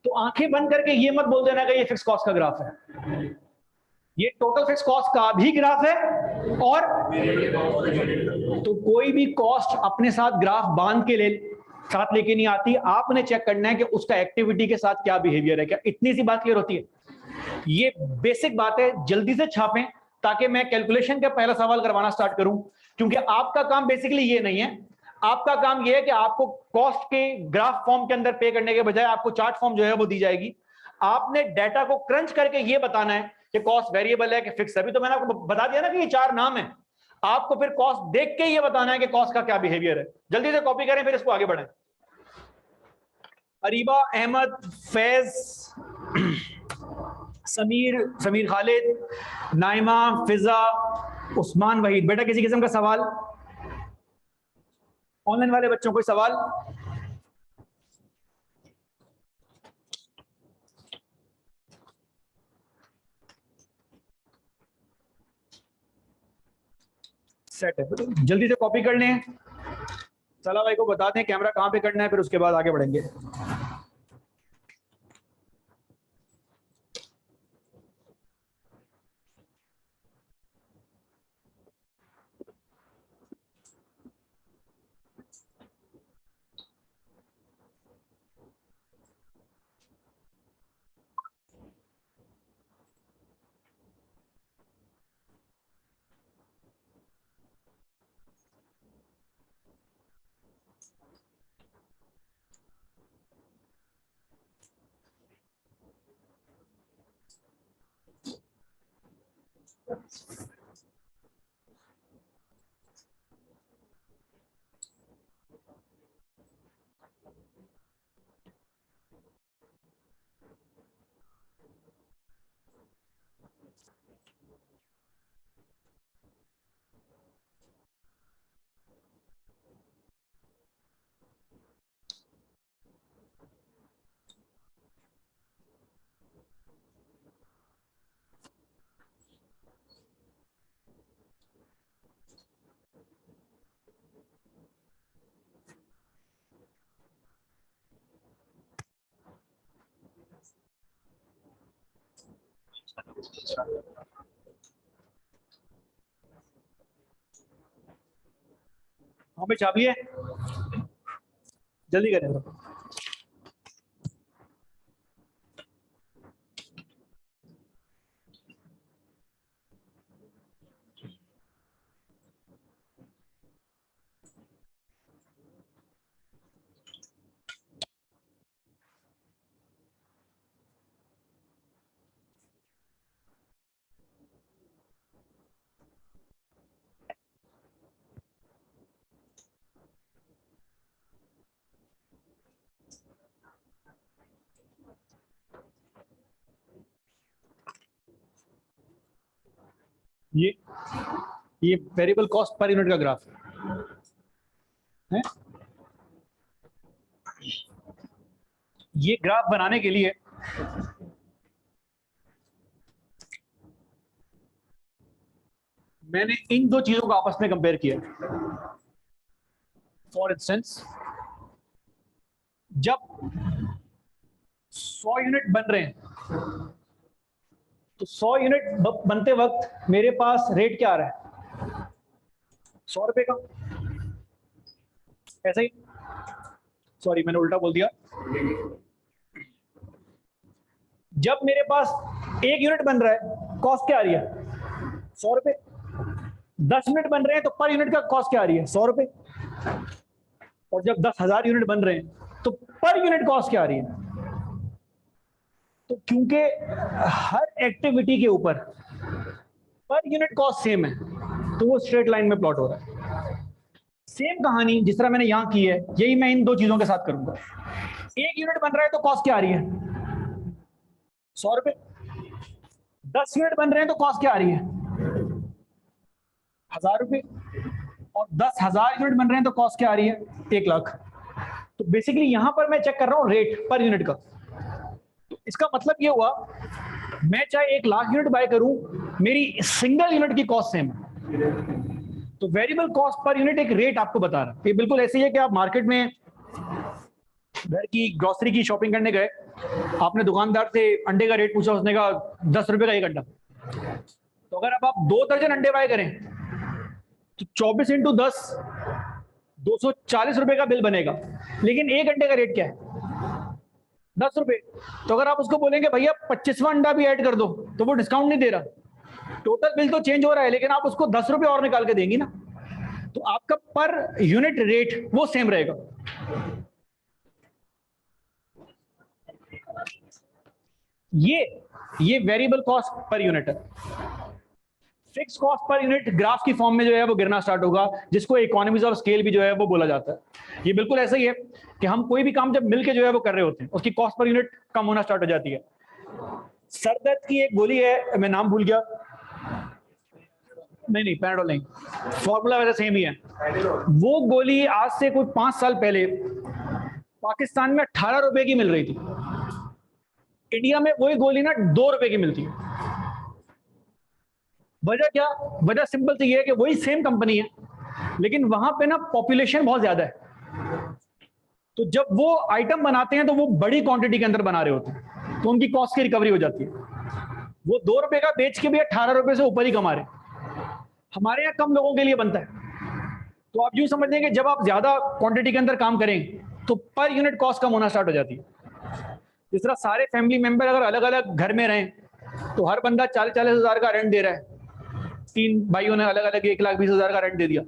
तो आंखें बंद करके ये मत बोल देना कि ये फिक्स कॉस्ट का ग्राफ है। ये टोटल फिक्स कॉस्ट का भी ग्राफ है, और तो कोई भी कॉस्ट अपने साथ ग्राफ बांध के साथ लेके नहीं आती। आपने चेक करना है कि उसका एक्टिविटी के साथ क्या बिहेवियर है। क्या इतनी सी बात क्लियर होती है? ये बेसिक बात है, जल्दी से छापें ताकि मैं कैलकुलेशन का पहला सवाल करवाना स्टार्ट करूं, क्योंकि आपका काम बेसिकली ये नहीं है। आपका काम ये है कि आपको कॉस्ट के ग्राफ फॉर्म के अंदर पे करने के बजाय आपको चार्ट फॉर्म जो है वो दी जाएगी। आपने डेटा को क्रंच करके ये बताना है कि कॉस्ट वेरिएबल है कि फिक्स है। अभी तो मैंने आपको बता दिया ना कि ये 4 नाम है, आपको फिर कॉस्ट देख के ये बताना है कि कॉस्ट का क्या बिहेवियर है। जल्दी से कॉपी करें फिर इसको आगे बढ़ें। अरीबा, अहमद, फैज, समीर खालिद, नाइमा, फिजा, उस्मान, वहीद। बेटा किसी किस्म का सवाल? ऑनलाइन वाले बच्चों कोई सवाल? सेट है, जल्दी से कॉपी कर लें। सलाह भाई को बता दें कैमरा कहां पे करना है, फिर उसके बाद आगे बढ़ेंगे। हाँ भाई छाप लिए, जल्दी करें। ये वेरिएबल कॉस्ट पर यूनिट का ग्राफ है। ये ग्राफ बनाने के लिए मैंने इन दो चीजों को आपस में कंपेयर किया। फॉर इंस्टेंस, जब 100 यूनिट बन रहे हैं तो 100 यूनिट बनते वक्त मेरे पास रेट क्या आ रहा है? 100 रुपए का। ऐसा ही, सॉरी मैंने उल्टा बोल दिया। जब मेरे पास 1 यूनिट बन रहा है, कॉस्ट क्या आ रही है? 100 रुपए। 10 यूनिट बन रहे हैं तो पर यूनिट का कॉस्ट क्या आ रही है? 100 रुपए। और जब 10,000 यूनिट बन रहे हैं तो पर यूनिट कॉस्ट क्या आ रही है? तो क्योंकि हर एक्टिविटी के ऊपर पर यूनिट कॉस्ट सेम है, तो वो स्ट्रेट लाइन में प्लॉट हो रहा है। सेम कहानी जिस तरह मैंने यहां की है, यही मैं इन दो चीजों के साथ करूंगा। 1 यूनिट बन रहा है तो कॉस्ट क्या आ रही है? 100 रुपए। 10 यूनिट बन रहे हैं तो कॉस्ट क्या आ रही है? 1,000 रुपए। और 10,000 यूनिट बन रहे हैं तो कॉस्ट क्या आ रही है? 1 लाख। तो बेसिकली यहां पर मैं चेक कर रहा हूं रेट पर यूनिट का। तो इसका मतलब ये हुआ, मैं चाहे 1 लाख यूनिट बाय करूं, मेरी सिंगल यूनिट की कॉस्ट सेम है। तो वेरिएबल कॉस्ट पर यूनिट एक रेट आपको बता रहा है। ये बिल्कुल ऐसे ही है कि आप मार्केट में घर की ग्रोसरी की शॉपिंग करने गए, आपने दुकानदार से अंडे का रेट पूछा, उसने कहा 10 रुपए का 1 अंडा। तो अगर अब आप 2 दर्जन अंडे बाय करें तो 24 × 10 240 रुपए का बिल बनेगा। लेकिन 1 अंडे का रेट क्या है? 10 रुपए। तो अगर आप उसको बोलेंगे भैया 25वां अंडा भी ऐड कर दो, तो वो डिस्काउंट नहीं दे रहा। टोटल बिल तो चेंज हो रहा है, लेकिन आप उसको 10 रुपए और निकाल के देंगी ना। तो आपका पर यूनिट रेट वो सेम रहेगा। ये वेरिएबल कॉस्ट पर यूनिट है। Fix cost per unit graph की फॉर्म में जो है वो गिरना स्टार्ट होगा, जिसको इकोनॉमीज ऑफ स्केल भी जो है वो बोला जाता है। ये बिल्कुल ऐसा ही है कि हम कोई भी काम जब मिलके जो है वो कर रहे होते हैं, उसकी कॉस्ट पर यूनिट कम होना स्टार्ट हो जाती है। सरदर्द की एक गोली है, मैं नाम भूल गया, नहीं पैराडोल नहीं, फॉर्मूला वैसे सेम ही है। वो गोली आज से कुछ 5 साल पहले पाकिस्तान में 18 रुपए की मिल रही थी। इंडिया में वही गोली ना 2 रुपए की मिलती है। वजह क्या? वजह सिंपल सी है कि वही सेम कंपनी है, लेकिन वहां पे ना पॉपुलेशन बहुत ज्यादा है। तो जब वो आइटम बनाते हैं तो वो बड़ी क्वांटिटी के अंदर बना रहे होते हैं, तो उनकी कॉस्ट की रिकवरी हो जाती है। वो 2 रुपए का बेच के भी 18 रुपए से ऊपर ही कमा रहे। हमारे यहाँ कम लोगों के लिए बनता है, तो आप यूं समझ लें कि जब आप ज्यादा क्वांटिटी के अंदर काम करें तो पर यूनिट कॉस्ट कम होना स्टार्ट हो जाती है। जिस तरह सारे फैमिली मेंबर अगर अलग अलग घर में रहें तो हर बंदा 40-40 हजार का रेंट दे रहा है। 3 भाइयों ने अलग अलग 1,20,000 का रेंट दे दिया,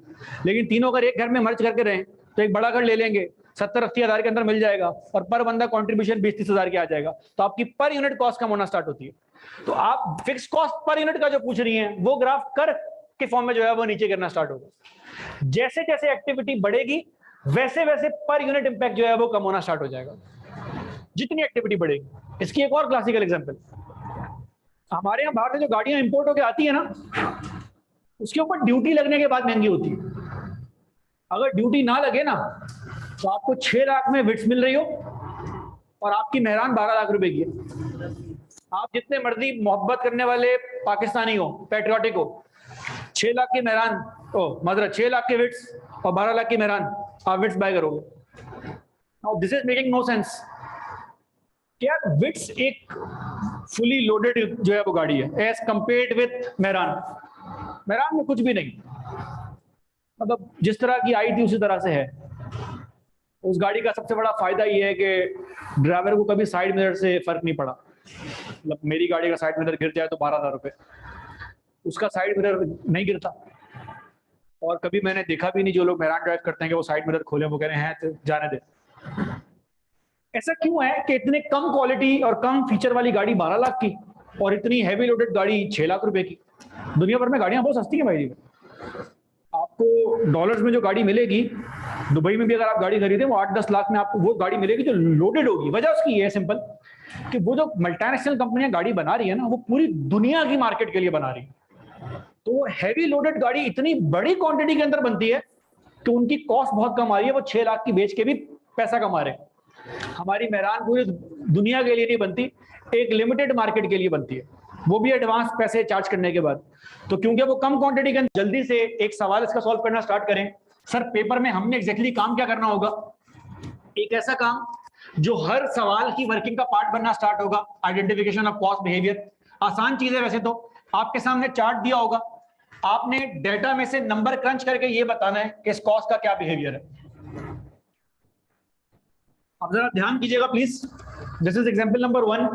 लेकिन तीनों अगर एक घर में मर्ज करके रहें तो एक बड़ा घर ले लेंगे, 70-80 हजार के अंदर मिल जाएगा, और पर बंदा कॉन्ट्रीब्यूशन 20-30 हजार के आ जाएगा। तो आपकी पर यूनिट कॉस्ट कम होना स्टार्ट होती है। तो आप फिक्स कॉस्ट पर यूनिट का जो पूछ रही हैं, वो ग्राफ कर के फॉर्म में जो है वो नीचे गिरना स्टार्ट होगा। जैसे जैसे एक्टिविटी बढ़ेगी वैसे वैसे पर यूनिट इंपैक्ट जो है वो कम होना स्टार्ट हो जाएगा, जितनी एक्टिविटी बढ़ेगी। इसकी एक और क्लासिकल एग्जांपल, हमारे यहाँ बाहर से जो गाड़ियां इंपोर्ट होकर आती है ना, उसके ऊपर ड्यूटी लगने के बाद महंगी होती है। अगर ड्यूटी ना लगे ना तो आपको 6 लाख में विट्स मिल रही हो और आपकी मेहरान 12 लाख रुपए की है। आप जितने मर्जी मोहब्बत करने वाले पाकिस्तानी हो, पैट्रियोटिक हो, 6 लाख की मेहरान, मतलब 6 लाख के विट्स और 12 लाख की मेहरान, आप विट्स बाय करोगे। Now this is making no sense. क्या विट्स एक फुली लोडेड जो है वो गाड़ी है as compared with Mehran. Mehran में कुछ भी नहीं, मतलब जिस तरह की आई थी उसी तरह से है। उस गाड़ी का सबसे बड़ा फायदा ये है कि ड्राइवर को कभी साइड मिरर से फर्क नहीं पड़ा। मतलब मेरी गाड़ी का साइड मिरर गिर जाए तो 12,000 रुपए, उसका साइड मिरर नहीं गिरता। और कभी मैंने देखा भी नहीं जो लोग मेहरान ड्राइव करते हैं कि वो साइड मिरर खोले, वो कह रहे हैं तो जाने दे। ऐसा क्यों है कि इतने कम क्वालिटी और कम फीचर वाली गाड़ी 12 लाख की और इतनी हैवी लोडेड गाड़ी 6 लाख रुपए की? दुनिया भर में गाड़ियां बहुत सस्ती हैं भाई। आपको डॉलर्स में जो गाड़ी मिलेगी, दुबई में भी अगर आप गाड़ी खरीदें वो 8-10 लाख में आपको वो गाड़ी मिलेगी जो लोडेड होगी। वजह उसकी ये है सिंपल कि वो जो मल्टीनेशनल कंपनियां गाड़ी बना रही है ना, वो पूरी दुनिया की मार्केट के लिए बना रही है। तो हैवी लोडेड गाड़ी इतनी बड़ी क्वांटिटी के अंदर बनती है कि उनकी कॉस्ट बहुत कम आ रही है, वो 6 लाख की बेच के भी पैसा कमा रहे हैं। हमारी मेहरान पूरी दुनिया के लिए नहीं बनती, एक लिमिटेड मार्केट के लिए बनती है, वो भी एडवांस पैसे चार्ज करने के बाद। तो क्योंकि वो कम क्वांटिटी के अंदर, जल्दी से एक सवाल इसका सॉल्व करना स्टार्ट करें। सर पेपर में हमने एग्जैक्टली काम क्या करना होगा? एक ऐसा काम जो हर सवाल की वर्किंग का पार्ट बनना स्टार्ट होगा, आइडेंटिफिकेशन ऑफ कॉस्ट बिहेवियर। आसान चीज है वैसे तो, आपके सामने चार्ट दिया होगा, आपने डेटा में से नंबर क्रंच करके ये बताना है कि इस कॉस्ट का क्या बिहेवियर है। अब जरा ध्यान कीजिएगा please, this is example number 1।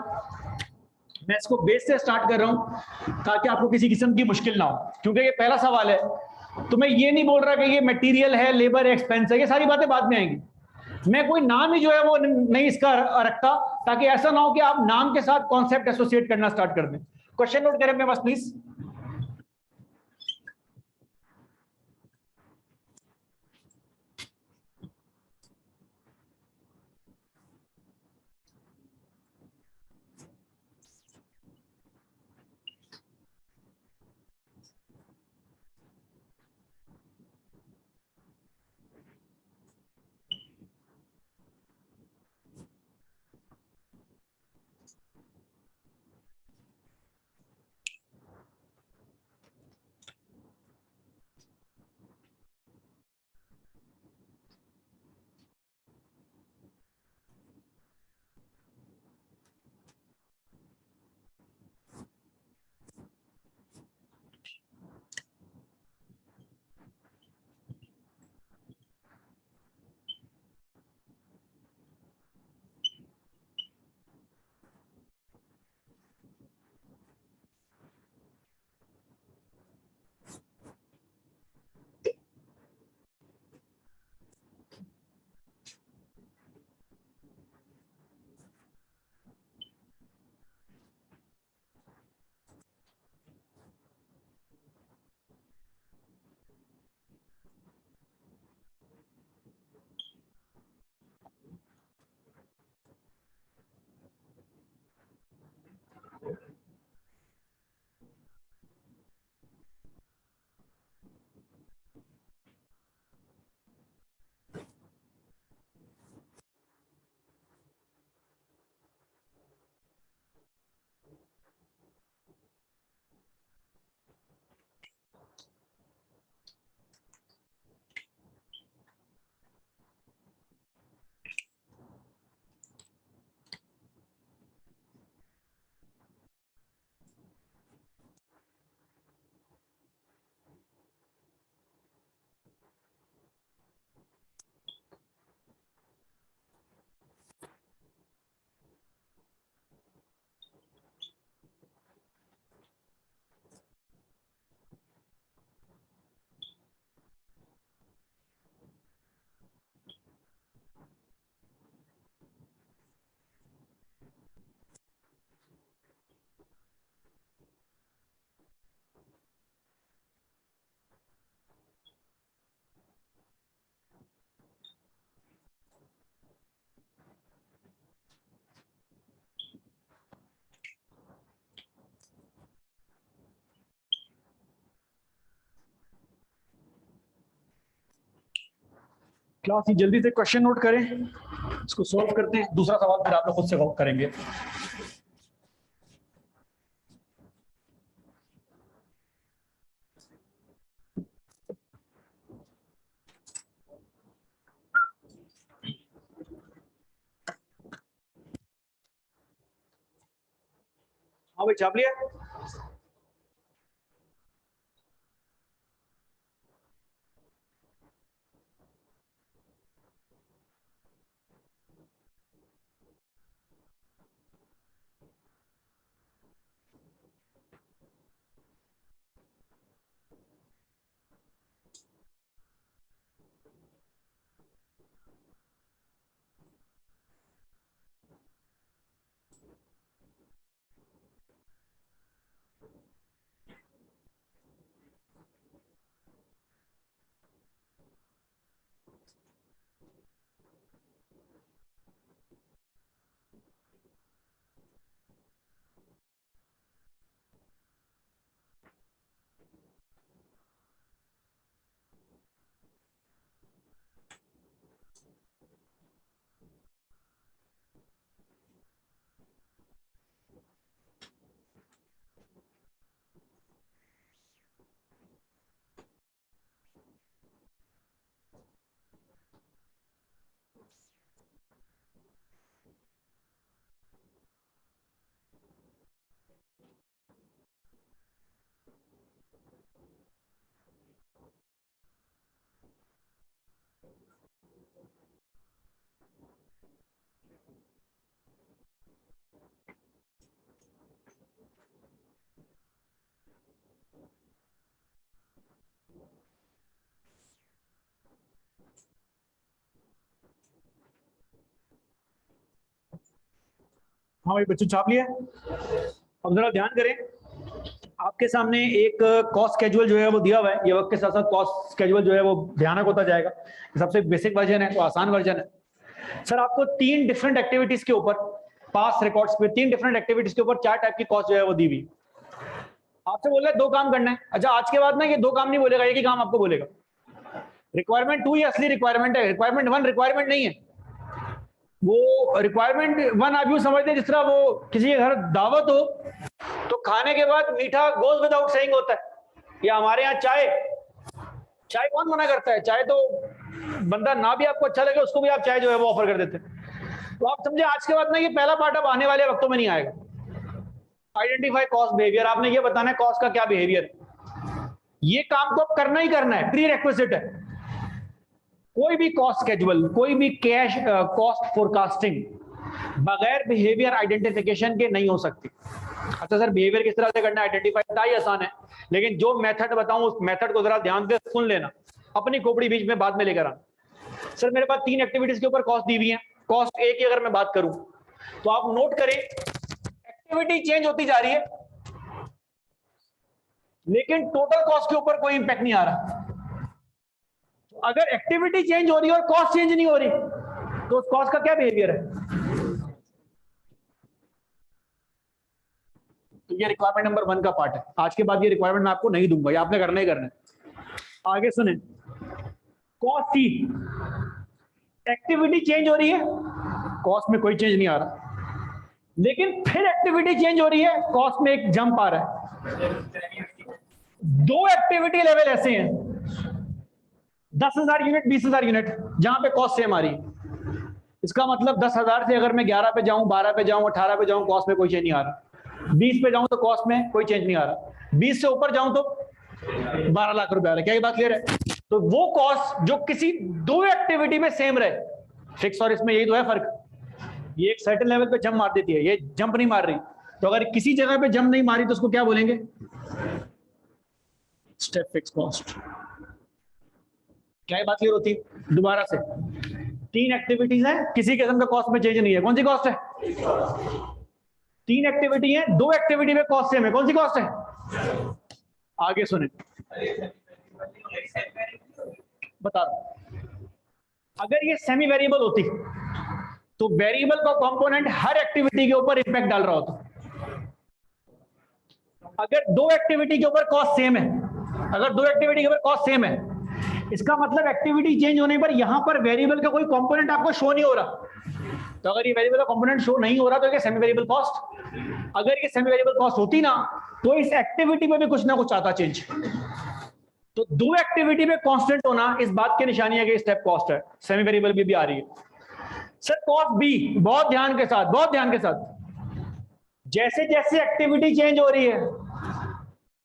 मैं इसको बेस से स्टार्ट कर रहा हूं ताकि आपको किसी किस्म की मुश्किल ना हो, क्योंकि ये पहला सवाल है। तो मैं ये नहीं बोल रहा कि ये मटेरियल है, लेबर एक्सपेंस है, ये सारी बातें बाद में आएंगी। मैं कोई नाम ही जो है वो नहीं इसका रखता, ताकि ऐसा ना हो कि आप नाम के साथ कॉन्सेप्ट एसोसिएट करना स्टार्ट कर दें। क्वेश्चन नोट करें मेरे पास प्लीज। क्लास जल्दी से क्वेश्चन नोट करें, इसको सॉल्व करते हैं। दूसरा सवाल फिर आप लोग खुद से करेंगे। हाँ भाई, छाप लिया। हाँ भाई बच्चों छाप लिया। अब जरा ध्यान करें, आपके सामने एक कॉस्ट स्केड्यूल जो है वो दिया हुआ है। ये वक्त के साथ साथ कॉस्ट स्केड्यूल जो है वो भयानक होता जाएगा। सबसे बेसिक वर्जन है, तो आसान वर्जन है। सर आपको 3 डिफरेंट एक्टिविटीज के ऊपर, पास रिकॉर्ड्स पे 3 डिफरेंट एक्टिविटीज के ऊपर 4 टाइप की कॉस्ट जो है वो दी हुई। आपसे बोल रहा है 2 काम करना है। अच्छा आज के बाद ना ये 2 काम नहीं बोलेगा, एक ही काम आपको बोलेगा। रिक्वायरमेंट 2 ये असली रिक्वायरमेंट है, रिक्वायरमेंट 1 रिक्वायरमेंट नहीं है। वो रिक्वायरमेंट 1 आप यूं समझते हैं जिस तरह वो किसी के घर दावत हो तो खाने के बाद मीठा गोज विदाउट सेइंग होता है, या हमारे यहाँ चाय, चाय कौन मना करता है? चाय तो बंदा ना भी आपको अच्छा लगे उसको भी आप चाय जो है वो ऑफर कर देते हैं। तो आप समझे आज के बाद ना ये पहला पार्ट अब आने वाले वक्तों में नहीं आएगा। आइडेंटिफाई कॉस्ट बिहेवियर, आपने ये बताना है कॉस्ट का क्या बिहेवियर है। ये काम तो अब करना ही करना है, प्री रिक्विजिट है। कोई भी कॉस्ट स्केड्यूल, कोई भी कैश कॉस्ट फोरकास्टिंग बगैर बिहेवियर आइडेंटिफिकेशन के नहीं हो सकती। अच्छा सर बिहेवियर किस तरह से करना है? आइडेंटिफाई ही आसान है, लेकिन जो मेथड बताऊं उस मेथड को जरा ध्यान से सुन लेना, अपनी खोपड़ी बीच में बाद में लेकर आना। सर मेरे पास 3 एक्टिविटीज के ऊपर कॉस्ट दी हुई है। कॉस्ट ए की अगर मैं बात करूं तो आप नोट करें, एक्टिविटी चेंज होती जा रही है लेकिन टोटल कॉस्ट के ऊपर कोई इंपैक्ट नहीं आ रहा। अगर एक्टिविटी चेंज हो रही है और कॉस्ट चेंज नहीं हो रही तो उस कॉस्ट का क्या बिहेवियर है? तो ये रिक्वायरमेंट नंबर 1 का पार्ट है। आज के बाद ये रिक्वायरमेंट मैं आपको नहीं दूंगा, ये आपने करना ही करना है। आगे सुने, कॉस्ट सी, एक्टिविटी चेंज हो रही है, कॉस्ट में कोई चेंज नहीं आ रहा, लेकिन फिर एक्टिविटी चेंज हो रही है, कॉस्ट में एक जंप आ रहा है। 2 एक्टिविटी लेवल ऐसे हैं, 10,000 यूनिट 20,000 यूनिट, जहां पे कॉस्ट सेम आ रही है। इसका मतलब 10,000 से अगर मैं 11 पे जाऊं, 12 पे जाऊं, 18 पे जाऊं, कॉस्ट में कोई चेंज नहीं आ रहा। 20 पे जाऊं तो कॉस्ट में कोई चेंज नहीं आ रहा। 20 से ऊपर जाऊं तो 12 लाख रुपए आ रहा है। क्या ये बात क्लियर है? तो वो कॉस्ट जो किसी 2 एक्टिविटी में सेम रहे, फिक्स और इसमें यही तो है फर्क। ये एक सर्टेन लेवल पे जंप मार देती है, ये जंप नहीं मार रही। तो अगर किसी जगह पे जंप नहीं मारी तो उसको क्या बोलेंगे? Step fix cost. क्या ये बात क्लियर होती है? दोबारा से, 3 एक्टिविटीज हैं, किसी किस्म का कॉस्ट में चेंज नहीं है। कौन सी कॉस्ट है? 3 एक्टिविटी है, 2 एक्टिविटी में कॉस्ट सेम है। कौन सी कॉस्ट है? आगे सुने, बता रहा हूं। अगर ये सेमी वेरिएबल होती तो वेरिएबल का कंपोनेंट हर एक्टिविटी के ऊपर इंपैक्ट डाल रहा होता। अगर 2 एक्टिविटी के ऊपर कॉस्ट सेम है, अगर 2 एक्टिविटी के ऊपर कॉस्ट सेम है, इसका मतलब एक्टिविटी चेंज होने पर यहां पर वेरिएबल का कोई कंपोनेंट आपको शो नहीं हो रहा। तो अगर ये वेरिएबल का कंपोनेंट शो नहीं हो रहा तो ये सेमी वेरिएबल कॉस्ट। अगर ये सेमी वेरिएबल कॉस्ट होती ना तो इस एक्टिविटी में भी कुछ ना कुछ आता चेंज। तो 2 एक्टिविटी में कांस्टेंट होना इस बात की निशानी है कि स्टेप कॉस्ट है, सेमी वेरिएबल भी आ रही है। सर कॉस्ट बी, बहुत ध्यान के साथ, बहुत ध्यान के साथ, जैसे जैसे एक्टिविटी चेंज हो रही है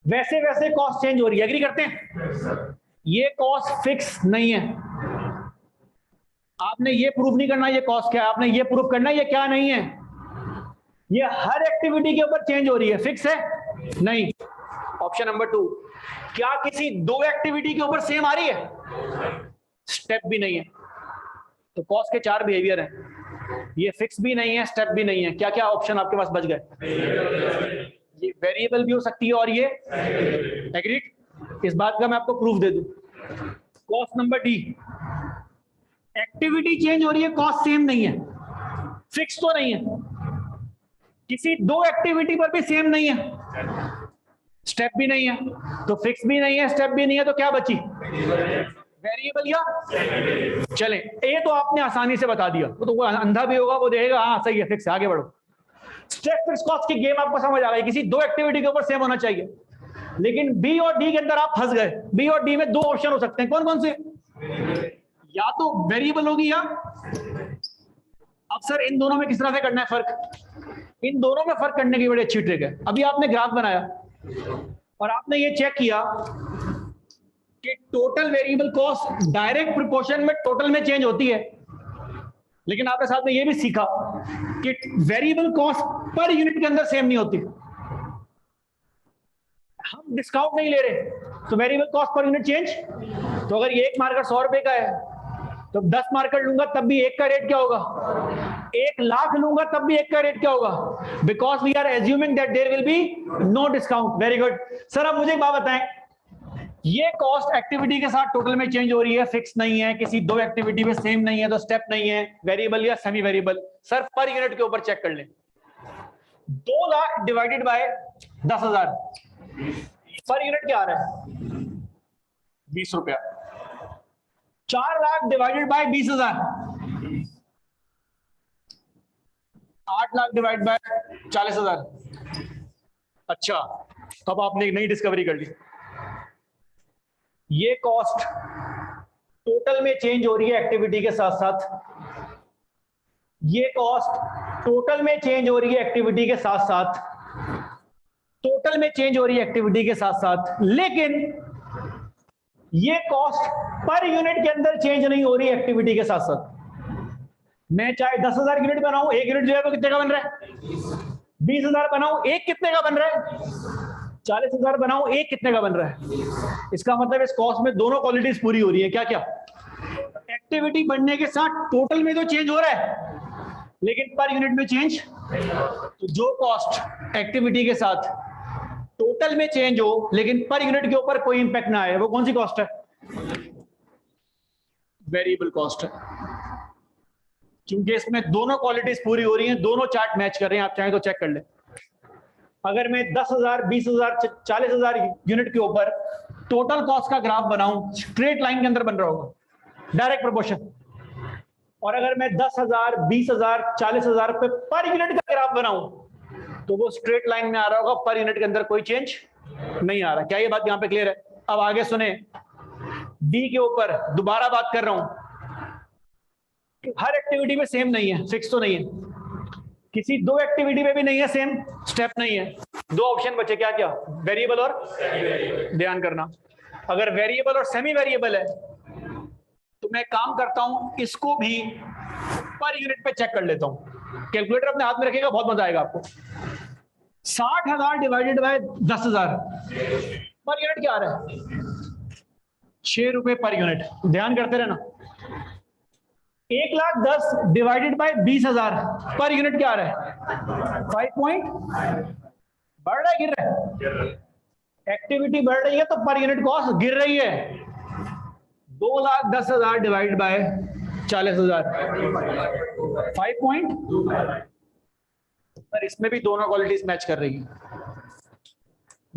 वैसे वैसे कॉस्ट चेंज हो रही है। एग्री करते हैं? ये कॉस्ट फिक्स नहीं है। आपने ये प्रूफ नहीं करना ये कॉस्ट क्या है, आपने ये प्रूफ करना ये क्या नहीं है। ये हर एक्टिविटी के ऊपर चेंज हो रही है, फिक्स है नहीं। ऑप्शन नंबर 2, क्या किसी 2 एक्टिविटी के ऊपर सेम आ रही है? स्टेप भी नहीं है। तो कॉस्ट के 4 बिहेवियर हैं, ये फिक्स भी नहीं है, स्टेप भी नहीं है। क्या क्या ऑप्शन आपके पास बच गए? ये वेरिएबल भी हो सकती है और ये एग्रीड। इस बात का मैं आपको प्रूफ दे दूं। Cost number D, activity change हो रही है, कॉस्ट सेम नहीं है, फिक्स तो नहीं है, किसी 2 एक्टिविटी पर भी सेम नहीं है, स्टेप भी नहीं है। तो फिक्स भी नहीं है, स्टेप भी नहीं है, तो क्या बची? वेरिएबल या चले। ये तो आपने आसानी से बता दिया, तो वो अंधा भी होगा, वो देखेगा हाँ सही है, फिक्स है, आगे बढ़ो। स्टेप फिक्स कॉस्ट की गेम आपको समझ आ गई, किसी 2 एक्टिविटी के ऊपर सेम होना चाहिए। लेकिन बी और डी के अंदर आप फंस गए। बी और डी में 2 ऑप्शन हो सकते हैं, कौन कौन से? या तो वेरिएबल होगी या, अब सर इन दोनों में किस तरह से करना है फर्क? इन दोनों में फर्क करने की बड़ी अच्छी ट्रिक है। अभी आपने ग्राफ बनाया और आपने ये चेक किया कि total variable cost direct proportion में टोटल में चेंज होती है, लेकिन आपने साथ में ये भी सीखा कि वेरिएबल कॉस्ट पर यूनिट के अंदर सेम नहीं होती। हम डिस्काउंट नहीं ले रहे तो variable cost per unit change. तो अगर ये एक मार्कर 100 रुपए का है तो 10 मार्कर लूंगा तब भी एक का रेट क्या होगा? 1 लाख लूंगा तब भी 1 का रेट क्या होगा, because we are assuming that there will be no discount. Very good sir. अब मुझे एक बात बताएं, ये कॉस्ट एक्टिविटी के साथ टोटल में चेंज हो रही है, फिक्स नहीं है, किसी दो एक्टिविटी में सेम नहीं है, तो स्टेप नहीं है, वेरिएबल या semi variable. Sir per unit के ऊपर चेक कर लें, 2 lakh divided by 10,000 per unit क्या आ रहा है, 20 रुपया। 4 lakh divided by 20,000, 8 lakh divide by 40,000। अच्छा, अब आपने एक नई डिस्कवरी कर ली, ये कॉस्ट टोटल में चेंज हो रही है एक्टिविटी के साथ साथ, ये कॉस्ट टोटल में चेंज हो रही है एक्टिविटी के साथ साथ, टोटल में चेंज हो रही है एक्टिविटी के साथ साथ, लेकिन ये कॉस्ट पर यूनिट के अंदर चेंज नहीं हो रही है एक्टिविटी के साथ साथ। मैं चाहे 10,000 यूनिट बनाऊं, 1 यूनिट जो है वो कितने का बन रहा है, 20,000 बनाऊं, 1 कितने का बन रहा है, 40,000 बनाऊं, 1 कितने का बन रहा है। इसका मतलब इस कॉस्ट में दोनों क्वालिटीज पूरी हो रही है। क्या क्या, एक्टिविटी बढ़ने के साथ टोटल में तो चेंज हो रहा है लेकिन पर यूनिट में चेंज। तो जो कॉस्ट एक्टिविटी के साथ टोटल में चेंज हो लेकिन पर यूनिट के ऊपर कोई इंपैक्ट ना आए, वो कौन सी कॉस्ट है, वेरिएबल कॉस्ट है। क्योंकि इसमें दोनों क्वालिटीज पूरी हो रही हैं, दोनों चार्ट मैच कर रहे हैं। आप चाहें तो चेक कर ले, अगर मैं 10,000, 20,000, 40,000 यूनिट के ऊपर टोटल कॉस्ट का ग्राफ बनाऊं, स्ट्रेट लाइन के अंदर बन रहा होगा, डायरेक्ट प्रोपोर्शन। और अगर मैं 10,000, 20,000, 40,000 पे पर यूनिट का ग्राफ बनाऊं तो वो स्ट्रेट लाइन में आ रहा होगा, पर यूनिट के अंदर कोई चेंज नहीं आ रहा। क्या ये बात यहां पे क्लियर है? अब आगे सुने, डी के ऊपर दोबारा बात कर रहा हूं, हर एक्टिविटी में सेम नहीं है, फिक्स तो नहीं है, किसी दो एक्टिविटी में भी नहीं है सेम, स्टेप नहीं है, दो ऑप्शन बचे, क्या क्या, वेरिएबल और ध्यान करना। अगर वेरिएबल और सेमी वेरिएबल है तो मैं काम करता हूं, इसको भी पर यूनिट पे चेक कर लेता हूं। कैलकुलेटर अपने हाथ में रखेगा, बहुत मजा आएगा आपको। 60,000 डिवाइडेड बाय 10,000 पर यूनिट क्या आ रहा है, 6 रुपए पर यूनिट। ध्यान करते रहना। 1,10,000 डिवाइडेड बाय 20,000 पर यूनिट क्या आ रहा है, 5 पॉइंट। बढ़ रहा है गिर रहा है, एक्टिविटी बढ़ रही है तो पर यूनिट कॉस्ट गिर रही है। 2,10,000 डिवाइड बाय 40,000, 5 पॉइंट। पर इसमें भी दोनों क्वालिटीज मैच कर रही है।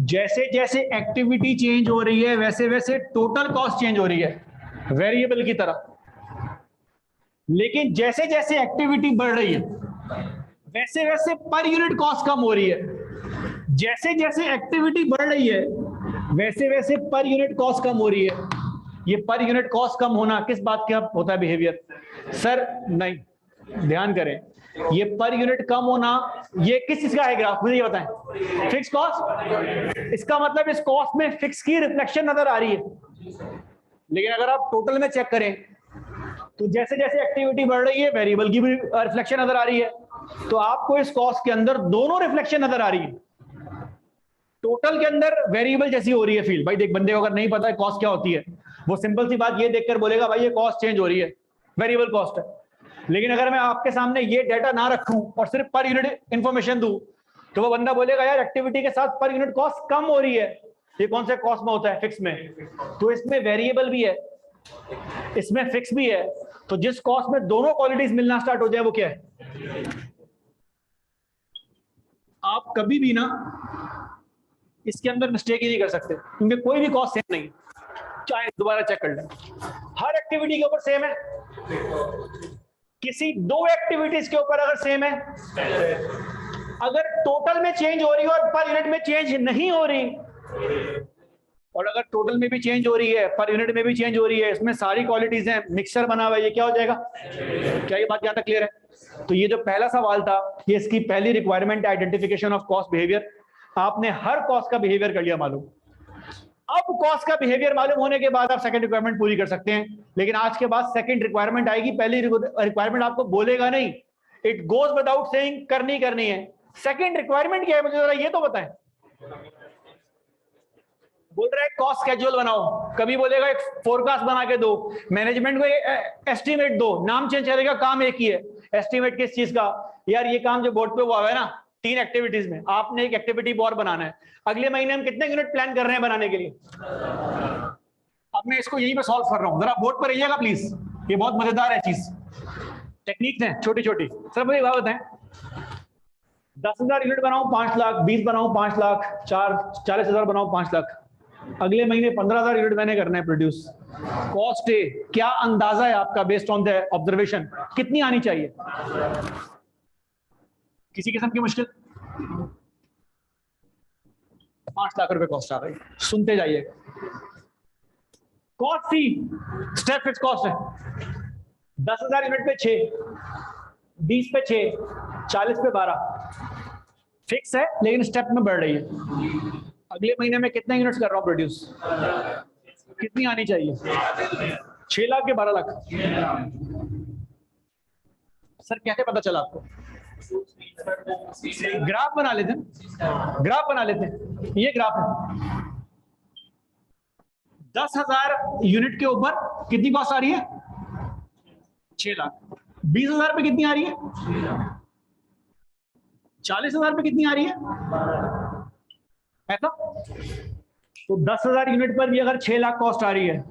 जैसे जैसे एक्टिविटी चेंज हो रही है वैसे वैसे टोटल कॉस्ट चेंज हो रही है, वेरिएबल की तरह। लेकिन जैसे जैसे एक्टिविटी बढ़ रही है वैसे वैसे पर यूनिट कॉस्ट कम हो रही है। जैसे जैसे एक्टिविटी बढ़ रही है वैसे वैसे पर यूनिट कॉस्ट कम हो रही है। ये पर यूनिट कॉस्ट कम होना किस बात का होता है, बिहेवियर? सर नहीं, ध्यान करें, ये पर यूनिट कम होना ये किस चीज का है ग्राफ, मुझे ये बताएं। Fix cost. इसका मतलब इस कॉस्ट में फिक्स की रिफ्लेक्शन नजर आ रही है। लेकिन अगर आप टोटल में चेक करें तो जैसे जैसे एक्टिविटी बढ़ रही है वेरिएबल की भी रिफ्लेक्शन नजर आ रही है। तो आपको इस कॉस्ट के अंदर दोनों रिफ्लेक्शन नजर आ रही है। टोटल के अंदर वेरिएबल जैसी हो रही है फील। भाई देख, बंदे को अगर नहीं पता है कॉस्ट क्या होती है, वो सिंपल सी बात ये देखकर बोलेगा भाई ये कॉस्ट चेंज हो रही है, वेरिएबल कॉस्ट है। लेकिन अगर मैं आपके सामने ये डाटा ना रखूं और सिर्फ पर यूनिट इंफॉर्मेशन दूं तो वो बंदा बोलेगा यार एक्टिविटी के साथ पर यूनिट कॉस्ट कम हो रही है। ये कौन से कॉस्ट में होता है, फिक्स में। तो इसमें वेरिएबल भी है, इसमें फिक्स भी है। तो जिस कॉस्ट में दोनों क्वालिटीज मिलना स्टार्ट हो जाए वो क्या है। आप कभी भी ना इसके अंदर मिस्टेक ही नहीं कर सकते, क्योंकि कोई भी कॉस्ट सेम नहीं। चाहे दोबारा चेक कर लें, हर एक्टिविटी के ऊपर सेम है, किसी दो एक्टिविटीज के ऊपर अगर सेम है, अगर टोटल में चेंज हो रही है और पर यूनिट में चेंज नहीं हो रही, और अगर टोटल में भी चेंज हो रही है पर यूनिट में भी चेंज हो रही है, इसमें सारी क्वालिटीज हैं, मिक्सचर बना हुआ है, ये क्या हो जाएगा। क्या ये बात यहां तक क्लियर है? तो ये जो पहला सवाल था, ये इसकी पहली requirement identification of cost behaviour. आपने हर कॉस्ट का बिहेवियर कर लिया मालूम। अब कॉस्ट का बिहेवियर मालूम होने के बाद आप सेकंड रिक्वायरमेंट पूरी कर सकते हैं। लेकिन आज के बाद सेकंड रिक्वायरमेंट आएगी, पहली रिक्वायरमेंट आपको बोलेगा नहीं, इट गोज विदाउट सेइंग करनी है। सेकंड रिक्वायरमेंट क्या है मुझे जरा ये तो बताएं। बोल रहा है कॉस्ट स्केड्यूल बनाओ, कभी बोलेगा एक फोरकास्ट बना के दो, मैनेजमेंट को एस्टिमेट दो, नाम चेंज करेगा काम एक ही है। एस्टिमेट किस चीज का? यार ये काम जो बोर्ड पे हुआ है ना 3 एक्टिविटीज में, आपने एक एक्टिविटी और बनाना है। अगले महीने हम कितने यूनिट प्लान कर रहे हैं बनाने के लिए? अब मैं इसको यहीं पे सॉल्व कर रहा हूं, जरा बोर्ड पर रहिएगा प्लीज, ये बहुत मजेदार है चीज। टेक्निक्स हैं छोटी छोटी। सर मुझे बात बताएं, 10,000 यूनिट बनाऊं 5 लाख, 20 बनाऊं 5 लाख, 40,000 बनाऊं 5 लाख, अगले महीने 15,000 यूनिट मैंने करना है प्रोड्यूस। कॉस्ट है क्या अंदाजा है आपका बेस्ड ऑन द ऑब्जर्वेशन, कितनी आनी चाहिए? किसी किस्म की मुश्किल? 5 लाख रुपए कॉस्ट आ गई। सुनते जाइए। Cost see step fix cost है, 10,000 यूनिट पे 6, 20 पे 6, 40 पे 12 फिक्स है, लेकिन स्टेप में बढ़ रही है। अगले महीने में कितने यूनिट्स कर रहा हूं प्रोड्यूस, कितनी आनी चाहिए? 6 लाख के 12 लाख? सर कैसे पता चला आपको? ग्राफ बना लेते हैं, ग्राफ बना लेते हैं। ये ग्राफ है, 10,000 यूनिट के ऊपर कितनी कॉस्ट आ रही है? 6 लाख। 20,000 पे कितनी आ रही है? 40,000 पे कितनी आ रही है? ऐसा? तो 10,000 यूनिट पर भी अगर 6 लाख कॉस्ट आ रही है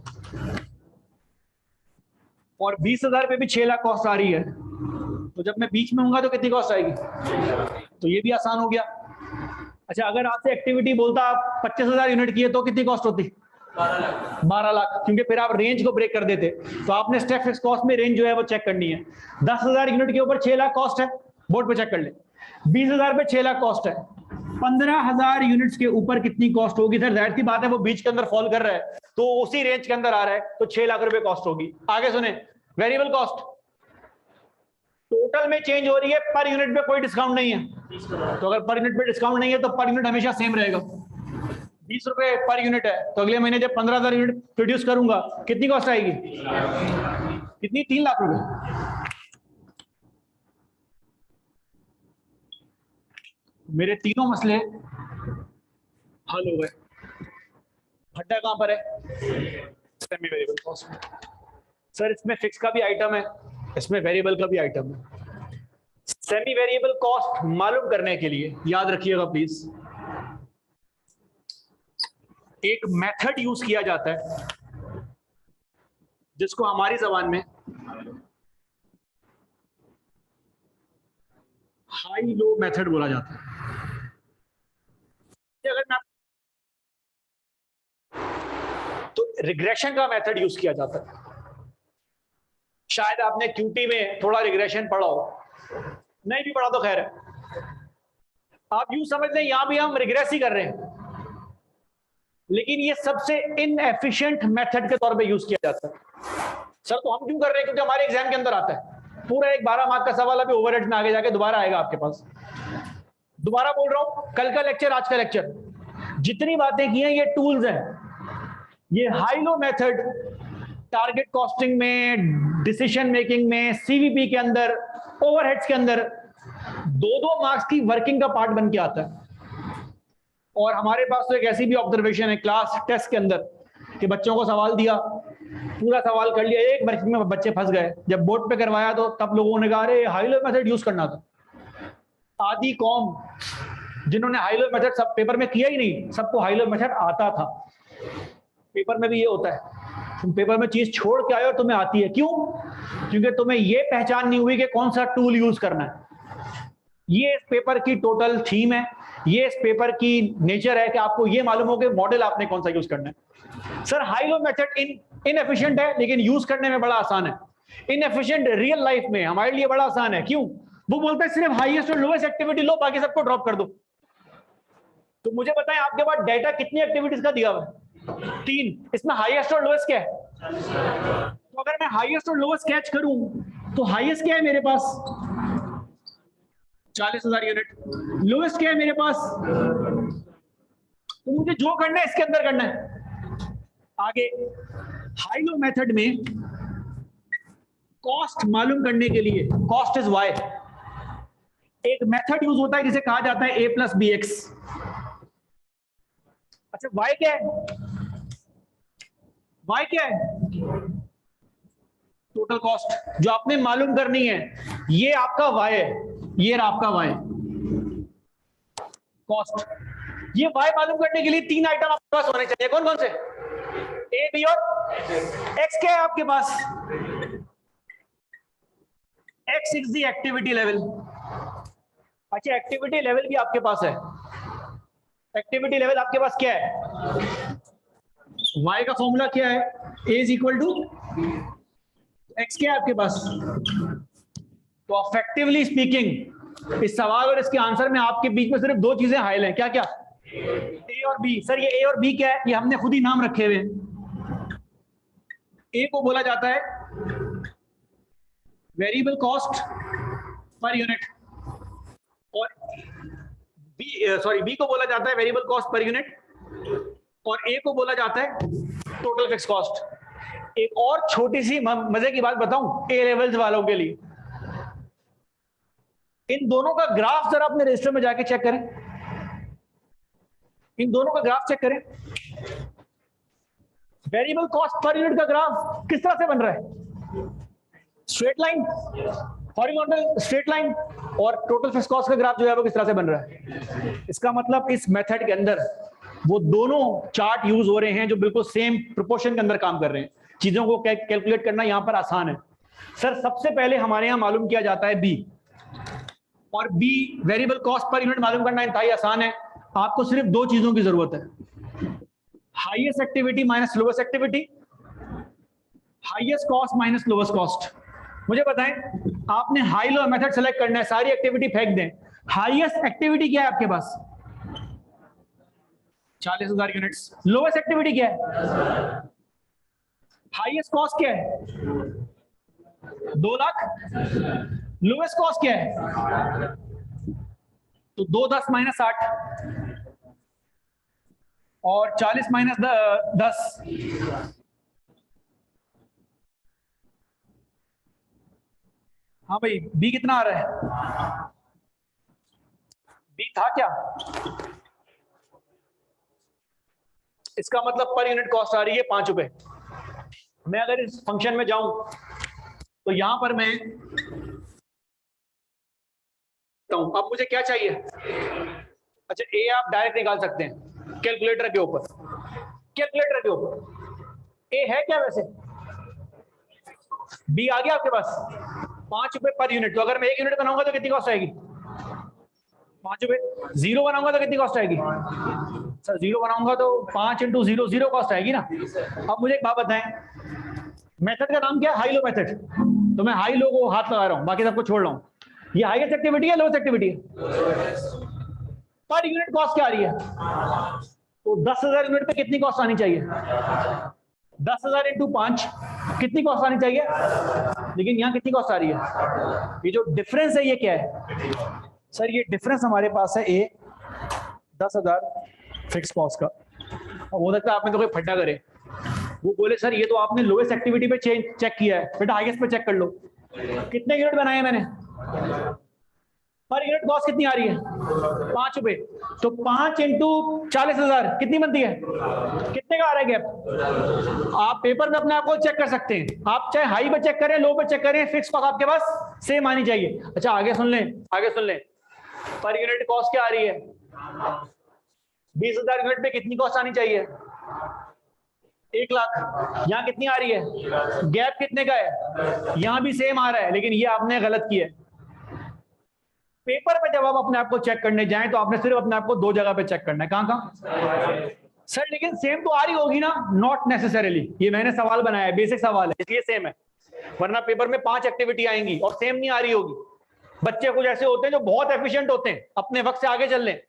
और 20,000 पे भी 6 लाख कॉस्ट आ रही है, तो जब मैं बीच में हूंगा तो कितनी कॉस्ट आएगी? तो ये भी आसान हो गया। अच्छा, अगर आपसे एक्टिविटी बोलता आप 25,000 यूनिट की है तो कितनी कॉस्ट होती? 12 लाख, क्योंकि फिर आप रेंज को ब्रेक कर देते। तो आपने स्टेप फिक्स कॉस्ट में रेंज जो है वो चेक करनी है। 10,000 यूनिट के ऊपर 6 लाख कॉस्ट है, बोर्ड पे चेक कर ले। 20,000 पे 6 लाख कॉस्ट है, 15,000 यूनिट्स के ऊपर कितनी कॉस्ट होगी? सर जाहिर सी बात है वो बीच के अंदर फॉल कर रहा है तो उसी रेंज के अंदर आ रहा है, तो 6 लाख रुपए कॉस्ट होगी। आगे सुने, वेरिएबल कॉस्ट टोटल में चेंज हो रही है, पर यूनिट पे कोई डिस्काउंट नहीं है। तो अगर पर यूनिट पे डिस्काउंट नहीं है तो पर यूनिट हमेशा सेम रहेगा। 20 रुपए पर यूनिट है, तो अगले महीने जब 15,000 यूनिट प्रोड्यूस करूंगा कितनी कॉस्ट आएगी? कितनी? 3 लाख रुपए। मेरे तीनों मसले हल हो गए। खड्डा कहां पर है? सेमी वेरिएबल कॉस्ट में। सर इसमें फिक्स का भी आइटम है, इसमें वेरिएबल का भी आइटम है। सेमी वेरिएबल कॉस्ट मालूम करने के लिए याद रखिएगा प्लीज, एक मेथड यूज किया जाता है जिसको हमारी जबान में हाई लो मेथड बोला जाता है। अगर मैं तो रिग्रेशन का मेथड यूज किया जाता है। शायद आपने क्यूटी में थोड़ा रिग्रेशन पढ़ा हो, नहीं भी पढ़ा तो खैर है। आप यूं समझ लें यहां भी हम रिग्रेस ही कर रहे हैं, लेकिन ये सबसे इनएफिशिएंट मेथड के तौर पे यूज किया जाता है। सर तो हम क्यों कर रहे हैं? क्योंकि हमारे एग्जाम के अंदर आता है। पूरा एक 12 मार्क का सवाल अभी ओवरहेड में आगे जाके दोबारा आएगा आपके पास। दोबारा बोल रहा हूं, कल का लेक्चर आज का लेक्चर, जितनी बातें की हैं ये टूल्स हैं। ये high low method target costing में, डिसीजन मेकिंग में, सीवीपी के अंदर, ओवरहेड्स के अंदर 2-2 मार्क्स की वर्किंग का पार्ट बन के आता है। और हमारे पास तो एक ऐसी भी ऑब्जर्वेशन है क्लास टेस्ट के अंदर कि बच्चों को सवाल दिया, पूरा सवाल कर लिया, एक वर्किंग में बच्चे फंस गए। जब बोर्ड पे करवाया तो तब लोगों ने कहा अरे हाई लो मेथड यूज करना था। आधी कौम जिन्होंने हाई लो मेथड सब पेपर में किया ही नहीं, सबको हाई लो मेथड आता था। पेपर में भी ये होता है, तुम पेपर में चीज छोड़ के आए और तुम्हें आती है। क्यों? क्योंकि तुम्हें ये पहचान नहीं हुई कि कौन सा टूल यूज करना है। ये इस पेपर की टोटल थीम है, ये इस पेपर की नेचर है कि आपको ये मालूम हो कि मॉडल आपने कौन सा यूज करना है। Sir high low method inefficient है लेकिन यूज करने में बड़ा आसान है। इनएफिशिएंट रियल लाइफ में हमारे लिए बड़ा आसान है। क्यों? वो बोलता है सिर्फ हाईएस्ट और लोएस्ट एक्टिविटी लो, बाकी सबको ड्रॉप कर दो। तो मुझे बताएं आपके पास डाटा कितनी एक्टिविटीज का दिया हुआ है? 3। इसमें हाईएस्ट और लोएस्ट क्या है? तो अगर मैं हाईएस्ट और लोएस्ट कैच करूं तो हाईएस्ट क्या है मेरे पास? 40,000 यूनिट। लोएस्ट क्या है मेरे पास? तो मुझे जो करना है इसके अंदर करना है। आगे हाई लो मेथड में कॉस्ट मालूम करने के लिए, कॉस्ट इज वाई, एक मेथड यूज होता है जिसे कहा जाता है a + bx। अच्छा वाई क्या है? वाई क्या है? टोटल कॉस्ट जो आपने मालूम करनी है। ये आपका y है, ये रहा आपका y कॉस्ट। ये y मालूम करने के लिए 3 आइटम आपके पास होने चाहिए। कौन कौन से? A, B और X। क्या है आपके पास? X is the activity level. अच्छा, एक्टिविटी लेवल भी आपके पास है। एक्टिविटी लेवल आपके पास क्या है? y का फॉर्मूला क्या है? a is equal to x। क्या है आपके पास? तो अफेक्टिवली स्पीकिंग इस सवाल और इसके आंसर में आपके बीच में सिर्फ 2 चीजें हाइल हैं। क्या क्या? a और b। सर ये a और b क्या है? ये हमने खुद ही नाम रखे हुए हैं। a को बोला जाता है वेरिएबल कॉस्ट पर यूनिट और b को बोला जाता है वेरिएबल कॉस्ट पर यूनिट और a को बोला जाता है टोटल फिक्स कॉस्ट। एक और छोटी सी मजे की बात बताऊं ए लेवल्स वालों के लिए, इन दोनों का ग्राफ जरा अपने रजिस्टर में जाके चेक करें। इन दोनों का ग्राफ चेक करें। वेरिएबल कॉस्ट पर यूनिट का ग्राफ किस तरह से बन रहा है? Straight line, horizontal straight line. और टोटल फिक्स कॉस्ट का ग्राफ जो है वो किस तरह से बन रहा है? इसका मतलब इस मेथड के अंदर वो दोनों चार्ट यूज हो रहे हैं जो बिल्कुल सेम प्रोपोर्शन के अंदर काम कर रहे हैं। चीजों को कैलकुलेट करना यहां पर आसान है। सर सबसे पहले हमारे यहां मालूम किया जाता है बी, और b variable cost per unit मालूम करना इंतहाई आसान है। आपको सिर्फ 2 चीजों की जरूरत है, highest activity minus lowest activity, highest cost minus lowest cost. मुझे बताएं, आपने हाई लो मेथड सेलेक्ट करना है, सारी एक्टिविटी फेंक दें। हाईएस्ट एक्टिविटी क्या है आपके पास? 40,000 यूनिट्स। लोवेस्ट एक्टिविटी क्या है? हाईएस्ट कॉस्ट क्या है? 2 लाख। लोवेस्ट कॉस्ट क्या है? तो 2 10 माइनस 8 और 40 माइनस 10। हाँ भाई, बी कितना आ रहा है? बी था क्या? इसका मतलब पर यूनिट कॉस्ट आ रही है 5 रुपए। मैं अगर इस फंक्शन में जाऊं तो यहां पर मैं अब मुझे क्या चाहिए? अच्छा, ए आप डायरेक्ट निकाल सकते हैं कैलकुलेटर के ऊपर। कैलकुलेटर के ऊपर ए है क्या वैसे? बी आ गया आपके पास 5 रुपए पर यूनिट। तो अगर मैं 1 यूनिट बनाऊंगा तो कितनी कॉस्ट आएगी? 5 रुपए। 0 बनाऊंगा तो कितनी कॉस्ट आएगी? सर 0 बनाऊंगा तो 5 इंटू 0 0 कॉस्ट आएगी ना। अब मुझे एक बात बताएं, मेथड का नाम क्या है? High low method. तो मैं हाई लो को हाथ लगा रहा हूं, बाकी सबको छोड़ रहा हूं। ये हाईएस्ट एक्टिविटी है लोवेस्ट एक्टिविटी है? पर यूनिट कॉस्ट क्या आ रही है? तो 10,000 यूनिट पे कितनी कॉस्ट आनी चाहिए? 10,000 इंटू 5 कितनी कॉस्ट आनी चाहिए? लेकिन यहां कितनी कॉस्ट आ रही है? ये जो डिफरेंस है ये क्या है? सर ये डिफरेंस हमारे पास है ए 10,000 फिक्स कॉस्ट का। हो सकता है आप में तो कोई फड्डा करे, वो बोले सर ये तो आपने लोवेस्ट एक्टिविटी पे चेक किया है, बेटा हाईएस्ट पे चेक कर लो। कितने यूनिट बनाए मैंने? पर यूनिट कॉस्ट कितनी आ रही है? 5 रुपए। तो 5 इंटू 40,000 कितनी बनती है? कितने का आ रहा है गैप? आप पेपर में अपने आप को चेक कर सकते हैं। आप चाहे हाई पे चेक करें, लो पे चेक करें, फिक्स कॉस्ट आपके पास सेम आनी चाहिए। अच्छा आगे सुन लें, आगे सुन लें। पर यूनिट कॉस्ट क्या आ रही है? 20,000 यूनिट पे कितनी कॉस्ट आनी चाहिए? 1 लाख। यहां कितनी आ रही है? गैप कितने का है? यहां भी सेम आ रहा है, लेकिन ये आपने गलत किया है। पेपर पे जब आप अपने आप को चेक करने जाएं तो आपने सिर्फ अपने आप को 2 जगह पे चेक करना है। कहां? सर लेकिन सेम तो आ रही होगी ना? Not necessarily. ये मैंने सवाल बनाया है, बेसिक सवाल है, इसलिए सेम है। वरना पेपर में 5 एक्टिविटी आएंगी और सेम नहीं आ रही होगी। बच्चे कुछ ऐसे होते हैं जो बहुत एफिशिएंट होते हैं, अपने वक्त से आगे चल लें,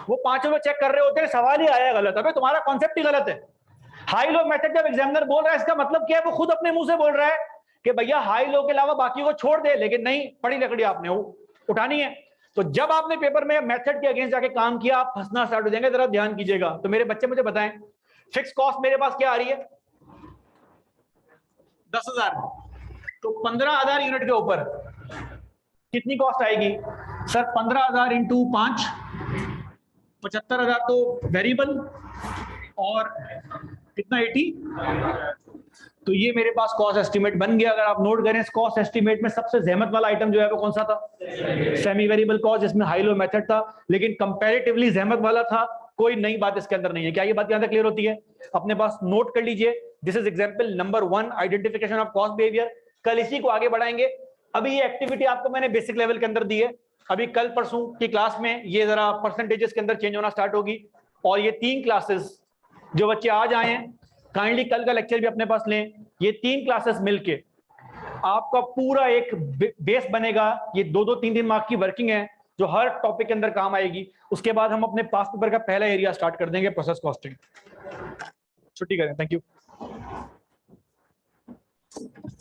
वो 5 में चेक कर रहे होते हैं, सवाल ही आया गलत। अबे तुम्हारा कॉन्सेप्ट ही गलत है। हाई लो मेथड जब एग्जामिनर बोल रहा है, इसका मतलब क्या है? वो खुद अपने मुंह से बोल रहा है कि भैया हाई लो के अलावा बाकी को छोड़ दे, लेकिन नहीं, पड़ी लकड़ी आपने वो उठानी है। तो जब आपने पेपर में मेथड के अगेंस्ट जाके काम किया, आप फंसना स्टार्ट हो जाएंगे। जरा ध्यान कीजिएगा। तो मेरे बच्चे मुझे बताएं, फिक्स कॉस्ट मेरे पास क्या आ रही है? 10,000। तो 15,000 यूनिट के ऊपर कितनी कॉस्ट आएगी? सर 15,000 इंटू 5 75,000 तो वेरिएबल और कितना 80। तो ये मेरे पास कॉस्ट एस्टिमेट बन गया। अगर आप नोट करें, कॉस्ट एस्टिमेट में सबसे जहमत वाला आइटम जो है वो कौन सा था? सेमी वेरिएबल कॉस्ट, जिसमें हाई लो मेथड था, लेकिन कंपैरेटिवली जहमत वाला था। कोई नई बात इसके अंदर नहीं है। क्या ये बात यहां तक क्लियर होती है? अपने पास नोट कर लीजिए। This is example number 1, identification of cost behaviour. कल इसी को आगे बढ़ाएंगे। अभी ये एक्टिविटी आपको मैंने बेसिक लेवल के अंदर दी है। अभी कल परसों की क्लास में ये जरा परसेंटेजेस के अंदर चेंज होना स्टार्ट होगी। और ये 3 क्लासेस जो बच्चे आज आए हैं, काइंडली कल का लेक्चर भी अपने पास लें। ये 3 क्लासेस मिलके आपका पूरा एक बेस बनेगा। ये 2-2, 3-3 मार्क की वर्किंग है जो हर टॉपिक के अंदर काम आएगी। उसके बाद हम अपने पास पेपर का पहला एरिया स्टार्ट कर देंगे, प्रोसेस कॉस्टिंग। छुट्टी करें, थैंक यू।